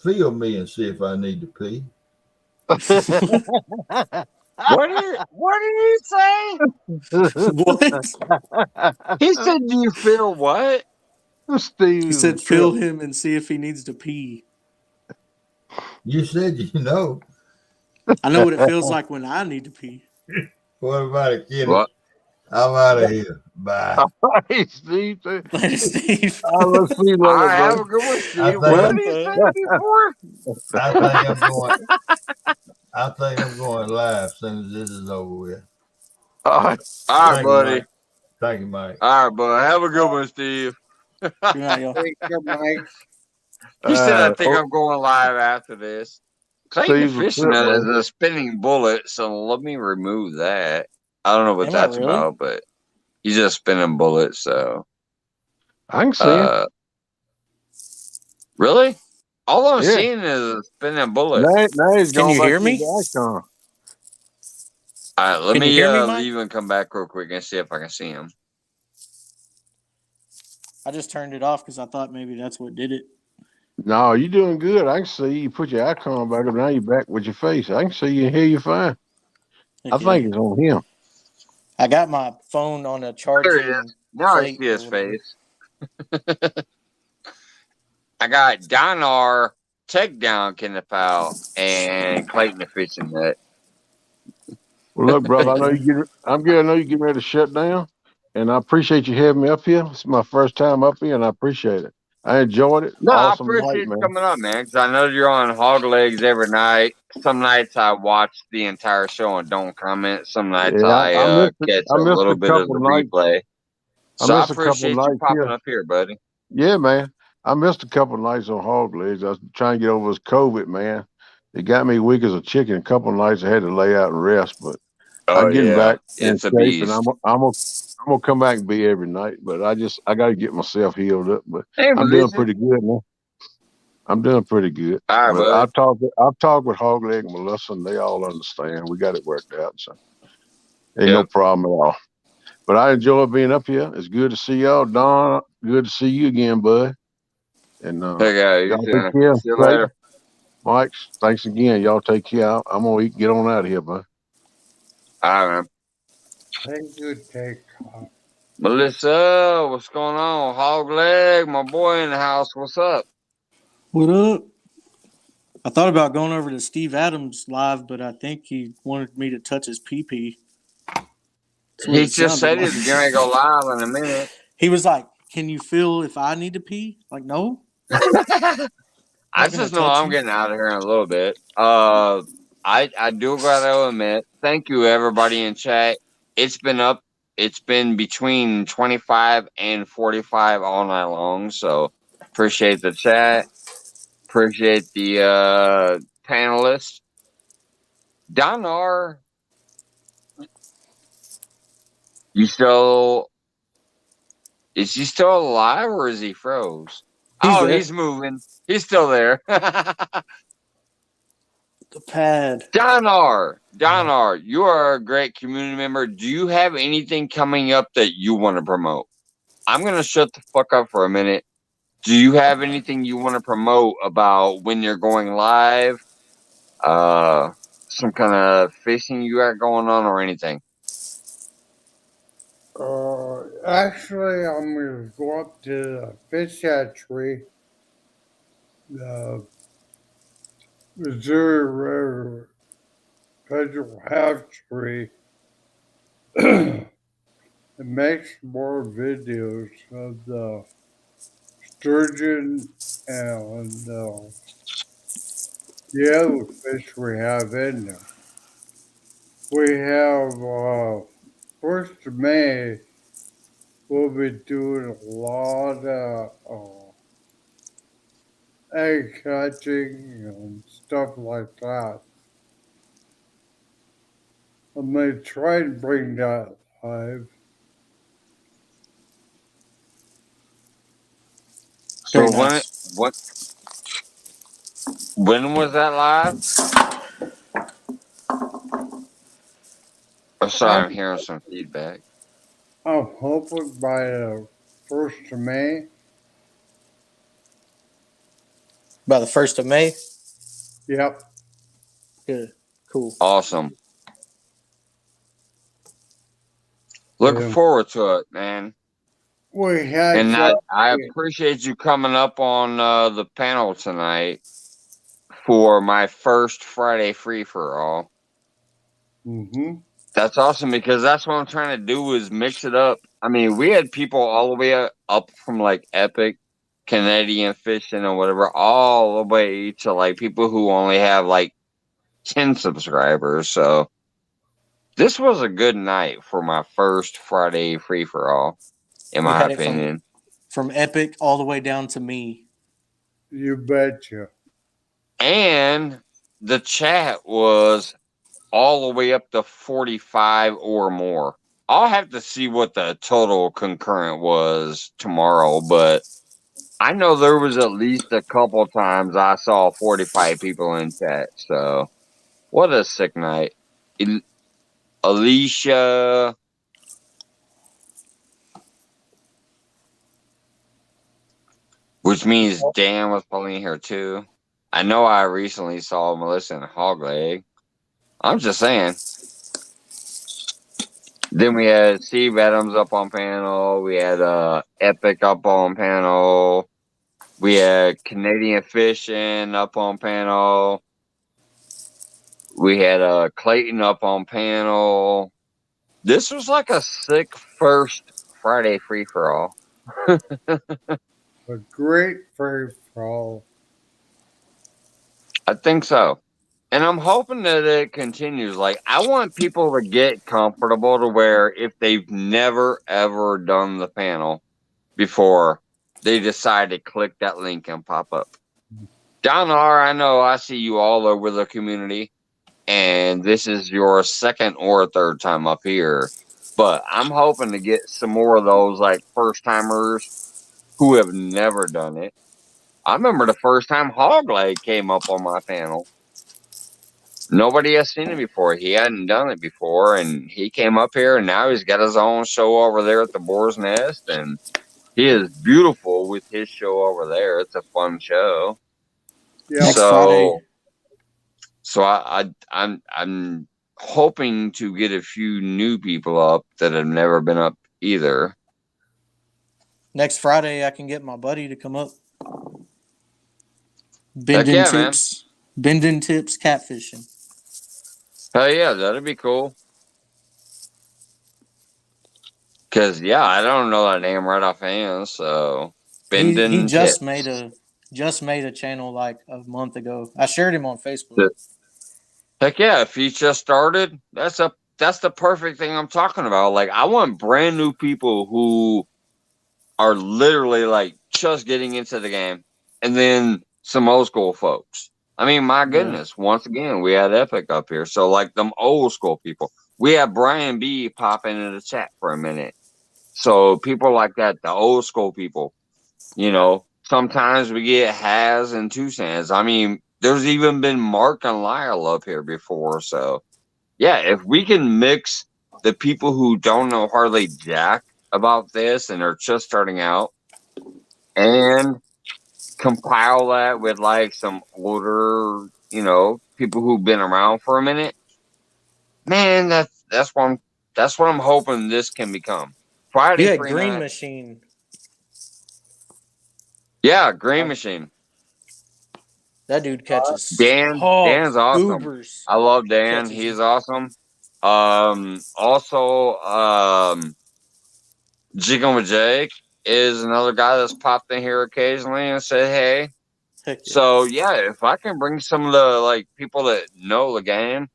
Feel me and see if I need to pee. What did you say? What? He said, "Do you feel what?" Steve. He said, "Feel him and see if he needs to pee." You said you know. I know what it feels like when I need to pee. What about a kid? What? I'm out of here. Bye. Hey, Steve. Later, Steve. Let's see you All later, right, have a buddy. good one, I Steve. think, What did he say before? I think I'm going live as soon as this is over with. All right, Thank you, buddy. Mike. Thank you, Mike. All right, bud. Have a good one, Steve. Thank you, Mike. He said, I think I'm going live after this. Clayton Steve's a Fishing trip, is man. a spinning bullet, so let me remove that. I don't know what Am I that's really? about, but he's just spinning bullets, so. I can see him. Really? All I'm Yeah. seeing is a spinning bullet. Now he's Can going you back hear to me? the icon. All right, let Can you me hear me, Mike? leave and come back real quick and see if I can see him. I just turned it off because I thought maybe that's what did it. No, you're doing good. I can see you put your icon back up. Now you're back with your face. I can see you and hear you fine. I Okay. think it's on him. I got my phone on a There charging he is. Now I plate see or his whatever. face. I got Donar Takedown Kennepal and Clayton the Fishing Net. Well, look, brother, I know I'm good. I know you're getting ready to shut down, and I appreciate you having me up here. It's my first time up here, and I appreciate it. I enjoyed it. No, I Awesome night, appreciate you man. coming up, man, because I know you're on Hog Legs every night. Some nights I watch the entire show and don't comment. Some nights Yeah, I I missed it. catch I a missed little a bit of couple the nights. replay. I So I missed a couple appreciate you nights popping here. up here, buddy. Yeah, man. I missed a couple nights on Hog Legs. I was trying to get over this COVID, man. It got me weak as a chicken. A couple nights I had to lay out and rest, but Oh I'm getting yeah, back in it's a shape, and beast. I'm gonna come back and be every night. But I got to get myself healed up. But Hey, I'm doing Melissa. pretty good, man. I'm doing pretty good. All right, But buddy. I've talked with Hog Leg and Melissa, and they all understand. We got it worked out, so ain't no Yep. problem at all. But I enjoy being up here. It's good to see y'all, Don. Good to see you again, bud. And Hey, guys, y'all you take too. care. See you Clayton, later. Mike, thanks again. Y'all take care. I'm gonna get on out of here, bud. All right, man. Thank you, Take. Melissa, what's going on? Hog Leg, my boy in the house. What's up? What up? I thought about going over to Steve Adams live, but I think he wanted me to touch his pee-pee. That's what He it just sounded said like. he's gonna go live in a minute. He was like, "Can you feel if I need to pee?" Like, no. I just know I'm getting out of here in a little bit. I do gotta admit, thank you everybody in chat. It's been between 25 and 45 all night long. So appreciate the chat. Appreciate the panelists. Donar, is he still alive or is he froze? He's moving. He's still there. The pad. Donar, you are a great community member. Do you have anything coming up that you want to promote? I'm going to shut the fuck up for a minute. Do you have anything you want to promote about when you're going live? Some kind of fishing you got going on or anything? Actually, I'm going to go up to the fish hatchery, the Missouri River Federal Hatchery, and make some more videos of the sturgeon and the other fish we have in there. We have 1st of May. We'll be doing a lot of egg catching and stuff like that. I'm going to try and bring that live. So when was that live? Oh, sorry, I'm hearing some feedback. I'm hoping by the 1st of May. By the 1st of May? Yep. Good. Cool. Awesome. Looking forward to it, man. We had and I appreciate you coming up on the panel tonight for my first Friday free for all. Mm-hmm. That's awesome because that's what I'm trying to do is mix it up. I mean, we had people all the way up from like Epic, Canadian Fishing, or whatever, all the way to like people who only have like 10 subscribers. So this was a good night for my first Friday free for all, in We my had it opinion. from Epic all the way down to me. You betcha. And the chat was all the way up to 45 or more. I'll have to see what the total concurrent was tomorrow, but I know there was at least a couple times I saw 45 people in chat. So what a sick night. Alicia. Which means Dan was probably in here too. I know I recently saw Melissa and Hogleg. I'm just saying. Then we had Steve Adams up on panel. We had Epic up on panel. We had Canadian Fishing up on panel. We had Clayton up on panel. This was like a sick first Friday free for all. A great free for all. I think so. And I'm hoping that it continues. Like, I want people to get comfortable to where if they've never, ever done the panel before, they decide to click that link and pop up. Don R., I know I see you all over the community, and this is your second or third time up here. But I'm hoping to get some more of those, like, first-timers who have never done it. I remember the first time Hogleg came up on my panel. Nobody has seen it before. He hadn't done it before, and he came up here, and now he's got his own show over there at the Boar's Nest, and he is beautiful with his show over there. It's a fun show. Yeah. So I'm hoping to get a few new people up that have never been up either. Next Friday, I can get my buddy to come up. Bending tips, catfishing. Hell yeah, that'd be cool. Cause yeah, I don't know that name right offhand. So Bending he just Tips. made a channel like a month ago. I shared him on Facebook. Heck yeah, if he just started, that's the perfect thing I'm talking about. Like, I want brand new people who are literally like just getting into the game, and then some old school folks. I mean, my goodness, once again, we had Epic up here. So, like, them old school people. We had Brian B pop into the chat for a minute. So, people like that, the old school people, you know, sometimes we get Has and Two Sands. I mean, there's even been Mark and Lyle up here before. So, yeah, if we can mix the people who don't know hardly jack about this and are just starting out and compile that with like some older, you know, people who've been around for a minute, man, that's what I'm hoping this can become. Friday, yeah, Green Machine. Yeah, Green Machine. That dude catches Dan's awesome. goobers. I love Dan. He's awesome. Also, Jiggle with Jake is another guy that's popped in here occasionally and said, hey. Heck yeah. So, yeah, if I can bring some of the, like, people that know the game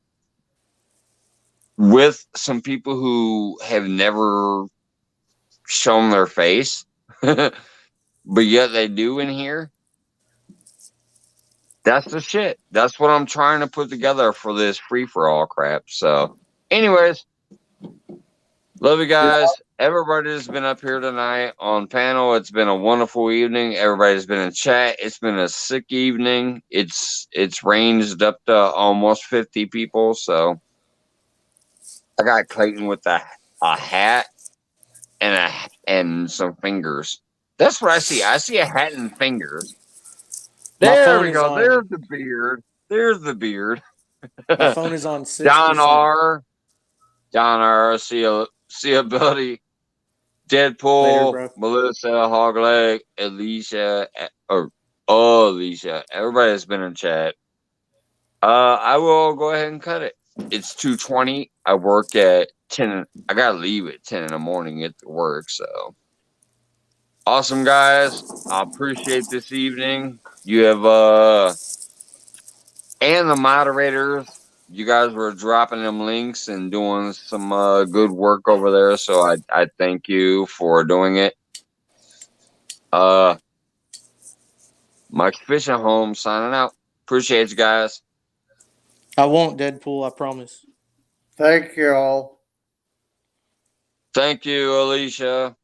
with some people who have never shown their face, but yet they do in here, that's the shit. That's what I'm trying to put together for this free-for-all crap. So, anyways, love you guys. Everybody's been up here tonight on panel. It's been a wonderful evening. Everybody's been in chat. It's been a sick evening. It's ranged up to almost 50 people. So I got Clayton with a hat and some fingers. That's what I see. I see a hat and fingers. There we go. There's the beard. There's the beard. My phone is on 6%. Don R. See a buddy. Deadpool, Later, Melissa, Hogleg, Alicia, Alicia. Everybody has been in chat. I will go ahead and cut it. it's 2:20. I work at 10. I gotta leave at 10 in the morning at work. So awesome, guys. I appreciate this evening. You have and the moderators. You guys were dropping them links and doing some good work over there. So I thank you for doing it. Mike's Fishing Home signing out. Appreciate you guys. I won't, Deadpool, I promise. Thank you all. Thank you, Alicia.